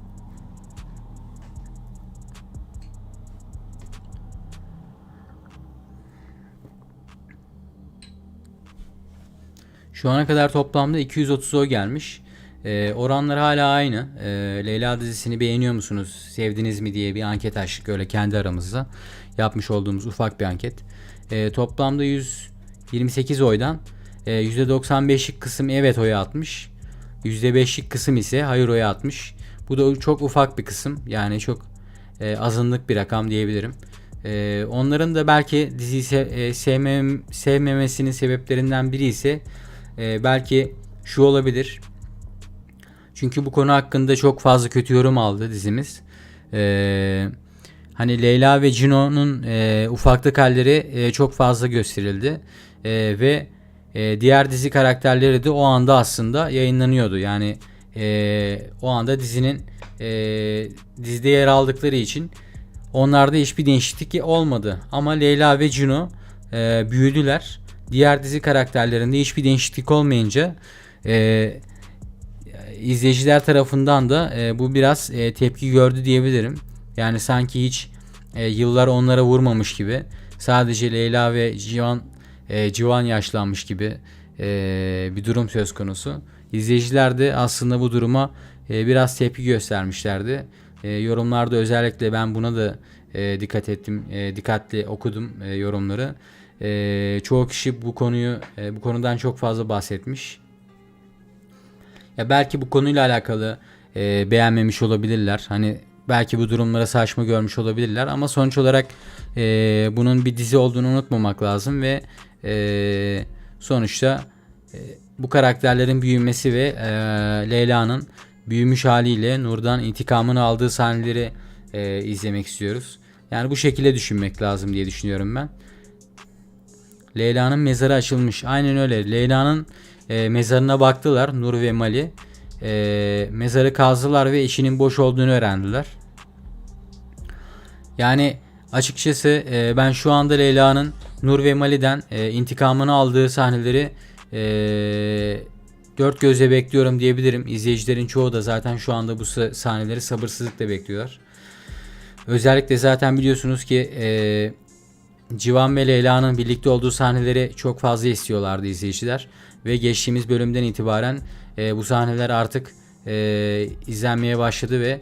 Şu ana kadar toplamda 230 oy gelmiş. Oranlar hala aynı. Leyla dizisini beğeniyor musunuz, sevdiniz mi diye bir anket açtık öyle kendi aramızda. Yapmış olduğumuz ufak bir anket. Toplamda 128 oydan %95'lik kısım evet oyu atmış. %5'lik kısım ise hayır oyu atmış. Bu da çok ufak bir kısım. Yani çok azınlık bir rakam diyebilirim. Onların da belki diziyi sevmemesinin sebeplerinden biri ise belki şu olabilir. Çünkü bu konu hakkında çok fazla kötü yorum aldı dizimiz. Hani Leyla ve Cino'nun ufaklık halleri çok fazla gösterildi. Ve diğer dizi karakterleri de o anda aslında yayınlanıyordu. Yani o anda dizide yer aldıkları için onlarda hiçbir değişiklik olmadı. Ama Leyla ve Cino büyüdüler. Diğer dizi karakterlerinde hiçbir değişiklik olmayınca izleyiciler tarafından da bu biraz tepki gördü diyebilirim. Yani sanki hiç yıllar onlara vurmamış gibi, sadece Leyla ve Civan yaşlanmış gibi bir durum söz konusu. İzleyiciler de aslında bu duruma biraz tepki göstermişlerdi. Yorumlarda özellikle ben buna da dikkat ettim, dikkatli okudum yorumları. Çoğu kişi bu konudan çok fazla bahsetmiş. Ya belki bu konuyla alakalı beğenmemiş olabilirler. Hani belki bu durumlara saçma görmüş olabilirler. Ama sonuç olarak bunun bir dizi olduğunu unutmamak lazım ve sonuçta bu karakterlerin büyümesi ve Leyla'nın büyümüş haliyle Nur'dan intikamını aldığı sahneleri izlemek istiyoruz. Yani bu şekilde düşünmek lazım diye düşünüyorum ben. Leyla'nın mezarı açılmış. Aynen öyle. Leyla'nın mezarına baktılar Nur ve Mali. Mezarı kazdılar ve eşinin boş olduğunu öğrendiler. Yani açıkçası ben şu anda Leyla'nın Nur ve Mali'den intikamını aldığı sahneleri dört gözle bekliyorum diyebilirim. İzleyicilerin çoğu da zaten şu anda bu sahneleri sabırsızlıkla bekliyorlar. Özellikle zaten biliyorsunuz ki Civan ve Leyla'nın birlikte olduğu sahneleri çok fazla istiyorlardı izleyiciler. Ve geçtiğimiz bölümden itibaren bu sahneler artık izlenmeye başladı ve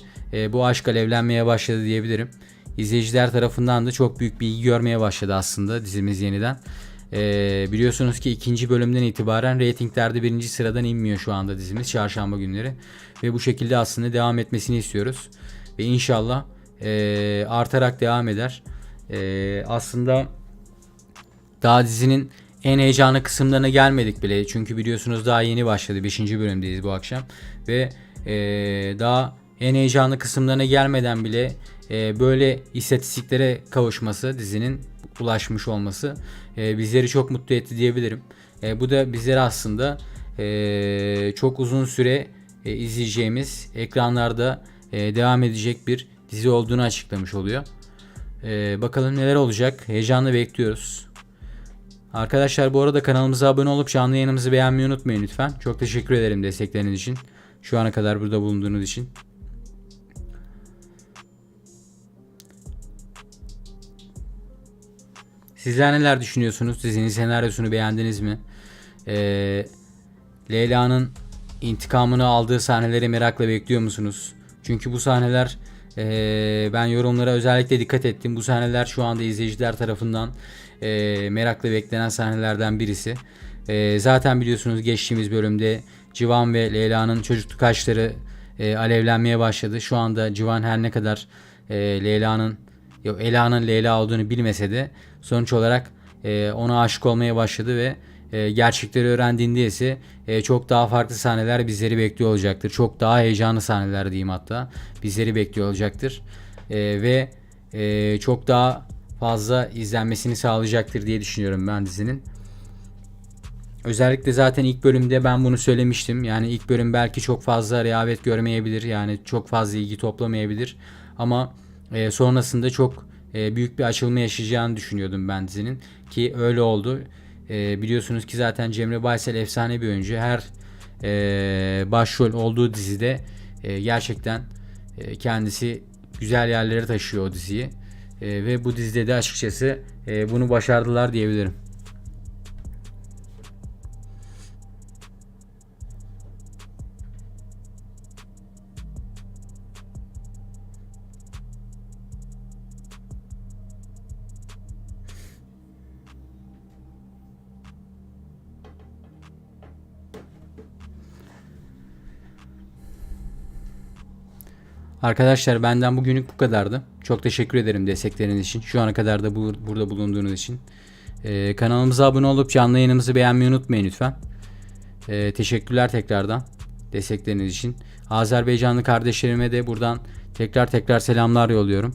bu aşk alevlenmeye başladı diyebilirim. İzleyiciler tarafından da çok büyük bir ilgi görmeye başladı aslında dizimiz yeniden. Biliyorsunuz ki ikinci bölümden itibaren reytinglerde birinci sıradan inmiyor şu anda dizimiz çarşamba günleri. Ve bu şekilde aslında devam etmesini istiyoruz. Ve inşallah artarak devam eder. Aslında daha dizinin en heyecanlı kısımlarına gelmedik bile. Çünkü biliyorsunuz daha yeni başladı. 5. bölümdeyiz bu akşam. Ve daha en heyecanlı kısımlarına gelmeden bile böyle istatistiklere kavuşması, dizinin ulaşmış olması bizleri çok mutlu etti diyebilirim. Bu da bizleri aslında çok uzun süre izleyeceğimiz, ekranlarda devam edecek bir dizi olduğunu açıklamış oluyor. Bakalım neler olacak. Heyecanla bekliyoruz. Arkadaşlar bu arada kanalımıza abone olup canlı yayınımızı beğenmeyi unutmayın lütfen. Çok teşekkür ederim destekleriniz için. Şu ana kadar burada bulunduğunuz için. Sizler neler düşünüyorsunuz? Dizinin senaryosunu beğendiniz mi? Leyla'nın intikamını aldığı sahneleri merakla bekliyor musunuz? Çünkü bu sahneler ben yorumlara özellikle dikkat ettim. Bu sahneler şu anda izleyiciler tarafından merakla beklenen sahnelerden birisi. Zaten biliyorsunuz geçtiğimiz bölümde Civan ve Leyla'nın çocukluk aşkları alevlenmeye başladı. Şu anda Civan her ne kadar Ela'nın Leyla olduğunu bilmese de sonuç olarak ona aşık olmaya başladı ve gerçekleri öğrendiğinde ise çok daha farklı sahneler bizleri bekliyor olacaktır. Çok daha heyecanlı sahneler diyeyim hatta bizleri bekliyor olacaktır. Ve çok daha fazla izlenmesini sağlayacaktır diye düşünüyorum ben dizinin. Özellikle zaten ilk bölümde ben bunu söylemiştim. Yani ilk bölüm belki çok fazla rehavet görmeyebilir. Yani çok fazla ilgi toplamayabilir. Ama sonrasında çok büyük bir açılma yaşayacağını düşünüyordum ben dizinin. Ki öyle oldu. Biliyorsunuz ki zaten Cemre Baysel efsane bir oyuncu. Her başrol olduğu dizide gerçekten kendisi güzel yerlere taşıyor o diziyi. Ve bu dizide de açıkçası bunu başardılar diyebilirim. Arkadaşlar benden bugünlük bu kadardı. Çok teşekkür ederim destekleriniz için. Şu ana kadar da burada bulunduğunuz için. Kanalımıza abone olup canlı yayınımızı beğenmeyi unutmayın lütfen. Teşekkürler tekrardan destekleriniz için. Azerbaycanlı kardeşlerime de buradan tekrar selamlar yolluyorum.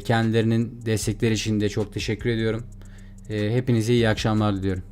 Kendilerinin destekleri için de çok teşekkür ediyorum. Hepinize iyi akşamlar diliyorum.